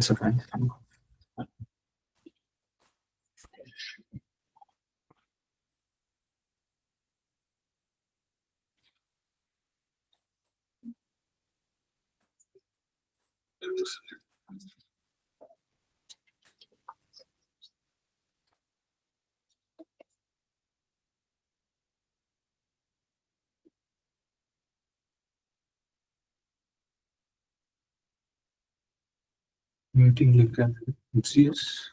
1 second. Meeting link and yes.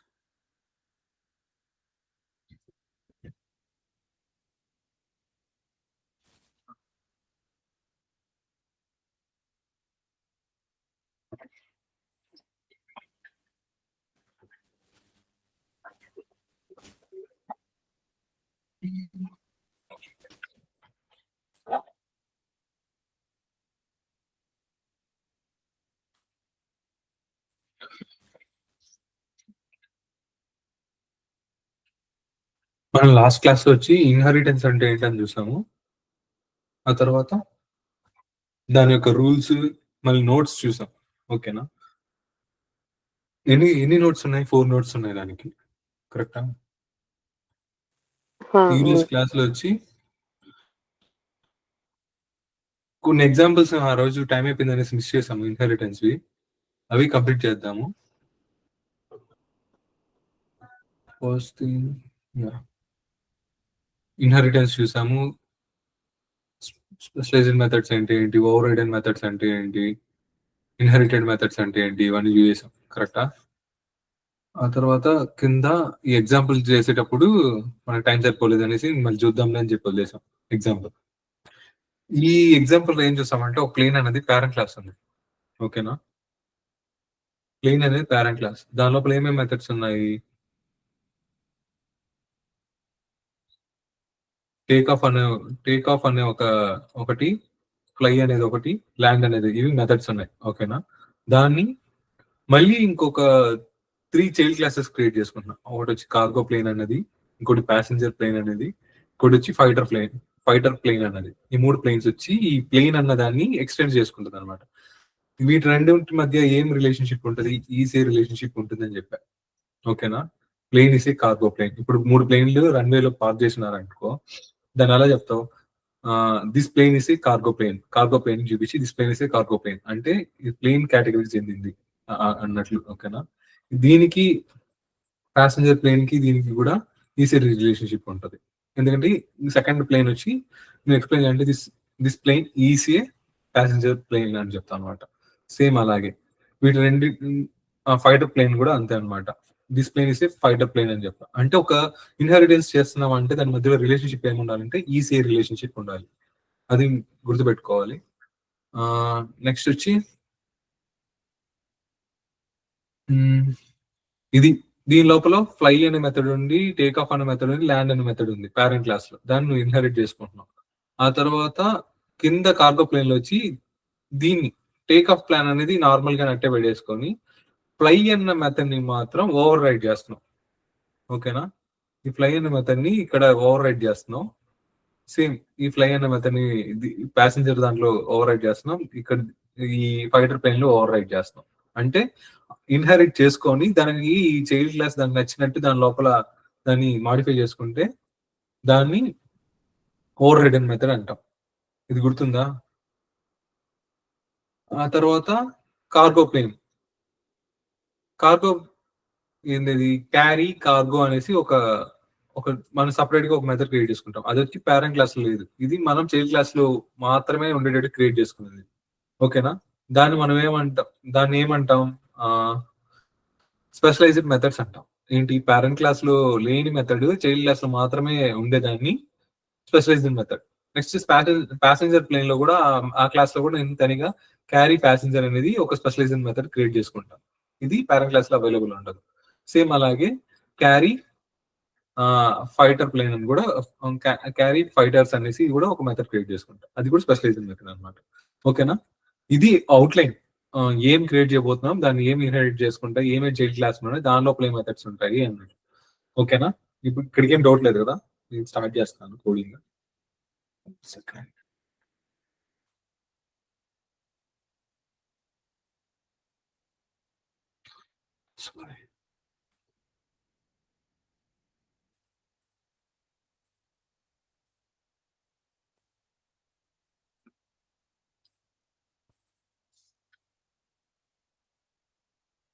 మనం last క్లాస్‌లో వచ్చి ఇన్‌హెరిటెన్స్ అంటే ఏంటని చూసాము. ఆ తర్వాత దాని యొక్క రూల్స్ మళ్ళీ నోట్స్ చూసాం. ఓకేనా? ఎన్ని నోట్స్ ఉన్నాయి? 4 నోట్స్ ఉన్నాయి దానికి. కరెక్టా? ఈరోజు క్లాస్‌లో వచ్చి కొన్ని ఎగ్జాంపుల్స్ ఆ రోజు టైం అయిపోయిందనేసి మిస్ చేసాము ఇన్‌హెరిటెన్స్‌వి. అవి కంప్లీట్ చేద్దాము. First thing yeah! ఇన్‌హెరిటెన్స్ చూసాము. స్పెషలైజ్డ్ మెథడ్స్ అంటే ఏంటి? ఓవర్ రైడెన్ మెథడ్స్ అంటే ఏంటి? ఇన్‌హెరిటెడ్ మెథడ్స్ అంటే ఏంటి? ఇవన్నీ చూసేసాం. కరెక్టా? ఆ తర్వాత కింద ఈ ఎగ్జాంపుల్ చేసేటప్పుడు మనకు టైం సరిపోలేదనేసి మళ్ళీ చూద్దాంలే అని చెప్పి వదిలేసాం ఎగ్జాంపుల్. ఈ ఎగ్జాంపుల్‌లో ఏం చూసామంటే ఒక ప్లేన్ అనేది పేరెంట్ క్లాస్ ఉంది. ఓకేనా? ప్లేన్ అనేది పేరెంట్ క్లాస్. దాని లోపల ఏమేమి మెథడ్స్ ఉన్నాయి? టేక్ ఆఫ్ అనే ఒకటి, ఫ్లై అనేది ఒకటి, ల్యాండ్ అనేది ఇవి మెథడ్స్ ఉన్నాయి. ఓకేనా? దాన్ని మళ్ళీ ఇంకొక 3 చైల్డ్ క్లాసెస్ క్రియేట్ చేసుకుంటున్నాం. ఒకటొచ్చి కార్గో ప్లేన్ అన్నది, ఇంకోటి ప్యాసింజర్ ప్లేన్ అనేది, ఇంకోటొచ్చి ఫైటర్ ప్లేన్ అన్నది. ఈ 3 ప్లేన్స్ వచ్చి ఈ ప్లేన్ అన్న దాన్ని ఎక్స్టెండ్ చేసుకుంటదనమాట. వీటి రెండింటి మధ్య ఏం రిలేషన్‌షిప్ ఉంటది? ఈసీ రిలేషన్‌షిప్ ఉంటుందని చెప్పా. ఓకేనా? Plane is a cargo plane. ఇప్పుడు 3 ప్లేన్‌లు రన్‌వేలో పార్క్ చేసినారనుకో, దాన్ని ఎలా చెప్తావు? This plane is a cargo plane. Cargo plane చూపించి this plane is a cargo plane. అంటే ఇది ప్లేన్ కేటగిరీకి చెందింది అన్నట్లు. ఓకేనా? దీనికి ప్యాసింజర్ ప్లేన్‌కి దీనికి కూడా ఈసీ రిలేషన్‌షిప్ ఉంటది. ఎందుకంటే సెకండ్ ప్లేన్ వచ్చి నేను ఎక్స్‌ప్లెయిన్ చేయాలంటే this plane ECA passenger plane అని చెప్తానన్నమాట. సేమ్ అలాగే వీటి రెండి ఫైటర్ ప్లేన్ కూడా అంతే అన్నమాట. This plane is a fighter plane అని చెప్తా. అంటే ఒక ఇన్‌హెరిటెన్స్ చేస్తున్నాం అంటే దాని మధ్యలో రిలేషన్‌షిప్ ఏముండాలంటే ఈసీఏ రిలేషన్‌షిప్ ఉండాలి. అది గుర్తుపెట్టుకోవాలి. నెక్స్ట్ వచ్చి హ్మ్. ఇది దీని లోపల ఫ్లై అనే మెథడ్ ఉంది. టేక్ ఆఫ్ అనే మెథడ్ ఉంది. ల్యాండ్ అనే మెథడ్ ఉంది. పేరెంట్ క్లాస్‌లో. దాన్ని నువ్వు ఇన్‌హెరిట్ చేసుకుంటున్నావు. ఆ తర్వాత కింద కార్గో ప్లేన్‌లో వచ్చి దీన్ని టేక్ ఆఫ్ ప్లాన్ అనేది నార్మల్‌గా అట్టే పెట్టేసుకొని ఫ్లై అన్న మెథడ్‌ని మాత్రం ఓవర్ రైడ్ చేస్తున్నావు. ఓకేనా? ఈ ఫ్లై అన్న మెథడ్‌ని ఇక్కడ ఓవర్ రైడ్ చేస్తున్నావు. సేమ్ ఈ ఫ్లై అన్న మెథడ్‌ని ప్యాసింజర్ దాంట్లో ఓవర్ రైడ్ చేస్తున్నాం. ఇక్కడ ఈ ఫైటర్ ప్లేన్‌లో ఓవర్ రైడ్ చేస్తున్నాం. అంటే ఇన్‌హెరిట్ చేసుకొని దానికి ఈ చైల్డ్ క్లాస్ దానికి నచ్చినట్టు దాని లోపల దాన్ని మాడిఫై చేసుకుంటే దాన్ని ఓవర్ రైడెన్ మెథడ్ అంటాం. ఇది గుర్తుందా? ఆ తర్వాత కార్గో ప్లేన్. కార్గో ఏందది క్యారీ, కార్గో అనేసి ఒక మనం సెపరేట్‌గా ఒక మెథడ్ క్రియేట్ చేసుకుంటాం. అదొచ్చి పేరెంట్ క్లాస్‌లో లేదు. ఇది మనం చైల్డ్ క్లాస్‌లో మాత్రమే ఉండేటట్టు క్రియేట్ చేసుకున్నది. ఓకేనా? దాన్ని మనం ఏమంటాం? దాన్నేమంటాం? ఆహ్, స్పెషలైజ్డ్ మెథడ్స్ అంటాం. ఏంటి పేరెంట్ క్లాస్‌లో లేని మెథడ్ చైల్డ్ క్లాస్‌లో మాత్రమే ఉండేదాన్ని స్పెషలైజ్డ్ మెథడ్. నెక్స్ట్ ప్యాసింజర్ ప్లేన్‌లో గూడా ఆ క్లాస్‌లో గూడా నేను తనిగా క్యారీ ప్యాసింజర్ అనేది ఒక స్పెషలైజ్డ్ మెథడ్ క్రియేట్ చేసుకుంటాం. ఇది పేరెంట్ క్లాస్‌లో అవైలబుల్ ఉండదు. సేమ్ అలాగే క్యారీ ఫైటర్ ప్లేన్ అని గూడా క్యారీ ఫైటర్స్ అనేసి గూడా ఒక మెథడ్ క్రియేట్ చేసుకుంటాం. అది కూడా స్పెషలైజ్డ్ మెథడ్ అన్నమాట. ఓకేనా? ఇది ఔట్‌లైన్. ఏం క్రియేట్ చేయబోతున్నాం, దాన్ని ఏం ఇన్‌హెరిట్ చేసుకుంటా, ఏమేం చైల్డ్ క్లాస్ ఉన్నాయి, దాని లోపల ఏం మెథడ్స్ ఉంటాయి అన్నట్టు. ఓకేనా? ఇప్పుడు ఇక్కడికేం డౌట్ లేదు కదా? నేను స్టార్ట్ చేస్తాను కోడింగ్. సెకండ్. Sorry.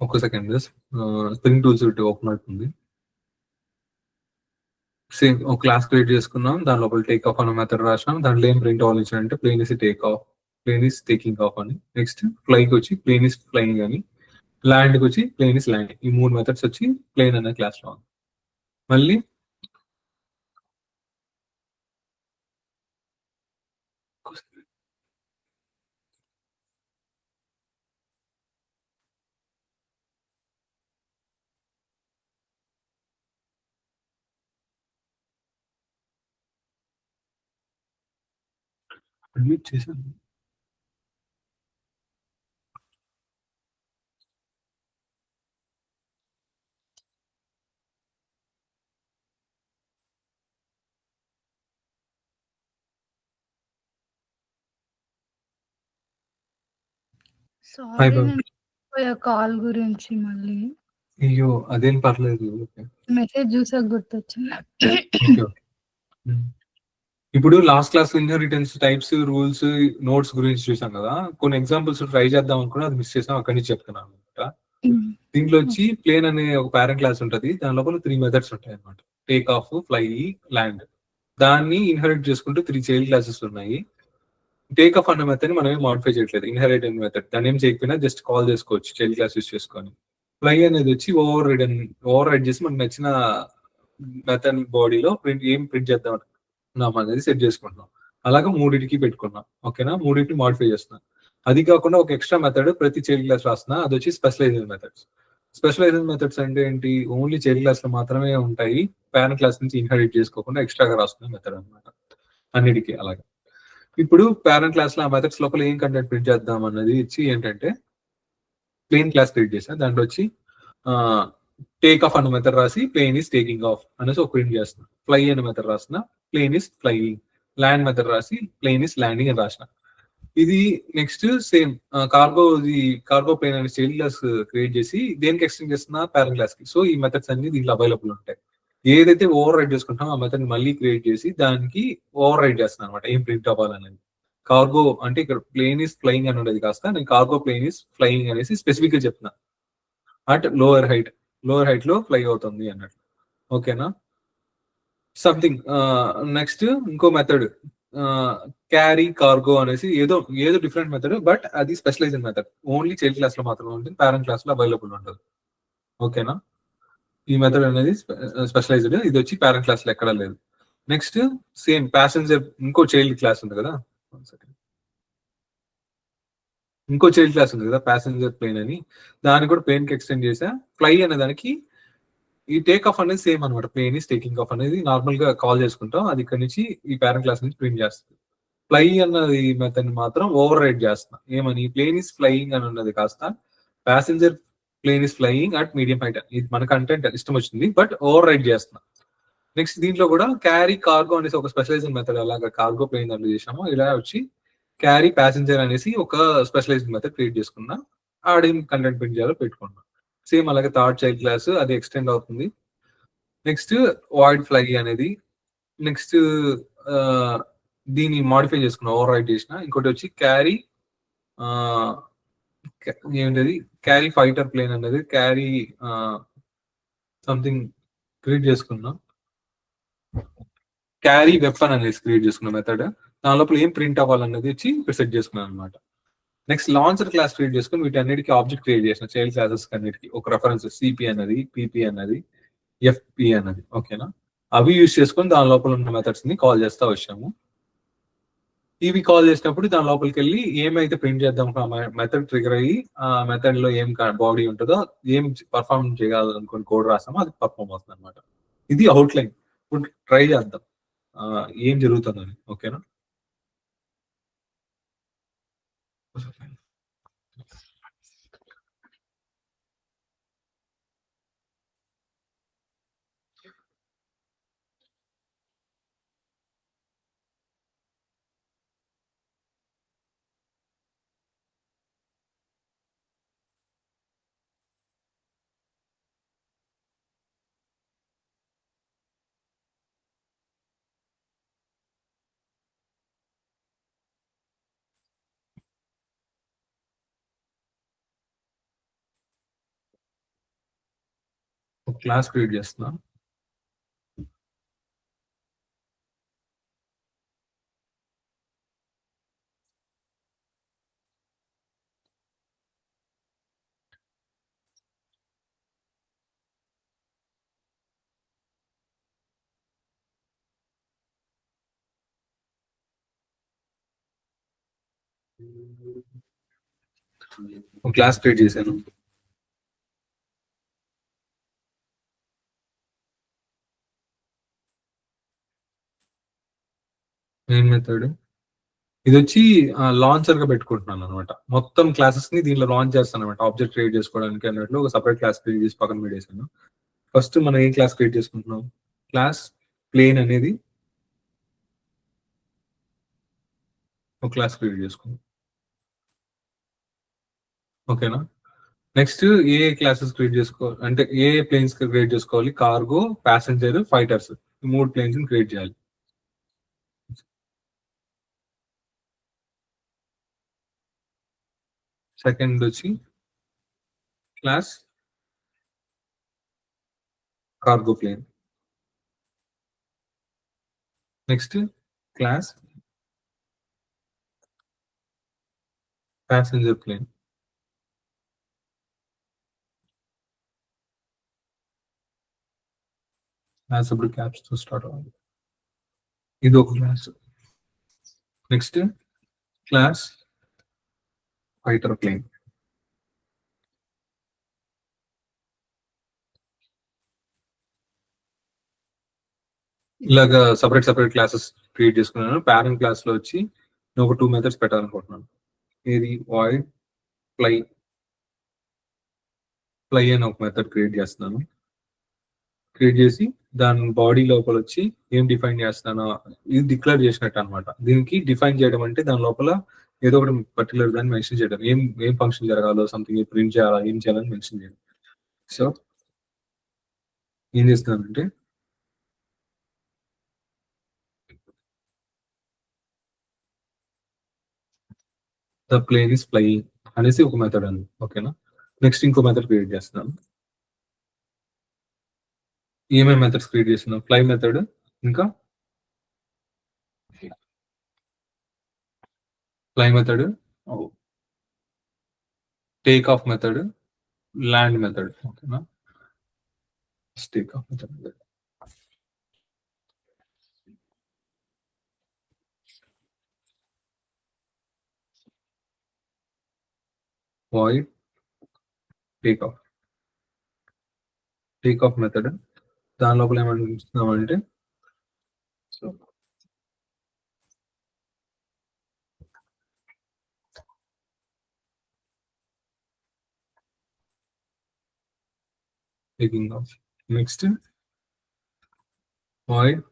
ఒక్క సెకండ్ స్ప్రింగ్ టూల్స్ ఓపెన్ అవుతుంది. సేమ్ ఒక క్లాస్ క్రియేట్ చేసుకున్నాం, దాని లోపల టేక్ ఆఫ్ అనే మెథడ్ రాసినాం. దాంట్లో ఏం ప్రింట్ అవ్వాలి అంటే plane is take off, plane is taking off అని. నెక్స్ట్ ఫ్లైకి వచ్చి ప్లేన్ ఇస్ ఫ్లైయింగ్ అని, ల్యాండ్కి వచ్చి ప్లేన్ ఇస్ ల్యాండింగ్. ఈ 3 మెథడ్స్ వచ్చి ప్లేన్ అనే క్లాస్ లో ఉంది. మళ్ళీ అడ్మిట్ చేశాను. సారీ నేను కాల్ గురించి మళ్ళీ. అయ్యో అదేం పర్లేదు. మెసేజ్ చూసాక గుర్తొచ్చింది. Okay okay. ఇప్పుడు last class inheritance types, rules, notes గురించి చూసాం కదా. కొన్ని ఎగ్జాంపుల్స్ ట్రై చేద్దాం అనుకున్నా, అది మిస్ చేసాం, అక్కడి నుంచి చెప్తున్నాను అనమాట. దీంట్లో వచ్చి ప్లేన్ అనే ఒక పేరెంట్ క్లాస్ ఉంటుంది. దాని లోపల 3 మెథడ్స్ ఉంటాయి అనమాట. Take off, fly, land. దాన్ని ఇన్హెరిట్ చేసుకుంటూ 3 చైల్డ్ క్లాసెస్ ఉన్నాయి. టేక్ ఆఫ్ అన్న మెథడ్ మనం ఏం మాడిఫై చేయట్లేదు, ఇన్హెరిటెడ్ మెథడ్. దాన్ని ఏం చేయకపోయినా జస్ట్ కాల్ చేసుకోవచ్చు చైల్డ్ క్లాస్ యూస్ చేసుకొని. ఫ్లై అనేది వచ్చి ఓవర్ రైడ్ చేసి మనకు నచ్చిన మెథడ్ బాడీలో ఏం ప్రింట్ చేద్దాం అనేది సెట్ చేసుకుంటున్నాం. అలాగా 3కి పెట్టుకున్నాం. ఓకేనా, 3కి మాడిఫై చేస్తున్నాం. అది కాకుండా ఒక ఎక్స్ట్రా మెథడ్ ప్రతి చైల్డ్ క్లాస్ రాస్తున్నా, అది వచ్చి స్పెషలైజ్డ్ మెథడ్స్. స్పెషలైజ్డ్ మెథడ్స్ అంటే ఏంటి, ఓన్లీ చైల్డ్ క్లాస్ లో మాత్రమే ఉంటాయి, పేరెంట్ క్లాస్ నుంచి ఇన్హెరిట్ చేసుకోకుండా ఎక్స్ట్రాగా రాస్తున్న మెథడ్ అనమాట అన్నిటికీ. అలాగా ఇప్పుడు పేరెంట్ క్లాస్ లో ఆ మెథడ్స్ లోపల ఏం కంటెంట్ ప్రింట్ చేద్దాం అన్నది ఇచ్చి ఏంటంటే, ప్లేన్ క్లాస్ క్రియేట్ చేసా. దాంట్లో వచ్చి టేక్ ఆఫ్ అన్న మెథడ్ రాసి ప్లేన్ ఈస్ టేకింగ్ ఆఫ్ అనేసి ఒక ప్రింట్ చేస్తున్నా. ఫ్లై అనే మెథడ్ రాసిన, plane is flying. Land method రాసి ప్లేన్ ఈస్ ల్యాండింగ్ అని రాసిన. ఇది నెక్స్ట్ సేమ్ కార్గో ప్లేన్ అనే చైల్డ్ క్లాస్ క్రియేట్ చేసి దేనికి ఎక్స్టెండ్ చేస్తున్నా, పేరెంట్ క్లాస్ కి. సో ఈ మెథడ్స్ అన్ని దీంట్లో అవైలబుల్ ఉంటాయి. ఏదైతే ఓవర్ రైడ్ చేసుకుంటామో ఆ మెథడ్ మళ్ళీ క్రియేట్ చేసి దానికి ఓవర్ రైడ్ చేస్తున్నాను అనమాట, ఏం ప్రింట్ అవ్వాలనేది. కార్గో అంటే ఇక్కడ ప్లేన్ ఈస్ ఫ్లైయింగ్ అని ఉండేది కాస్త నేను కార్గో ప్లేన్ ఈస్ ఫ్లైయింగ్ అనేసి స్పెసిఫిక్ గా చెప్తున్నా. అట్ లోవర్ హైట్ లో ఫ్లై అవుతుంది అన్నట్టు. ఓకేనా, సంథింగ్. నెక్స్ట్ ఇంకో మెథడ్ క్యారీ కార్గో అనేసి ఏదో డిఫరెంట్ మెథడ్, బట్ అది specialized method. Only child class లో మాత్రమే ఉంటుంది, పేరెంట్ క్లాస్ లో అవైలబుల్ ఉండదు. ఓకేనా, ఈ మెథడ్ అనేది స్పెషలైజ్డ్. ఇది వచ్చి పేరెంట్ క్లాస్ లో ఎక్కడా లేదు. నెక్స్ట్ సేమ్ ప్యాసింజర్, ఇంకో చైల్డ్ క్లాస్ ఉంది కదా, ప్యాసింజర్ ప్లేన్ అని. దాన్ని కూడా ప్లేన్ కి ఎక్స్టెండ్ చేసా. ఫ్లై అనే దానికి ఈ టేక్ ఆఫ్ అనేది సేమ్ అనమాట. ప్లేన్ ఈస్ టేకింగ్ ఆఫ్ అనేది నార్మల్ గా కాల్ చేసుకుంటాం, అది ఇక్కడ నుంచి ఈ పేరెంట్ క్లాస్ నుంచి ప్రింట్ చేస్తుంది. ఫ్లై అన్నది మెథడ్ మాత్రం ఓవర్ రైడ్ చేస్తున్నా. ఏమని, ప్లేన్ ఈస్ ఫ్లైయింగ్ అని ఉన్నది కాస్త passenger plane is flying at medium height. ఇది మన కంటెంట్ ఇష్టం వచ్చింది, బట్ ఓవర్ రైడ్ చేస్తున్నా. నెక్స్ట్ దీంట్లో కూడా క్యారీ కార్గో అనేసి ఒక స్పెషలైజ్డ్ మెథడ్, అలాగా కార్గో ప్లేన్ దాంట్లో చేసాము. ఇలా వచ్చి క్యారీ ప్యాసింజర్ అనేసి ఒక స్పెషలైజ్డ్ మెథడ్ క్రియేట్ చేసుకున్నా. ఆడేం కంటెంట్ ప్రింట్ చేయాలో పెట్టుకున్నా. సేమ్ అలాగే థర్డ్ చైల్డ్ క్లాస్ అది ఎక్స్టెండ్ అవుతుంది. నెక్స్ట్ వాయిడ్ ఫ్లై అనేది. నెక్స్ట్ దీన్ని మాడిఫై చేసుకున్నా, ఓవర్ రైడ్ చేసిన. ఇంకోటి వచ్చి క్యారీ ఏంటది, క్యారీ ఫైటర్ ప్లేన్ అనేది క్యారీ సంథింగ్ క్రియేట్ చేసుకున్నా. క్యారీ వెపన్ అనేది క్రియేట్ చేసుకున్న మెథడ్. దాని లోపల ఏం ప్రింట్ అవ్వాలన్నది వచ్చి ఇక్కడ సెట్ చేసుకున్నాను అనమాట. నెక్స్ట్ లాంచర్ క్లాస్ క్రియేట్ చేసుకుని వీటి అన్నిటికీ ఆబ్జెక్ట్ క్రియేట్ చేసిన, చైల్డ్ క్లాసెస్ అన్నిటికీ ఒక రెఫరెన్స్ సిపి అన్నది, పిపి అన్నది, ఎఫ్పి అన్నది. ఓకేనా, అవి యూజ్ చేసుకొని దాని లోపల ఉన్న మెథడ్స్ ని కాల్ చేస్తా వచ్చాము. ఇవి కాల్ చేసినప్పుడు దాని లోపలికి వెళ్ళి ఏమైతే ప్రింట్ చేద్దాం మెథడ్ ట్రిగర్ అయ్యి ఆ మెథడ్ లో ఏం బాడీ ఉంటుందో, ఏం పర్ఫార్మ్ చేయాలనుకుని కోడ్ రాస్తామో అది పర్ఫార్మ్ అవుతుంది అనమాట. ఇది అవుట్ లైన్. ఇప్పుడు ట్రై చేద్దాం ఏం జరుగుతుందని. ఓకేనా, ఒక క్లాస్ క్రియేట్ చేస్తున్నా. ఒక క్లాస్ క్రియేట్ చేశాను. మెయిన్ మెథడ్ ఇది వచ్చి లాంచర్ గా పెట్టుకుంటున్నాను అనమాట. మొత్తం క్లాసెస్ ని దీంట్లో లాంచ్ చేస్తాను అనమాట. ఆబ్జెక్ట్ క్రియేట్ చేసుకోవడానికి అన్నట్లు ఒక సపరేట్ క్లాస్ క్రియేట్ చేసి పక్కన పెట్టేసాను. ఫస్ట్ మనం ఏం క్లాస్ క్రియేట్ చేసుకుంటున్నాం? క్లాస్ ప్లేన్ అనేది ఒక క్లాస్ క్రియేట్ చేసుకుందాం. ఓకేనా? నెక్స్ట్ ఏ క్లాసెస్ క్రియేట్ చేసుకోవాలి అంటే ఏ ప్లేన్స్ క్రియేట్ చేసుకోవాలి? కార్గో, ప్యాసింజర్, ఫైటర్స్, ఈ 3 ప్లేన్స్ క్రియేట్ చేయాలి. సెకండ్ వచ్చి class cargo plane. Next class passenger plane. Class ఇప్పుడు క్యాప్స్ తో స్టార్ట్ అవ్వాలి. ఇది ఒక class. Next class fighter plane. ఇలాగా సపరేట్ సపరేట్ క్లాసెస్ క్రియేట్ చేసుకున్నాను. పేరెంట్ క్లాస్ లో వచ్చి నేను ఒక 2 మెథడ్స్ పెట్టాలనుకుంటున్నాను. ఏది వాయిడ్ ఫ్లై ఫ్లై అని ఒక మెథడ్ క్రియేట్ చేస్తున్నాను. క్రియేట్ చేసి దాని బాడీ లోపల వచ్చి ఏం డిఫైన్ చేస్తానో ఇది డిక్లేర్ చేసినట్టు అనమాట. దీనికి డిఫైన్ చేయడం అంటే దాని లోపల ఏదో ఒకటి పర్టికులర్ దాన్ని మెన్షన్ చేయడం. ఏం ఫంక్షన్ జరగాలో సంథింగ్ ప్రింట్ చేయాలా ఏం చేయాలని మెన్షన్ చేయడం. సో ఏం చేస్తున్నానంటే ద ప్లేన్ ఇస్ ఫ్లయింగ్ అనేసి ఒక మెథడ్ అండి. ఓకేనా? నెక్స్ట్ ఇంకో మెథడ్ క్రియేట్ చేస్తున్నాను. ఏమేమి మెథడ్స్ క్రియేట్ చేస్తున్నాం? ఫ్లై మెథడ్, ఇంకా fly method, take off method, land method. ఓకేనా? Take off method void take off method దాని లోపల ఏమంటున్నామంటే so taking off. Next void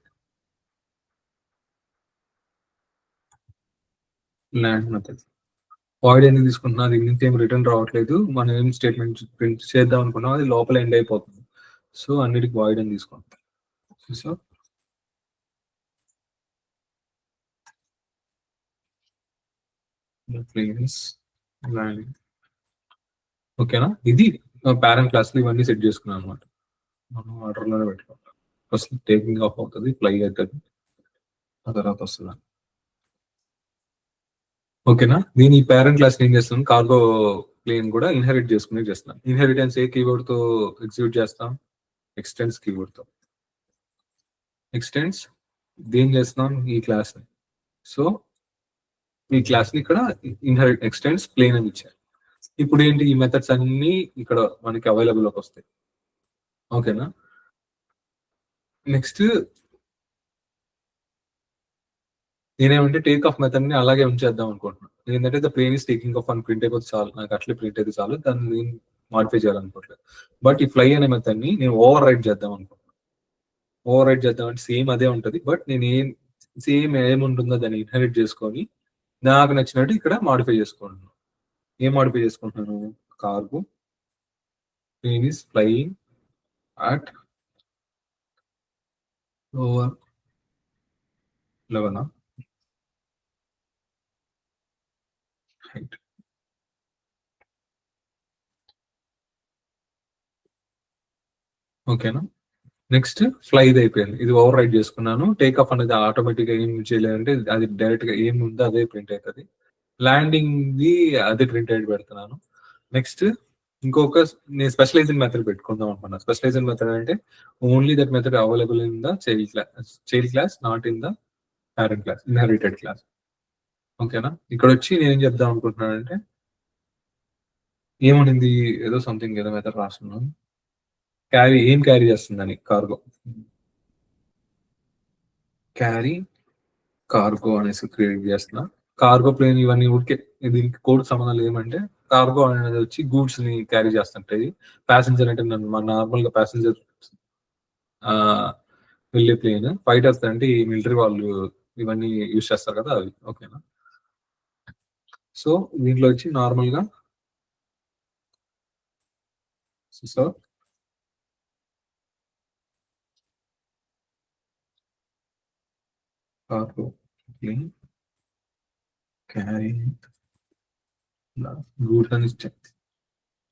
land method. Void ఎందుకు తీసుకుంటున్నా? అది నుంచి ఏం రిటర్న్ రావట్లేదు. మనం ఏం స్టేట్మెంట్ ప్రింట్ చేద్దాం అనుకున్నాం అది లోపల ఎండ్ అయిపోతుంది. సో అన్నిటికి వాయిడ్ అని తీసుకుంటాం. So planes landing. ఓకేనా? ఇది పేరెంట్ క్లాస్ లో ఇవన్నీ సెట్ చేసుకున్నాం అనమాట. మనం ఆర్డర్ లోనే పెట్టుకుంటాం. ఫస్ట్ టేకింగ్ ఆఫ్ అవుతుంది, ఫ్లై అవుతుంది, ఆ తర్వాత వస్తుంది. ఓకేనా? నేను ఈ పేరెంట్ క్లాస్ ఏం చేస్తాను? కార్గో ప్లేన్ కూడా ఇన్హెరిట్ చేసుకుని చేస్తాను. ఇన్హెరిటెన్స్ ఏ కీవర్డ్ తో ఎగ్జిక్యూట్ చేస్తాం? ఎక్స్టెండ్స్ కీవర్డ్ తో. ఎక్స్టెండ్స్ దేని చేస్తున్నాం? ఈ క్లాస్ ని. సో ఈ క్లాస్ ని ఇక్కడ ఇన్హెరిట్ ఎక్స్టెండ్స్ ప్లేన్ అని ఇచ్చారు. ఇప్పుడు ఏంటి? ఈ మెథడ్స్ అన్ని ఇక్కడ మనకి అవైలబుల్ లోకి వస్తాయి. ఓకేనా? నెక్స్ట్ నేనేమంటే టేక్ ఆఫ్ మెథడ్ ని అలాగే ఉంచేద్దాం అనుకుంటున్నాను. ఏంటంటే the plane is taking off అని ప్రింట్ అయిపోతే చాలు, నాకు అట్లే ప్రింట్ అయితే చాలు, దాన్ని మాడిఫై చేయాలనుకోవట్లేదు. బట్ ఈ ఫ్లై అనే మెథడ్ ని నేను ఓవర్ రైడ్ చేద్దాం అనుకుంటున్నాను. ఓవర్ రైడ్ చేద్దాం అంటే సేమ్ అదే ఉంటుంది, బట్ నేను సేమ్ ఏముంటుందో దాన్ని ఇన్హెరిట్ చేసుకొని నాకు నచ్చినట్టు ఇక్కడ మాడిఫై చేసుకుంటున్నాను. ఏం మాడిఫై చేసుకుంటున్నాను? Cargo plane is flying at over 11 height. ఓకేనా. నెక్స్ట్ ఫ్లైది అయిపోయింది, ఇది ఓవర్ రైడ్ చేసుకున్నాను. టేక్ ఆఫ్ అనేది ఆటోమేటిక్ గా ఏం చేయలేదంటే అది డైరెక్ట్ గా ఏం ఉందో అదే ప్రింట్ అవుతుంది. ల్యాండింగ్ ది అదే ప్రింట్ అయ్యి పెడుతున్నాను. నెక్స్ట్ ఇంకొక నేను స్పెషలైజింగ్ మెథడ్ పెట్టుకుందాం అనుకున్నా. స్పెషలైజింగ్ మెథడ్ అంటే only that method available in the child class, not in the parent class, inherited class. ఓకేనా. ఇక్కడ వచ్చి నేను ఏం చెప్దాం అనుకుంటున్నానంటే ఏమనింది, ఏదో సంథింగ్ ఏదో మెథడ్ రాస్తున్నాను. ఏం క్యారీ చేస్తుందని కార్గో, క్యారీ కార్గో అనేసి క్రియేట్ చేస్తున్నా. కార్గో ప్లేన్ ఇవన్నీ ఊరికే దీనికి కోడ్ సంబంధం ఏమంటే కార్గో అనేది వచ్చి గూడ్స్ ని క్యారీ చేస్తుంటాయి. ప్యాసింజర్ అంటే మన నార్మల్ గా ప్యాసింజర్ వెళ్ళే ప్లేన్. ఫైటర్స్ అంటే ఈ మిలిటరీ వాళ్ళు ఇవన్నీ యూజ్ చేస్తారు కదా అవి. ఓకేనా. సో దీంట్లో వచ్చి నార్మల్ గా so cargo plane carry goods అని ఇచ్చాను.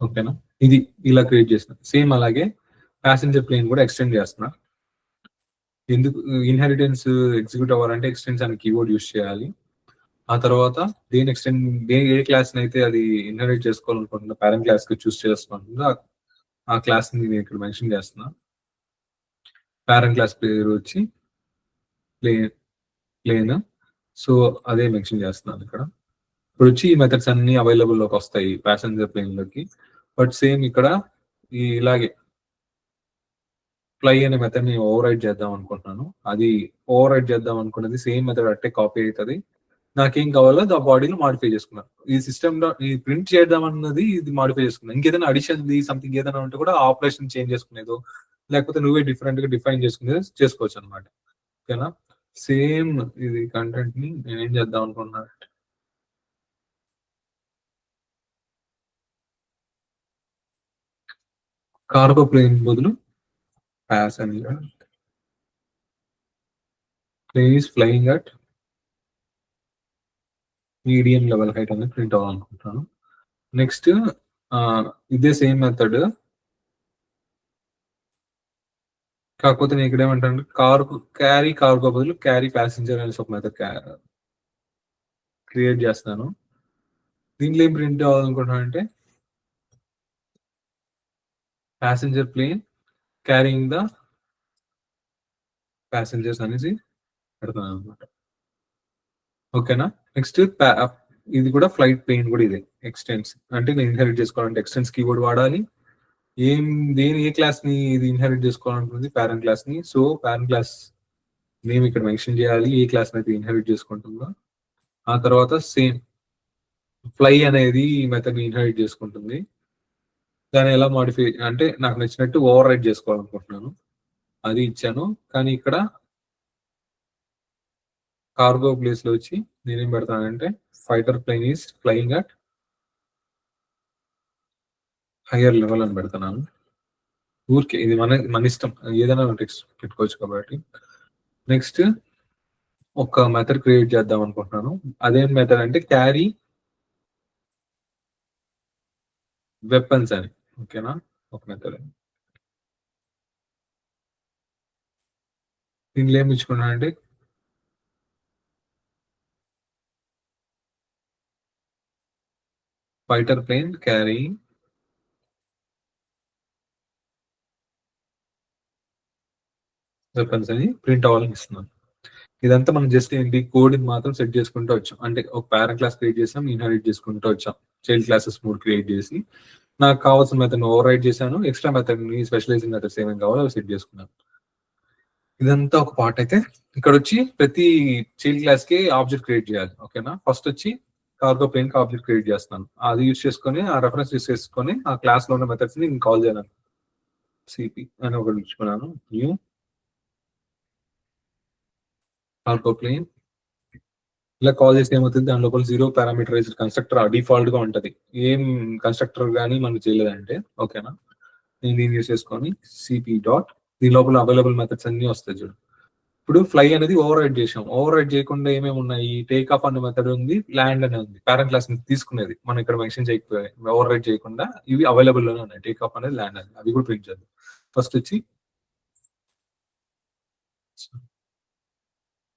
ఓకేనా. ఇది ఇలా క్రియేట్ చేసిన. సేమ్ అలాగే ప్యాసింజర్ ప్లేన్ కూడా ఎక్స్టెండ్ చేస్తున్నా. ఎందుకు ఇన్హెరిటెన్స్ ఎగ్జిక్యూట్ అవ్వాలంటే ఎక్స్టెన్స్ అనే కీవర్డ్ యూస్ చేయాలి. ఆ తర్వాత ఏ క్లాస్ అయితే అది ఇన్హెరిట్ చేసుకోవాలనుకుంటున్నా పేరెంట్ క్లాస్ కి చూస్ చేసుకుంటుందో ఆ క్లాస్ ని నేను ఇక్కడ మెన్షన్ చేస్తున్నా. పేరెంట్ క్లాస్ పేరు వచ్చి ప్లేన్. సో అదే మెన్షన్ చేస్తున్నాను ఇక్కడ. ఇప్పుడు వచ్చి ఈ మెథడ్స్ అన్ని అవైలబుల్ లోకి వస్తాయి ప్యాసింజర్ ప్లేన్ లోకి. బట్ సేమ్ ఇక్కడ ఇలాగే ఫ్లై అనే మెథడ్ ని ఓవర్ రైడ్ చేద్దాం అనుకుంటున్నాను. అది ఓవర్ రైడ్ చేద్దాం అనుకున్నది సేమ్ మెథడ్ అట్టే కాపీ అవుతుంది. నాకేం కావాలో ఆ బాడీలో మాడిఫై చేసుకున్నాను. ఈ సిస్టమ్ లో ఈ ప్రింట్ చేద్దాం అన్నది ఇది మాడిఫై చేసుకున్నాను. ఇంకేదైనా అడిషన్ సంథింగ్ ఏదైనా ఉంటే కూడా ఆపరేషన్ చేంజ్ చేసుకునేదో లేకపోతే నువ్వే డిఫరెంట్ గా డిఫైన్ చేసుకునేది చేసుకోవచ్చు అనమాట. ఓకేనా. సేమ్ ఇది కంటెంట్ ని నేనేం చేద్దాం అనుకున్నా, కార్గో ప్లేన్ బదులు passenger plane is flying at medium level height అనేది ప్రింట్ అవ్వాలనుకుంటాను. నెక్స్ట్ ఇదే సేమ్ మెథడ్, కాకపోతే నేను ఇక్కడ ఏమంటాను క్యారీ కార్గో బదులు క్యారీ ప్యాసింజర్ అనేసి ఒక మెథడ్ క్రియేట్ చేస్తాను. దీంట్లో ఏం ప్రింట్ అవ్వాలనుకుంటున్నాను అంటే passenger plane carrying the passengers అనేసి పెడతాను అనమాట. ఓకేనా. నెక్స్ట్ ఇది కూడా ఫ్లైట్ ప్లేన్ కూడా ఇదే ఎక్స్టెన్స్. అంటే నేను ఇన్హెరిట్ చేసుకోవాలంటే ఎక్స్టెన్స్ కీవర్డ్ వాడాలి. ఏ క్లాస్ ని ఇది ఇన్హెరిట్ చేసుకోవాలనుకుంటుంది, పేరెంట్ క్లాస్ ని. సో పేరెంట్ క్లాస్ నేమ్ ఇక్కడ మెన్షన్ చేయాలి, ఏ క్లాస్ అయితే ఇన్హెరిట్ చేసుకుంటుందో. ఆ తర్వాత సేమ్ ఫ్లై అనేది ఈ మెథడ్ ని ఇన్హెరిట్ చేసుకుంటుంది. దాన్ని ఎలా మాడిఫై అంటే నాకు నచ్చినట్టు ఓవర్ రైడ్ చేసుకోవాలనుకుంటున్నాను, అది ఇచ్చాను. కానీ ఇక్కడ కార్గో ప్లేస్ లో వచ్చి నేనేం పెడతానంటే fighter plane is flying at higher level అని పెడతాను. ఊరికే ఇది మన ఇష్టం, ఏదైనా టెక్స్ట్ పెట్టుకోవచ్చు కాబట్టి. నెక్స్ట్ ఒక మెథడ్ క్రియేట్ చేద్దాం అనుకుంటున్నాను. అదేం మెథడ్ అంటే క్యారీ వెపన్స్ అని. ఓకేనా. ఒక మెథడ్ దీనిలో ఏమి ఇచ్చుకున్నాను అంటే ఫైటర్ ప్లేన్ క్యారీ వెపన్స్ అని ప్రింట్ అవ్వాలని ఇస్తున్నాను. ఇదంతా మనం జస్ట్ ఏంటి కోడ్ మాత్రం సెట్ చేసుకుంటూ వచ్చాం. అంటే ఒక పేరెంట్ క్లాస్ క్రియేట్ చేసాం, ఇన్హెరిట్ చేసుకుంటూ వచ్చాం. చైల్డ్ క్లాసెస్ 3 క్రియేట్ చేసి నాకు కావాల్సిన మెథడ్ ఓవర్ రైడ్ చేశాను. ఎక్స్ట్రా మెథడ్ ని స్పెషలైజింగ్ మెథడ్స్ ఏమేమి కావాలో అవి సెట్ చేసుకున్నాను. ఇదంతా ఒక పార్ట్. అయితే ఇక్కడ వచ్చి ప్రతి చైల్డ్ క్లాస్ కి ఆబ్జెక్ట్ క్రియేట్ చేయాలి. ఓకేనా. ఫస్ట్ వచ్చి కార్గో ప్లేన్ కి ఆబ్జెక్ట్ క్రియేట్ చేస్తాను. అది యూస్ చేసుకొని ఆ రెఫరెన్స్ యూస్ చేసుకొని ఆ క్లాస్ లో ఉన్న మెథడ్స్ ని నేను కాల్ చేయను. సిపి అని ఒకటి ఇచ్చుకున్నాను. న్యూ కార్గో ప్లేన్ ఇలా కాల్ చేస్తే ఏమవుతుంది, దాని లోపల 0 పారామీటరైజ్డ్ కన్స్ట్రక్టర్ డిఫాల్ట్ గా ఉంటది. ఏం కన్స్ట్రక్టర్ కానీ మనం చేయలేదంటే. ఓకేనా. నేను దీన్ని యూస్ చేసుకొని సిపి డాట్ దీని లోపల అవైలబుల్ మెథడ్స్ అన్ని వస్తాయి చూడు. ఇప్పుడు ఫ్లై అనేది ఓవర్ రైడ్ చేసాం. ఓవర్ రైడ్ చేయకుండా ఏమేమి ఉన్నాయి, టేక్ ఆఫ్ అనే మెథడ్ ఉంది, ల్యాండ్ అనే ఉంది. పేరెంట్ క్లాస్ తీసుకునేది మనం ఇక్కడ మెన్షన్ చేయకపోయి ఓవర్ రైడ్ చేయకుండా ఇవి అవైలబుల్ లోనే ఉన్నాయి. టేక్ ఆఫ్ అనేది, ల్యాండ్ అనేది, అవి కూడా ప్రింట్ చేద్దాం. ఫస్ట్ వచ్చి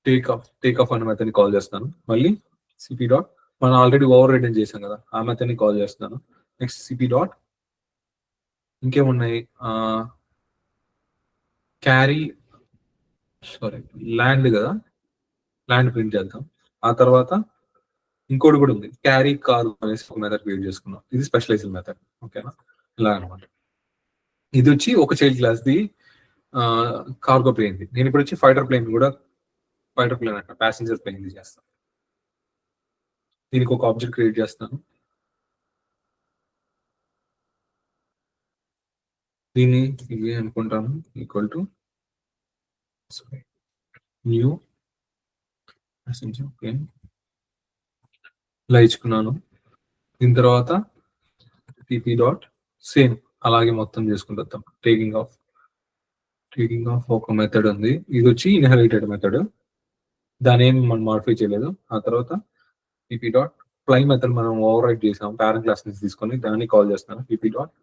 టేక్ ఆఫ్ అనే మెథడ్ ని కాల్ చేస్తాను. మళ్ళీ సిపి డాట్ మనం ఆల్రెడీ ఓవర్ రైడింగ్ చేసాం కదా, ఆ మెథడ్ ని కాల్ చేస్తాను. నెక్స్ట్ సిపి డాట్ ఇంకేమున్నాయి, క్యారీ ల్యాండ్ కదా, ల్యాండ్ ప్రింట్ చేద్దాం. ఆ తర్వాత ఇంకోటి కూడా ఉంది, క్యారీ కార్ అనేసి ఒక మెథడ్ క్రియేట్ చేసుకున్నాం. ఇది స్పెషలైజ్డ్ మెథడ్. ఓకేనా, ఇలా అనమాట. ఇది వచ్చి ఒక చైల్డ్ క్లాస్ ది కార్గో ప్లేన్ ది. నేను ఇప్పుడు వచ్చి ఫైటర్ ప్లేన్ అంట ప్యాసింజర్ ప్లేన్ ది చేస్తాను. దీనికి ఒక ఆబ్జెక్ట్ క్రియేట్ చేస్తాను. దీన్ని ఇవి అనుకుంటాను equal to new passenger plane ఇలా ఇచ్చుకున్నాను. దీని తర్వాత టీపీ డాట్ సేమ్ అలాగే మొత్తం చేసుకుంటాం. టేకింగ్ ఆఫ్ ఒక మెథడ్ ఉంది, ఇది వచ్చి ఇన్హెరిటెడ్ మెథడ్, దాని ఏం మనం మాడిఫై చేయలేదు. ఆ తర్వాత టీపీ డాట్ ఫ్లై మెథడ్ మనం ఓవర్ రైట్ చేసాం, పేరెంట్ క్లాస్ నుంచి తీసుకొని దాన్ని కాల్ చేస్తాను. TP dot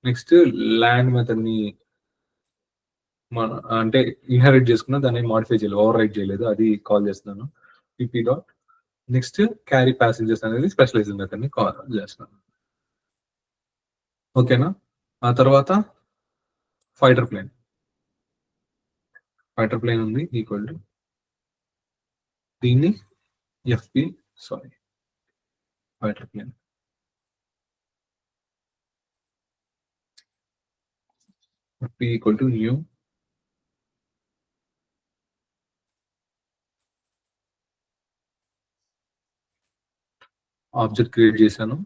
next land method ని మన అంటే ఇన్హెరిట్ చేసుకున్నా, దాన్ని మాడిఫై చేయలేదు, ఓవర్ రైట్ చేయలేదు, అది కాల్ చేస్తున్నాను. TP dot next carry passengers అనేది స్పెషలైజ్డ్ మెథడ్ ని కాల్ చేస్తున్నాను. ఓకేనా. ఆ తర్వాత ఫైటర్ ప్లేన్ ఉంది ఈక్వల్ టు దీన్ని fighter plane equal to new object create చేశాను.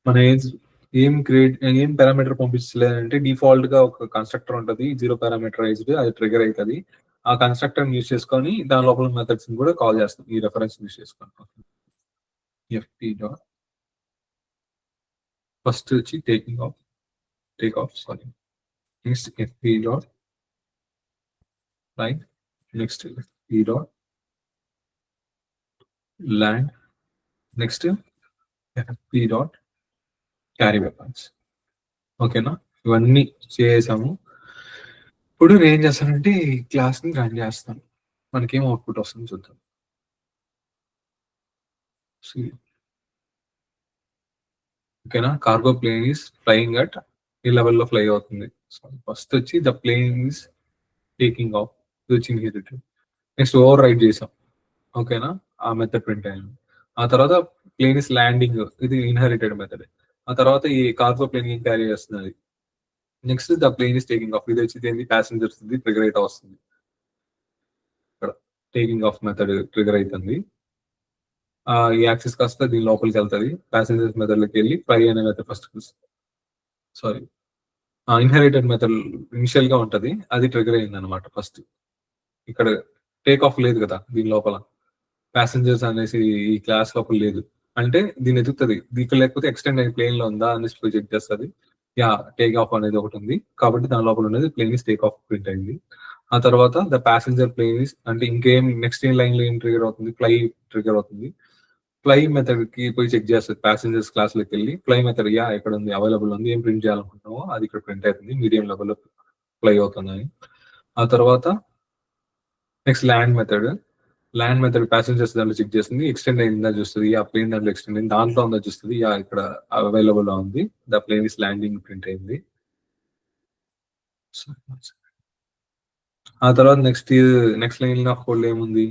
మన ఏం పారామీటర్ పంపించలేదంటే డిఫాల్ట్ గా ఒక కన్స్ట్రక్టర్ ఉంటుంది, 0 పారామీటరైజ్డ్, అది ట్రిగర్ అవుతుంది. ఆ కన్స్ట్రక్టర్ యూజ్ చేసుకొని దాని లోపల మెథడ్స్ కూడా కాల్ చేస్తాం ఈ రెఫరెన్స్ యూజ్ చేసుకొని. ఎఫ్పి డాట్ ఫస్ట్ వచ్చి take of next FP dot line, next FP dot land, next FP dot carry weapons. ఓకేనా, ఇవన్నీ చేసాము. ఇప్పుడు నేను ఏం చేస్తానంటే ఈ క్లాస్ ని రన్ చేస్తాను, మనకేం అవుట్పుట్ వస్తుంది చూద్దాం. ఓకేనా, cargo plane is flying at ఈ లెవెల్లో ఫ్లై అవుతుంది. ఫస్ట్ వచ్చి the plane is taking off, ఇది వచ్చి ఇన్హెరిటెడ్. నెక్స్ట్ ఓవర్ రైట్ చేసాం. ఓకేనా, ఆ మెథడ్ ప్రింట్ అయింది. ఆ తర్వాత ప్లేన్ ఇస్ ల్యాండింగ్, ఇది ఇన్హెరిటెడ్ మెథడ్. ఆ తర్వాత ఈ కార్గో ప్లేన్ ఏం క్యారీ చేస్తున్నది. Next the plane is taking off, ఇది వచ్చి ప్యాసింజర్స్ ట్రిగర్ అయితే వస్తుంది. ఇక్కడ టేకింగ్ ఆఫ్ మెథడ్ ట్రిగర్ అవుతుంది. ఈ యాక్సిస్ కాస్త దీని లోపలికి వెళ్తుంది, ప్యాసింజర్స్ మెథడ్ లోకి వెళ్ళి ఫ్లై అనే method first inherited method initial గా ఉంటది, అది ట్రిగర్ అయింది అనమాట. ఫస్ట్ ఇక్కడ టేక్ ఆఫ్ లేదు కదా, దీని లోపల ప్యాసింజర్స్ అనేసి ఈ క్లాస్ లోపల లేదు, అంటే దీన్ని ఎదుగుతుంది. దీంట్లో లేకపోతే ఎక్స్టెండ్ అయిన ప్లేన్ లో ఉందా అనేసి చెక్ చేస్తుంది. టేక్ ఆఫ్ అనేది ఒకటి ఉంది కాబట్టి దాని లోపల ఉన్నది plane is take off print అయింది. ఆ తర్వాత ద ప్యాసింజర్ ప్లేన్ ఇస్ అంటే ఇంకేం నెక్స్ట్ లైన్ లో ఏం ట్రిగర్ అవుతుంది, ఫ్లై ట్రిగర్ అవుతుంది. ఫ్లై మెథడ్ కి పోయి చెక్ చేస్తుంది, ప్యాసింజర్స్ క్లాస్ లోకి వెళ్ళి ఫ్లై మెథడ్ ఎక్కడ ఉంది, అవైలబుల్ ఉంది, ఏం ప్రింట్ చేయాలనుకుంటున్నామో అది ఇక్కడ ప్రింట్ అవుతుంది, మీడియం లెవెల్ లో ఫ్లై అవుతుంది. ఆ తర్వాత నెక్స్ట్ ల్యాండ్ మెథడ్ ప్యాసింజర్స్ దాంట్లో చెక్ చేస్తుంది, ఎక్స్టెండ్ అయిందా చూస్తుంది, ఆ ప్లేన్ దాంట్లో ఎక్స్టెండ్ అయింది, దాంట్లో ఉందా చూస్తుంది, ఇక్కడ అవైలబుల్ గా ఉంది, the plane is landing print అయింది. ఆ తర్వాత నెక్స్ట్ లైన్ ఆఫ్ కోడ్ ఏముంది,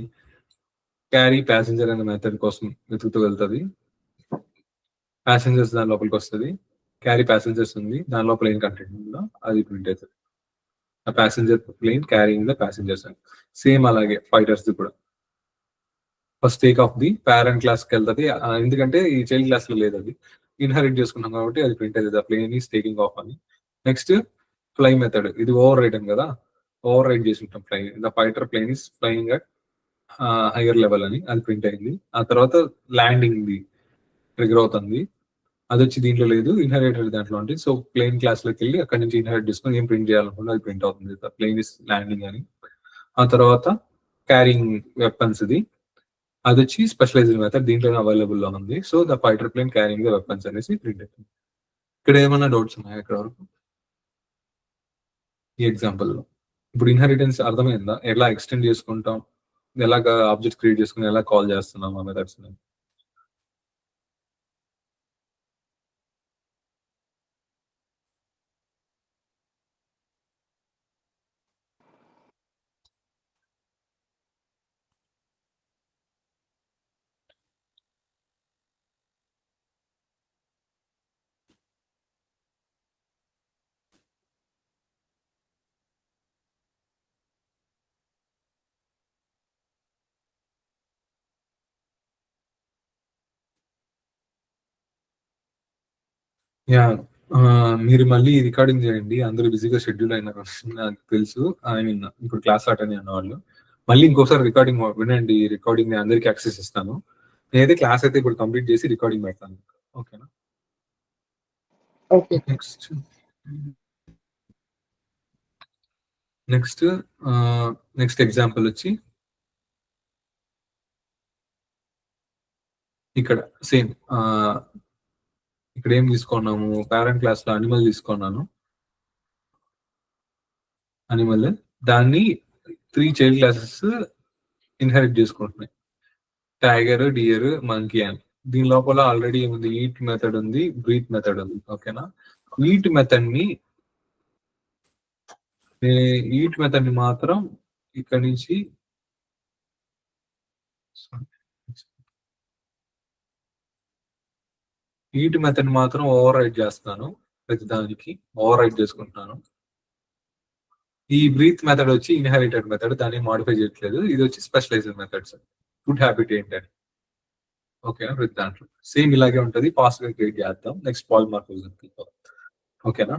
క్యారీ ప్యాసింజర్ అనే మెథడ్ కోసం వెతుకుతూ వెళ్తుంది, ప్యాసింజర్స్ దాని లోపలికి వస్తుంది, క్యారీ ప్యాసింజర్స్ ఉంది, దాని లోపల ఏం కంటెంట్ ఉందో అది ప్రింట్ అవుతుంది. ఆ passenger plane carrying the passengers అని. సేమ్ అలాగే ఫైటర్స్ కూడా ఫస్ట్ టేక్ ఆఫ్ ది పేరెంట్ క్లాస్ కి వెళ్తుంది, ఎందుకంటే ఈ చైల్డ్ క్లాస్ లో లేదు, అది ఇన్హెరిట్ చేసుకున్నాం కాబట్టి అది ప్రింట్ అవుతుంది, the plane is taking off అని. నెక్స్ట్ ఫ్లై మెథడ్, ఇది ఓవర్ రైడ్ కదా, ఓవర్ రైడ్ చేసుకుంటాం fly, the fighter plane is flying at higher level అని, అది ప్రింట్ అయింది. ఆ తర్వాత ల్యాండింగ్ ది ట్రిగర్ అవుతుంది, అది వచ్చి దీంట్లో లేదు, ఇన్హెరిటెడ్ దాంట్లో ఉంది. సో ప్లేన్ క్లాస్ లోకి వెళ్ళి అక్కడ నుంచి ఇన్హెరిట్ చేసుకొని ఏం ప్రింట్ చేయాలనుకుంటే అది ప్రింట్ అవుతుంది, ప్లేన్ ఇస్ ల్యాండింగ్ అని. ఆ తర్వాత క్యారింగ్ వెపన్స్ ది, అది వచ్చి స్పెషలైజ్డ్ మెథడ్, దీంట్లోనే అవైలబుల్ గా ఉంది. So the fighter plane carrying the weapons అనేసి ప్రింట్ అవుతుంది. ఇక్కడ ఏమైనా డౌట్స్ ఉన్నాయా ఇక్కడ వరకు? ఈ ఎగ్జాంపుల్‌లో. ఇప్పుడు ఇన్‌హెరిటెన్స్ అర్థమైందా? ఎలా ఎక్స్‌టెండ్ చేసుకుంటాం? ఎలాగా ఆబ్జెక్ట్స్ క్రియేట్ చేసుకొని ఎలా కాల్ చేస్తున్నాం ఆ మెథడ్స్‌ని. యాహ్! మీరు మళ్ళీ రికార్డింగ్ చేయండి. అందరూ బిజీగా షెడ్యూల్ అయినారు నాకు తెలుసు. ఐ మీన్ ఇప్పుడు క్లాస్ అటెండ్ అయిన వాళ్ళు. మళ్ళీ ఇంకోసారి రికార్డింగ్ వినండి. రికార్డింగ్ నేను అందరికి యాక్సెస్ ఇస్తాను. నేనైతే క్లాస్ అయితే ఇప్పుడు కంప్లీట్ చేసి రికార్డింగ్ పెడతాను. ఓకేనా? Okay. Next next next example వచ్చి ఇక్కడ సేమ్ ఇక్కడ ఏం తీసుకున్నాము పేరెంట్ క్లాస్ లో అనిమల్ తీసుకున్నాను. అనిమల్ దాన్ని 3 చైల్డ్ క్లాసెస్ ఇన్హెరిట్ చేసుకుంటున్నాయి. టైగర్, డియర్, మంకీ అని. దీని లోపల ఆల్రెడీ ఏముంది ఈట్ మెథడ్ ఉంది, బ్రీత్ మెథడ్ ఉంది. ఓకేనా? ఈట్ మెథడ్ ని ఈట్ మెథడ్ ని మాత్రం ఇక్కడ నుంచి ఈట్ మెథడ్ మాత్రం ఓవర్ రైడ్ చేస్తాను. ప్రతి దానికి ఓవర్ రైడ్ చేసుకుంటున్నాను. ఈ బ్రీత్ మెథడ్ వచ్చి ఇన్హెరిటెడ్ మెథడ్, దాన్ని మాడిఫై చేయట్లేదు. ఇది వచ్చి స్పెషలైజ్డ్ మెథడ్స్. గుడ్ హ్యాబిట్ ఏంటంటే ఓకేనా? ప్రతి దాంట్లో సేమ్ ఇలాగే ఉంటది. ఫాస్ట్ గా క్రియేట్ చేద్దాం. Next polymorphism. ఓకేనా?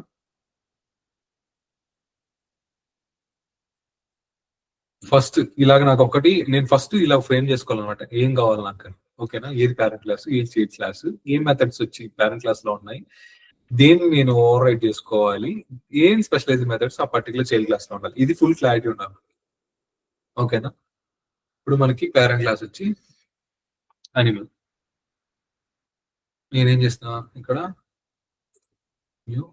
ఫస్ట్ ఇలాగ నాకు ఒకటి నేను ఫస్ట్ ఇలా ఫ్రేమ్ చేసుకోవాలన్నమాట. ఏం కావాలి నాకు? ఓకేనా? ఏది పేరెంట్ క్లాస్, ఏది చైల్డ్ క్లాస్, ఏం మెథడ్స్ వచ్చి పేరెంట్ క్లాస్ లో ఉన్నాయి, దేన్ని నేను ఓవర్ రైడ్ చేసుకోవాలి, ఏం స్పెషలైజ్ మెథడ్స్ ఆ పర్టికులర్ చైల్డ్ క్లాస్ లో ఉండాలి. ఇది ఫుల్ క్లారిటీ ఉండాలి. ఓకేనా? ఇప్పుడు మనకి పేరెంట్ క్లాస్ వచ్చి అనిమల్. నేనేం చేస్తున్నా ఇక్కడ న్యూ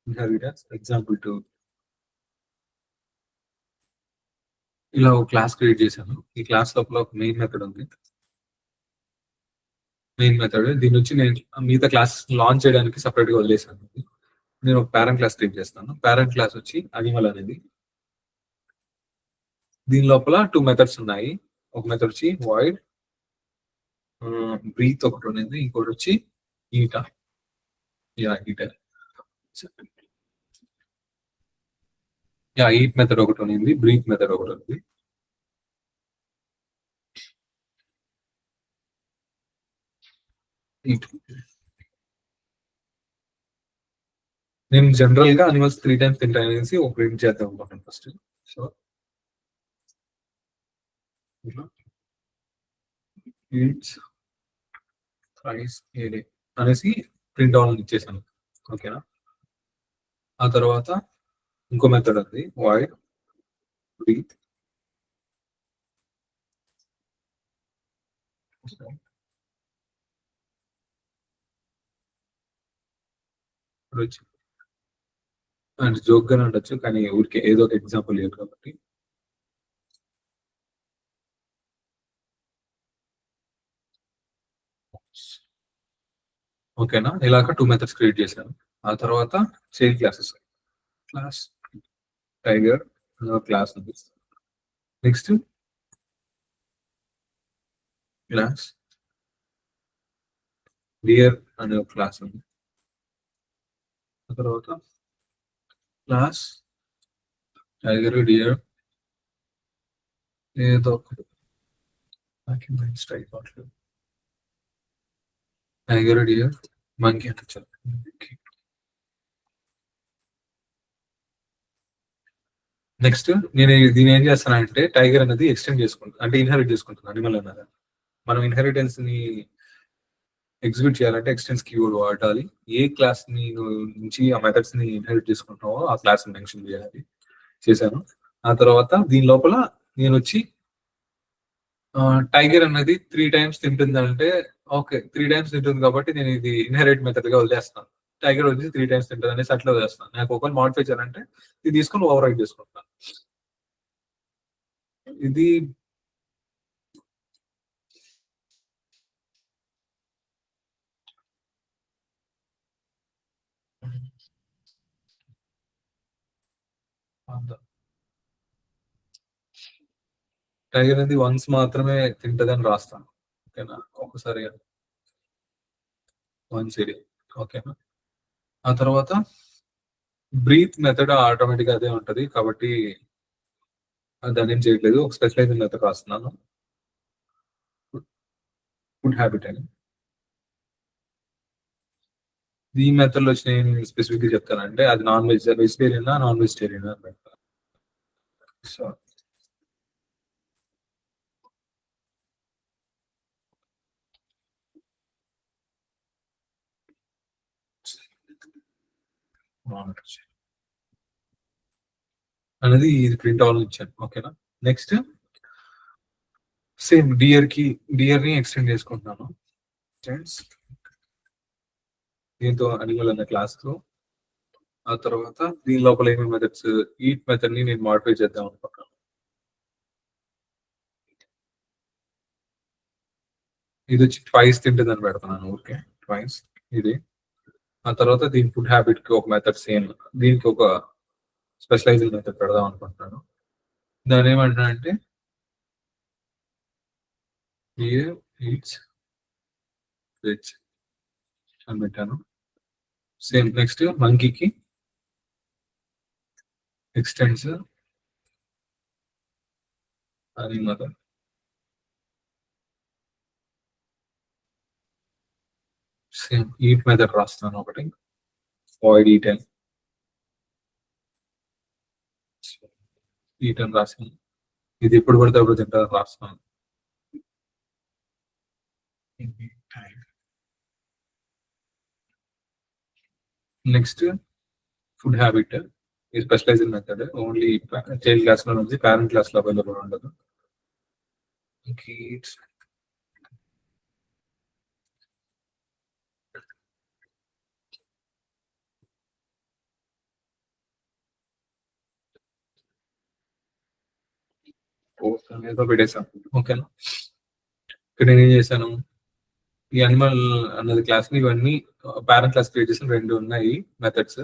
ఇన్హెరిటెన్స్ ఎగ్జాంపుల్ 2 ఇలా ఒక క్లాస్ క్రియేట్ చేశాను. ఈ క్లాస్ లోపల ఒక మెయిన్ మెథడ్ ఉంది. మెయిన్ మెథడ్ దీని నుంచి నేను మిగతా క్లాస్ లాంచ్ చేయడానికి సపరేట్ గా వదిలేసాను. నేను ఒక పేరెంట్ క్లాస్ క్రియేట్ చేస్తాను. పేరెంట్ క్లాస్ వచ్చి అనిమల్ అనేది. దీని లోపల 2 మెథడ్స్ ఉన్నాయి. ఒక మెథడ్ వచ్చి వాయిడ్ బ్రీత్ ఒకటి ఉంది. ఇంకోటి వచ్చి eta. Yeah eta. Yeah eat method ఒకటి ఉంది. బ్రీత్ మెథడ్ ఒకటి ఉంది. నేను జనరల్ గా అనిమల్స్ 3 times తింటాను అనేసి ఒక ప్రింట్ చేద్దాం అనుకుంటాను ఫస్ట్. సో ఈట్స్ రైస్ ఏ డే అనేసి ప్రింట్ అవుట్ ఇచ్చేసాను. ఓకేనా? ఆ తర్వాత ఇంకో మెథడ్ ఉంది వాయిడ్ బ్రీత్. వచ్చి అంటే జోక్ గానే ఉండొచ్చు కానీ ఊరికే ఏదో ఒక ఎగ్జాంపుల్ లేదు కాబట్టి ఓకేనా? ఇలాగ 2 మెథడ్స్ క్రియేట్ చేశాను. ఆ తర్వాత child classes. Class tiger class ఉంది. నెక్స్ట్ క్లాస్ డియర్ అనే ఒక క్లాస్ ఉంది. ఆ తర్వాత క్లాస్ టైగర్, డియర్ ఏదో స్ట్రైక్ అవట్లేదు. టైగర్, డియర్, మంకీ అంటే చాలు. నెక్స్ట్ నేను దీని ఏం చేస్తానంటే టైగర్ అనేది ఎక్స్టెండ్ చేసుకుంటాను, అంటే ఇన్హెరిట్ చేసుకుంటాను అనిమల్ అన్నది. మనం ఇన్హెరిటెన్స్ ని ఎగ్జిక్యూట్ చేయాలంటే ఎక్స్టెన్స్ కీవర్డ్ వాడాలి. ఏ క్లాస్ ని నుంచి ఆ మెథడ్స్ ని ఇన్హెరిట్ చేసుకుంటావో ఆ క్లాస్ ని మెన్షన్ చేయాలి. చేశాను. ఆ తర్వాత దీని లోపల నేను వచ్చి టైగర్ అనేది 3 టైమ్స్ తింటుందంటే ఓకే. 3 టైమ్స్ తింటుంది కాబట్టి నేను ఇది ఇన్‌హెరిట్ మెథడ్‌గా వదిలేస్తాను. టైగర్ వచ్చి 3 టైమ్స్ తింటది అనేసి అట్లా వదిలేస్తాను. నాకు ఒకవేళ మోడిఫై చేయాలంటే ఇది తీసుకొని ఓవర్ రైట్ చేసుకుంటాను. ఇది టైగర్ అనేది వన్స్ మాత్రమే తింటదని రాస్తాను. ఓకేనా? ఒకసారి వన్స్ ఇది. ఓకేనా? ఆ తర్వాత బ్రీత్ మెథడ్ ఆటోమేటిక్‌గా అదే ఉంటది. కాబట్టి దాన్నేం చేయట్లేదు. ఒక స్పెషలైజ్డ్ మెథడ్ రాస్తున్నాను. ఫుడ్ హ్యాబిట్ అని. ఈ మెథడ్‌లో వచ్చి నేను స్పెసిఫిక్‌గా చెప్తానంటే అది వెజిటేరియనా? నాన్ వెజిటేరియనా? అని పెడతా. సో అనేది ఇది ప్రింట్ అవ్వాలని ఇచ్చాను. ఓకేనా? నెక్స్ట్ సేమ్ డియర్‌ని ఎక్స్టెండ్ చేసుకుంటున్నాను. ఫ్రెండ్స్ దీంతో అనిమల్ అనే క్లాస్‌తో ఆ తర్వాత దీని లోపల ఏమేమి మెథడ్స్ ఈట్ మెథడ్‌ని నేను మోడిఫై చేద్దాం అనుకుంటున్నాను. ఇదొచ్చి ట్వైస్ తింటదని పెడుతున్నాను ఊరికే. ట్వైస్ ఇది. ఆ తర్వాత దీని ఫుడ్ హ్యాబిట్‌కి ఒక మెథడ్ సేమ్. దీనికి ఒక స్పెషలైజ్డ్ మెథడ్ పెడదాం అనుకుంటున్నాను. దాన్నేమంటున్నానంటే డియర్ ఈట్స్ వెజ్ అని పెట్టాను. సేమ్ నెక్స్ట్ మంకీకి ఎక్స్టెండ్స్ అని మెథడ్. సేమ్ ఈట్ మెథడ్ రాస్తున్నాను ఒకటి. వాయిడ్ ఈట్ అని. ఈట్ అని రాసాను. ఇది ఎప్పుడు పడితే అప్పుడు తింటారని రాస్తున్నాను. నెక్స్ట్ ఫుడ్ హ్యాబిట్ ఈ specialized method only child class లో ఉంది, పేరెంట్ క్లాస్ లో అవైలబుల్ ఉండదు. Kids. ఏదో పెట్టేసాను. ఓకేనా? ఇక్కడ నేను ఏం చేశాను, ఈ అనిమల్ అన్నది క్లాస్ ని ఇవన్నీ పేరెంట్ క్లాస్ క్రియేట్ చేసిన 2 ఉన్నాయి మెథడ్స్.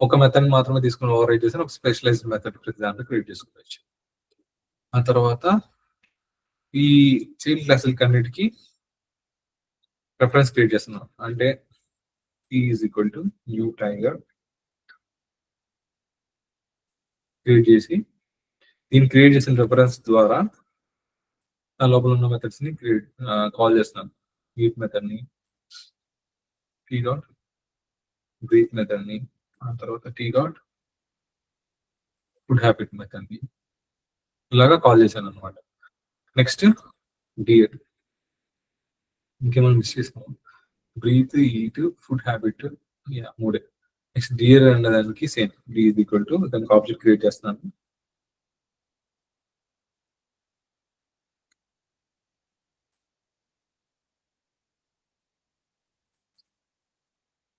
ఒక మెథడ్ మాత్రమే తీసుకుని ఓవర్ రైట్ చేసిన ఒక స్పెషలైజ్డ్ మెథడ్ ప్రతి దాంట్లో క్రియేట్ చేసుకోవచ్చు. ఆ తర్వాత ఈ చైల్డ్ క్లాసులకి అన్నిటికీ రెఫరెన్స్ క్రియేట్ చేస్తున్నాం. అంటే is equal to new tiger create చేసి దీన్ని క్రియేట్ చేసిన రెఫరెన్స్ ద్వారా ఆ లోపల ఉన్న మెథడ్స్ ని కాల్ చేస్తున్నాను. ఈట్ మెథడ్ ని, టీ డాట్ బ్రీత్ మెథడ్ ని, ఆ తర్వాత T dot food habit method ని ఇలాగా కాల్ చేశాను అనమాట. నెక్స్ట్ డియర్, ఇంకేమైనా మిస్ చేసాము? బ్రీత్, ఈట్, ఫుడ్ హ్యాబిట్, మూడే. నెక్స్ట్ డియర్ అనే దానికి same D is equal to దానికి ఆబ్జెక్ట్ క్రియేట్ చేస్తున్నాను.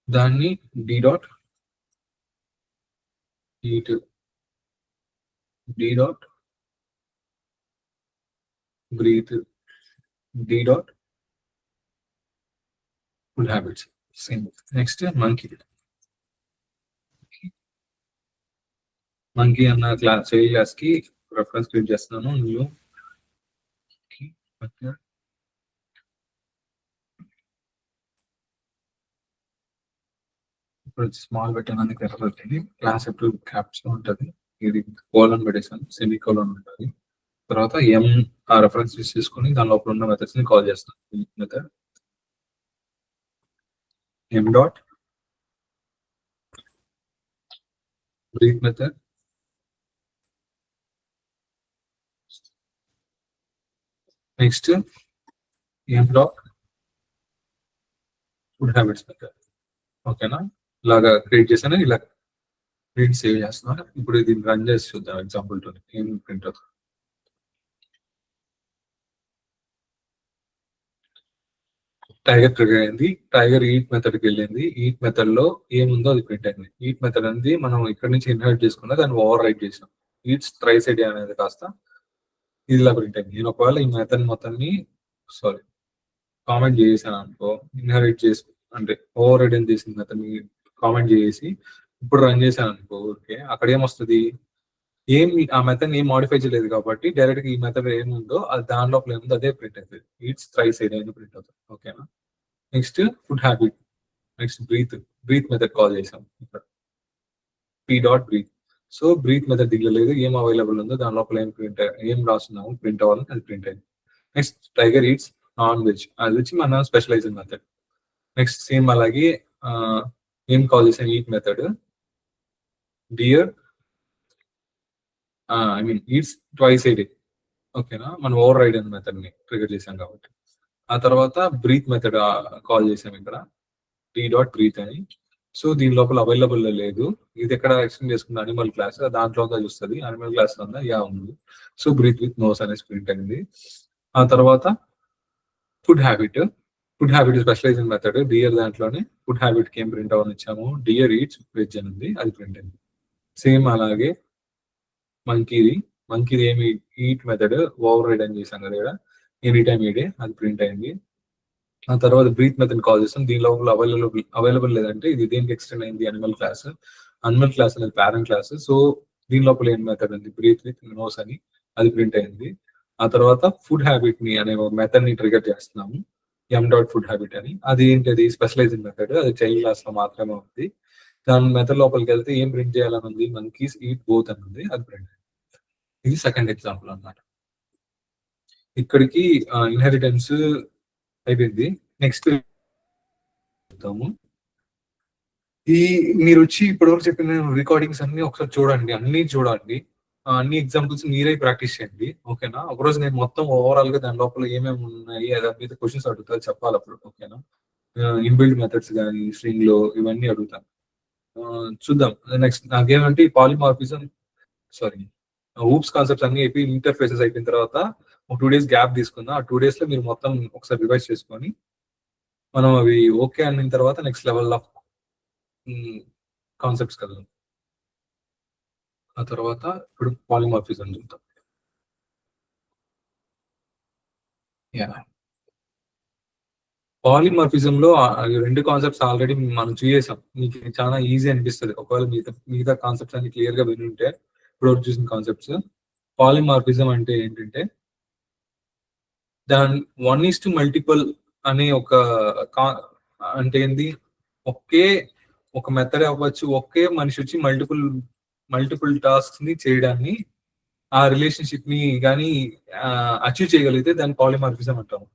దాన్ని D dot eat, D dot breathe, D dot food habits same. Next monkey అన్న క్లాస్ చైల్డ్ క్లాస్ కి రెఫరెన్స్ క్రియేట్ చేస్తున్నాను. New ఇప్పుడు స్మాల్ పెట్టడానికి ఎర్రర్ వచ్చింది. క్లాస్ ఎప్పుడు క్యాప్స్ ఉంటుంది. ఇది కోలన్ పెట్టేసాను, సెమీ కోలన్ ఉంటుంది. తర్వాత ఎం ఆ రెఫరెన్స్ తీసుకొని దాని లోపల ఉన్న మెథడ్స్ ని కాల్ చేస్తాను. Method M dot breathe method, next M dot food habits method. ఓకేనా? ఇలాగా క్రియేట్ చేశాను. ఇలా ప్రింట్ సేవ్ చేస్తున్నాను. ఇప్పుడు దీన్ని రన్ చేసి చూద్దాం ఎగ్జాంపుల్ తో ఏం ప్రింట్ అవుతుంది. టైగర్ ట్రిగర్ అయింది. టైగర్ ఈట్ మెథడ్ కి వెళ్ళింది. ఈట్ మెథడ్ లో ఏముందో అది ప్రింట్ అయింది. ఈట్ మెథడ్ అనేది మనం ఇక్కడ నుంచి ఇన్హెరిట్ చేసుకున్నా దాన్ని ఓవర్ రైట్ చేసాం. ఈట్స్ థ్రైస్ ఐడియా అనేది కాస్త ఇదిలా ప్రింట్ అయింది. నేను ఒకవేళ ఈ మెథడ్ మొత్తాన్ని కామెంట్ చేసాను అనుకో, ఇన్హెరిట్ చేసి అంటే ఓవర్ రైడ్ చేసిన మెథడ్ కామెంట్ చేసి ఇప్పుడు రన్ చేశాను అనుకో, ఓకే అక్కడ ఏమొస్తుంది, ఆ మెథడ్ ఏం మాడిఫై చేయలేదు కాబట్టి డైరెక్ట్ గా ఈ మెథడ్ ఏముందో అది దాని లోపల ఏముందో అదే ప్రింట్ అవుతుంది. ఈట్స్ థ్రైస్ ఐడియా అని ప్రింట్ అవుతుంది. ఓకేనా. Next food habit. Next breathe method call చేసాం ఇక్కడ p.breathe. సో బ్రీత్ మెథడ్ దిగలేదు, ఏం అవైలబుల్ ఉందో దాని లోపల ఏం రాస్తున్నాము ప్రింట్ అవ్వాలని అది ప్రింట్ అయింది. Next tiger eats non veg, అది వచ్చి మన స్పెషలైజ్డ్ మెథడ్. నెక్స్ట్ సేమ్ అలాగే ఏం కాల్ చేసాం eat method, dear eats twice ఏ డే. ఓకేనా, మనం ఓవర్ రైడ్ అనే మెథడ్ ని ట్రిగర్ చేసాం కాబట్టి. ఆ తర్వాత బ్రీత్ మెథడ్ కాల్ చేసాం ఇక్కడ p.breathe అని. సో దీని లోపల అవైలబుల్ లేదు, ఇది ఎక్కడ ఎక్స్టెండ్ చేసుకున్న అనిమల్ క్లాస్, దాంట్లో చూస్తుంది అనిమల్ క్లాస్ ఉందా యా ఉంది. సో బ్రీత్ విత్ నోస్ అనేది ప్రింట్ అయింది. ఆ తర్వాత food habit specialize method deer దాంట్లోనే ఫుడ్ హ్యాబిట్ కి ఏం ప్రింట్ అవ్వని ఇచ్చాము, డియర్ ఈట్స్ వెజ్ అని ఉంది, అది ప్రింట్ అయింది. సేమ్ అలాగే మంకీది ఏమి ఈట్ మెథడ్ ఓవర్ రైడ్ అని చేశాం కదా ఇక్కడ, ఎనీ టైమ్ ఈ డే, అది ప్రింట్ అయింది. ఆ తర్వాత బ్రీత్ మెథడ్ కాల్ చేస్తాం, దీని లోపల అవైలబుల్ లేదంటే ఇది దేనికి ఎక్స్టెండ్ అయింది, అనిమల్ క్లాస్ అనేది పేరెంట్ క్లాస్. సో దీని లోపల ఏం మెథడ్ ఉంది బ్రీత్ విత్ నోస్ అని, అది ప్రింట్ అయింది. ఆ తర్వాత ఫుడ్ హ్యాబిట్ ని అనే మెథడ్ ని ట్రిగర్ చేస్తున్నాము m.food habit అని, అది ఏంటది స్పెషలైజ్డ్ మెథడ్, అది చైల్డ్ క్లాస్ లో మాత్రమే ఉంది. దాని మెథడ్ లోపలికి వెళ్తే ఏం ప్రింట్ చేయాలని ఉంది, మంకీస్ ఈట్ బోత్ అని ఉంది, అది ప్రింట్ అయింది. ఇది సెకండ్ ఎగ్జాంపుల్ అన్నమాట. ఇక్కడికి ఇన్హెరిటెన్స్ అయిపోయింది. నెక్స్ట్ చూద్దాము. మీరు వచ్చి ఇప్పటివరకు చెప్పిన రికార్డింగ్స్ అన్ని ఒకసారి చూడండి, అన్ని ఎగ్జాంపుల్స్ మీరే ప్రాక్టీస్ చేయండి. ఓకేనా, ఒకరోజు నేను మొత్తం ఓవరాల్ గా దాని లోపల ఏమేమి ఉన్నాయి దాని మీద క్వశ్చన్స్ అడుగుతా చెప్పాలి అప్పుడు. ఓకేనా, ఇన్బిల్డ్ మెథడ్స్ కానీ స్ట్రింగ్ లో ఇవన్నీ అడుగుతాను. చూద్దాం. నెక్స్ట్ నాకేమంటే ఈ పాలిమార్ఫిజం ఊప్స్ కాన్సెప్ట్స్ అన్ని అయిపోయి ఇంటర్ఫేసెస్ అయిపోయిన తర్వాత ఒక 2 days గ్యాప్ తీసుకుందాం. ఆ 2 days లో మీరు మొత్తం ఒకసారి రివైజ్ చేసుకొని మనం అవి ఓకే అన్న తర్వాత నెక్స్ట్ లెవెల్ ఆఫ్ కాన్సెప్ట్స్ కదా. ఆ తర్వాత ఇప్పుడు పాలిమార్ఫిజం చూద్దాం. పాలిమార్ఫిజం లో 2 కాన్సెప్ట్స్ ఆల్రెడీ మనం చూసేసాం, మీకు చాలా ఈజీ అనిపిస్తుంది ఒకవేళ మిగతా కాన్సెప్ట్స్ అన్ని క్లియర్ గా వినుంటే. ఇప్పుడు చూసిన కాన్సెప్ట్స్ పాలిమార్ఫిజం అంటే ఏంటంటే దాని 1:multiple మల్టిపుల్ అనే అంటే ఏంది, ఒక మెథడ్ అవ్వచ్చు, ఒకే మనిషి వచ్చి మల్టిపుల్ టాస్క్స్ ని చేయడాన్ని, ఆ రిలేషన్షిప్ ని కానీ అచీవ్ చేయగలిగితే దాన్ని పాలిమార్ఫిజం అంటాము.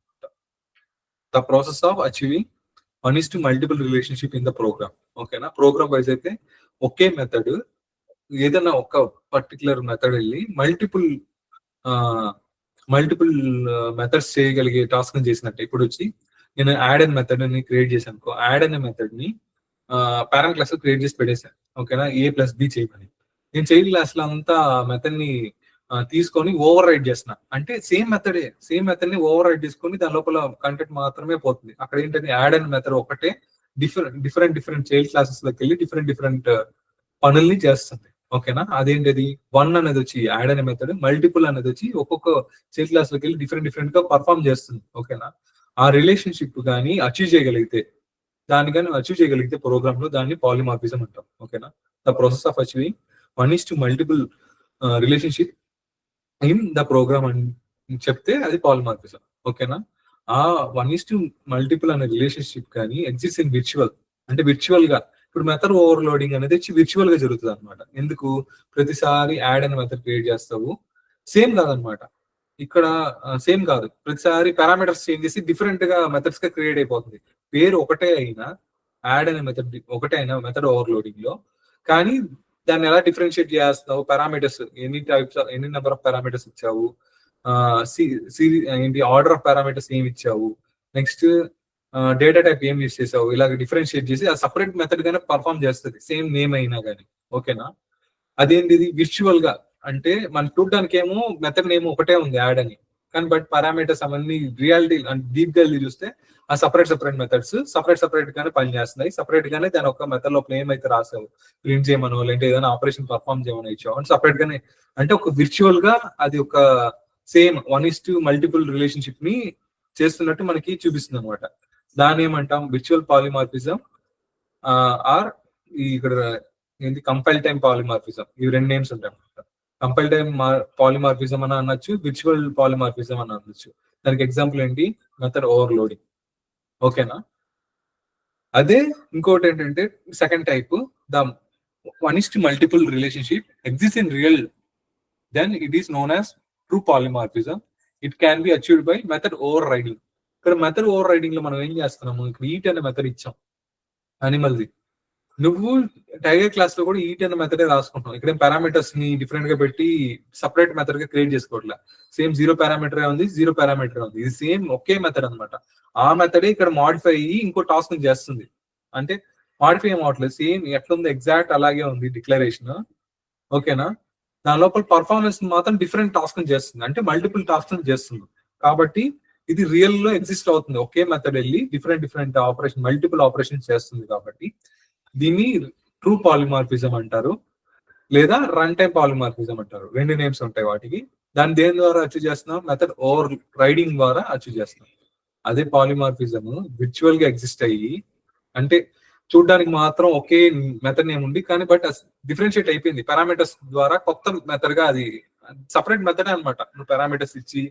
The process of achieving 1:multiple multiple relationship in the program. ఓకేనా, ప్రోగ్రామ్ వైజ్ అయితే ఒకే మెథడ్ ఏదైనా ఒక పర్టికులర్ మెథడ్ వెళ్ళి మల్టిపుల్ మెథడ్స్ చేయగలిగే టాస్క్ ని చేసినట్టే. ఇప్పుడు వచ్చి నేను యాడ్ అనే మెథడ్ ని క్రియేట్ చేశాను అనుకో, యాడ్ అనే మెథడ్ ని పేరెంట్ క్లాస్ క్రియేట్ చేసి పెట్టేశాను. ఓకేనా, A+B చేయమని. నేను చైల్డ్ క్లాస్ లో అంతా మెథడ్ ని తీసుకొని ఓవర్ రైడ్ చేస్తున్నా, అంటే సేమ్ మెథడ్ ని ఓవర్ రైడ్ చేసుకొని దాని లోపల కంటెంట్ మాత్రమే పోతుంది. అక్కడ ఏంటంటే యాడ్ అనే మెథడ్ ఒకటే డిఫరెంట్ చైల్డ్ క్లాసెస్ లోకి వెళ్ళి డిఫరెంట్ పనుల్ని చేస్తుంది. ఓకేనా, అదేంటది 1 అనేది వచ్చి యాడ్ అనే మెథడ్, మల్టిపుల్ అనేది వచ్చి ఒక్కొక్క చైల్డ్ క్లాస్ లోకి వెళ్ళి డిఫరెంట్ గా పర్ఫామ్ చేస్తుంది. ఓకేనా, ఆ రిలేషన్షిప్ కానీ అచీవ్ చేయగలిగితే ప్రోగ్రామ్ లో దాన్ని పాలిమార్ఫిజం అంటాం. ఓకేనా, the process of achieving 1:multiple multiple relationship in the program అని చెప్తే అది పాలిమార్ఫిజం. ఓకేనా, ఆ 1:multiple మల్టిపుల్ అనే రిలేషన్షిప్ కానీ ఎగ్జిస్ట్ ఇన్ విర్చువల్, అంటే విర్చువల్ గా. ఇప్పుడు మెథడ్ ఓవర్లోడింగ్ అనేది విర్చువల్ గా జరుగుతుంది అనమాట. ఎందుకు ప్రతిసారి యాడ్ అనే మెథడ్ క్రియేట్ చేస్తావు, సేమ్ కాదనమాట. ఇక్కడ సేమ్ కాదు, ప్రతిసారి పారామీటర్స్ చేంజ్ చేసి డిఫరెంట్ గా మెథడ్స్ గా క్రియేట్ అయిపోతుంది. పేరు ఒకటే అయినా, యాడ్ అనే మెథడ్ ఒకటే అయినా మెథడ్ ఓవర్లోడింగ్ లో, కానీ దాన్ని ఎలా డిఫరెన్షియేట్ చేస్తావు, పారామీటర్స్ ఎన్ని నెంబర్ ఆఫ్ పారామీటర్స్ ఇచ్చావు, ఏంటి ఆర్డర్ ఆఫ్ పారామీటర్స్ ఏమి ఇచ్చావు, నెక్స్ట్ డేటా టైప్ ఏం యూస్ చేసావు, ఇలాగ డిఫరెన్షియేట్ చేసి ఆ సపరేట్ మెథడ్ గానే పర్ఫామ్ చేస్తుంది, సేమ్ నేమ్ అయినా కానీ. ఓకేనా, అదేంటి విర్చువల్ గా, అంటే మనం చూడడానికి ఏమో మెథడ్ నేమ్ ఒకటే ఉంది యాడ్ అని, కానీ బట్ పారామీటర్స్ అవన్నీ రియాలిటీ డీప్ గా చూస్తే ఆ సపరేట్ మెథడ్స్ సపరేట్ గానే పనిచేస్తున్నాయి. సపరేట్ గానే దాని ఒక మెథడ్ లోపల ఏమైతే రాసావు ప్రింట్ చేయమనో లేదంటే ఏదైనా ఆపరేషన్ పర్ఫామ్ చేయమని ఇచ్చావు అంటే సపరేట్ గానే అంటే ఒక విర్చువల్ గా అది ఒక సేమ్ 1:2 మల్టిపుల్ రిలేషన్షిప్ ని చేస్తున్నట్టు మనకి చూపిస్తుంది అనమాట. దాన్ని ఏమంటాం విర్చువల్ పాలిమార్ఫిజం ఆర్ ఇక్కడ ఏంటి కంపైల్ టైమ్ పాలిమార్ఫిజం. ఇవి రెండు నేమ్స్ ఉంటాయి అనమాట. కంపైల్ టైమ్ పాలిమార్ఫిజం అని అనొచ్చు, విర్చువల్ పాలిమార్ఫిజం అని అనొచ్చు. దానికి ఎగ్జాంపుల్ ఏంటి మెథడ్ ఓవర్లోడింగ్. ఓకేనా. అదే ఇంకోటి ఏంటంటే second type the 1:2 multiple relationship exist in real then it is known as true polymorphism. It can be achieved by method overriding. ఇక్కడ మెథడ్ ఓవర్ రైడింగ్ లో మనం ఏం చేస్తున్నాము, ఇక్కడ ఈట్ అనే మెథడ్ ఇచ్చాం అనిమల్ది. నువ్వు టైగర్ క్లాస్ లో కూడా ఈట్ అనే మెథడే రాసుకుంటాం. ఇక్కడ పారామీటర్స్ ని డిఫరెంట్ గా పెట్టి సపరేట్ మెథడ్ గా క్రియేట్ చేసుకోవట్లే. సేమ్ 0 పారామీటర్ ఉంది, 0 పారామీటర్ ఉంది. ఇది సేమ్ ఒకే మెథడ్ అనమాట. ఆ మెథడే ఇక్కడ మాడిఫై అయ్యి ఇంకో టాస్క్ చేస్తుంది. అంటే మాడిఫై ఏం అవట్లేదు, సేమ్ ఎట్లుంది ఎగ్జాక్ట్ అలాగే ఉంది డిక్లరేషన్. ఓకేనా. దాని లోపల పర్ఫార్మెన్స్ మాత్రం డిఫరెంట్ టాస్క్ చేస్తుంది, అంటే మల్టిపుల్ టాస్క్ చేస్తుంది. కాబట్టి ఇది రియల్ లో ఎగ్జిస్ట్ అవుతుంది. ఒకే మెథడ్ వెళ్ళి డిఫరెంట్ ఆపరేషన్ మల్టిపుల్ ఆపరేషన్ చేస్తుంది. కాబట్టి దీన్ని ట్రూ పాలిమార్ఫిజం అంటారు, లేదా రన్ టైమ్ పాలిమార్ఫిజం అంటారు. రెండు నేమ్స్ ఉంటాయి వాటికి. దాన్ని దేని ద్వారా అచీవ్ చేస్తున్నాం, మెథడ్ ఓవర్ రైడింగ్ ద్వారా అచీవ్ చేస్తున్నాం. అదే పాలిమార్ఫిజం విర్చువల్ గా ఎగ్జిస్ట్ అయ్యి అంటే చూడడానికి మాత్రం ఒకే మెథడ్ నేమ్ ఉంది కానీ బట్ డిఫరెన్షియేట్ అయిపోయింది పారామీటర్స్ ద్వారా. కొత్త మెథడ్ గా అది సపరేట్ మెథడ్ అనమాట. నువ్వు పారామీటర్స్ ఇచ్చి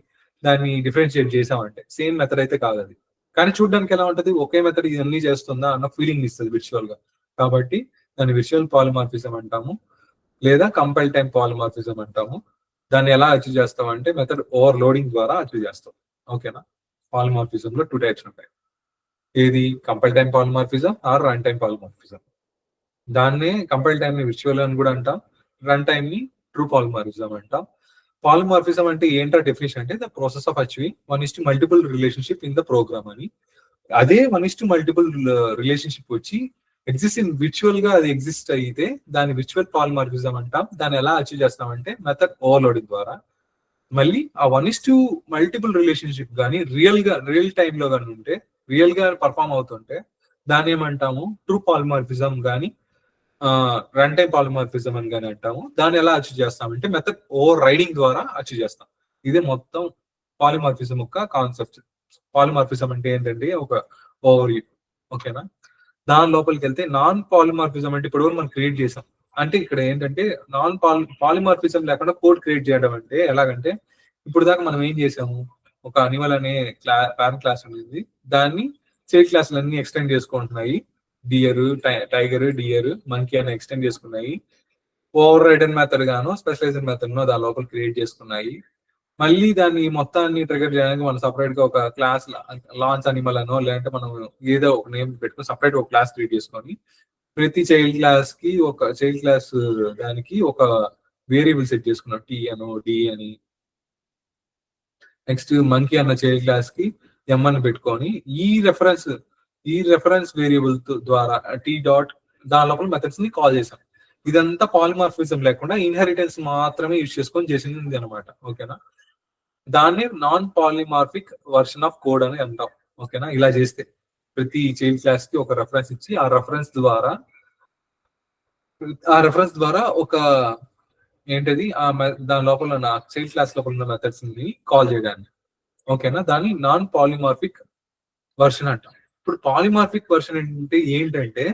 దాన్ని డిఫరెన్షియేట్ చేసావంటే సేమ్ మెథడ్ అయితే కాదు అది. కానీ చూడడానికి ఎలా ఉంటది, ఒకే మెథడ్ ఇవన్నీ చేస్తుందా అన్న ఫీలింగ్ ఇస్తుంది విర్చువల్ గా. కాబట్టి దాన్ని విర్చువల్ పాలిమార్ఫిజం అంటాము, లేదా కంపైల్ టైమ్ పాలిమార్ఫిజం అంటాము. దాన్ని ఎలా అచీవ్ చేస్తామంటే మెథడ్ ఓవర్లోడింగ్ ద్వారా అచీవ్ చేస్తాం. ఓకేనా. పాలిమార్ఫిజం లో 2 టైప్స్ ఉంటాయి. ఏది compile time polymorphism or run time polymorphism. దాన్నే కంపైల్ టైమ్ ని విర్చువల్ అని కూడా అంటాం, రన్ టైమ్ ని ట్రూ పాలిమార్ఫిజం అంటాం. పాలిమార్ఫిజం అంటే ఏంటో డెఫినేషన్ అంటే the process of achieving 1:2 multiple relationship in the program అని. అదే 1:2 మల్టిపుల్ రిలేషన్షిప్ వచ్చి ఎగ్జిస్ట్ ఇన్ విర్చువల్ గా అది ఎగ్జిస్ట్ అయితే దాని విర్చువల్ పాలిమార్ఫిజం అంటాం. దాన్ని ఎలా అచీవ్ చేస్తామంటే మెథడ్ ఓవర్లోడింగ్ ద్వారా. మళ్ళీ ఆ 1:2 మల్టిపుల్ రిలేషన్షిప్ కానీ రియల్ టైమ్ లో కానీ ఉంటే, రియల్ గా పర్ఫామ్ అవుతుంటే దాన్ని ఏమంటాము ట్రూ పాలిమార్ఫిజం కానీ రన్ టైమ్ పాలిమార్ఫిజం అని కానీ అంటాము. దాన్ని ఎలా అచీవ్ చేస్తామంటే మెథడ్ ఓవర్ రైడింగ్ ద్వారా అచీవ్ చేస్తాం. ఇదే మొత్తం పాలిమార్ఫిజం యొక్క కాన్సెప్ట్. పాలిమార్ఫిజం అంటే ఏంటంటే ఒక ఓవర్. ఓకేనా. దాని లోపలికి వెళ్తే నాన్ పాలిమార్ఫిజం అంటే ఇప్పుడు మనం క్రియేట్ చేసాం అంటే ఇక్కడ ఏంటంటే నాన్ పాలిమార్ఫిజం లేకుండా కోడ్ క్రియేట్ చేయడం అంటే ఎలాగంటే ఇప్పుడు దాకా మనం ఏం చేసాము, ఒక అనిమల్ అనే పారెంట్ క్లాస్ ఉంది, దాన్ని చైల్డ్ క్లాసులు అన్ని ఎక్స్టెండ్ చేసుకుంటున్నాయి. డియర్, టైగర్, డియర్, మంకీ అని ఎక్స్టెండ్ చేసుకున్నాయి. ఓవర్ రైడెన్ మెథడ్ గాను స్పెషలైజ్డ్ మెథడ్ నో దాని లోపల క్రియేట్ చేసుకున్నాయి. మళ్ళీ దాన్ని మొత్తాన్ని ట్రిగర్ చేయడానికి మనం సపరేట్ గా ఒక క్లాస్ లాంచ్ అనిమల్ అనో లేదంటే మనం ఏదో ఒక నేమ్ పెట్టుకుని సపరేట్ ఒక క్లాస్ క్రియేట్ చేసుకొని ప్రతి చైల్డ్ క్లాస్ కి ఒక చైల్డ్ క్లాస్ దానికి ఒక వేరియబుల్ సెట్ చేసుకున్నాం, టీ అనో డి అని. నెక్స్ట్ మంకీ అన్న చైల్డ్ క్లాస్ కి ఎం అని పెట్టుకొని ఈ రెఫరెన్స్ వేరియబుల్ ద్వారా టీ డాట్ దాని లోపల మెథడ్స్ ని కాల్ చేసాం. ఇదంతా పాలిమార్ఫిజం లేకుండా ఇన్హెరిటెన్స్ మాత్రమే యూజ్ చేసుకొని చేసింది అనమాట. ఓకేనా. దాన్ని non polymorphic version of code అని అంటాం. ఓకేనా. ఇలా చేస్తే ప్రతి చైల్డ్ క్లాస్ కి ఒక రెఫరెన్స్ ఇచ్చి ఆ రెఫరెన్స్ ద్వారా ఒక ఏంటది దాని లోపల ఉన్న చైల్డ్ క్లాస్ లోపల ఉన్న మెథడ్స్ ని కాల్ చేయడానికి. ఓకేనా. దాన్ని నాన్ పాలిమార్ఫిక్ వర్షన్ అంటాం. ఇప్పుడు పాలిమార్ఫిక్ వర్షన్ అంటే ఏంటంటే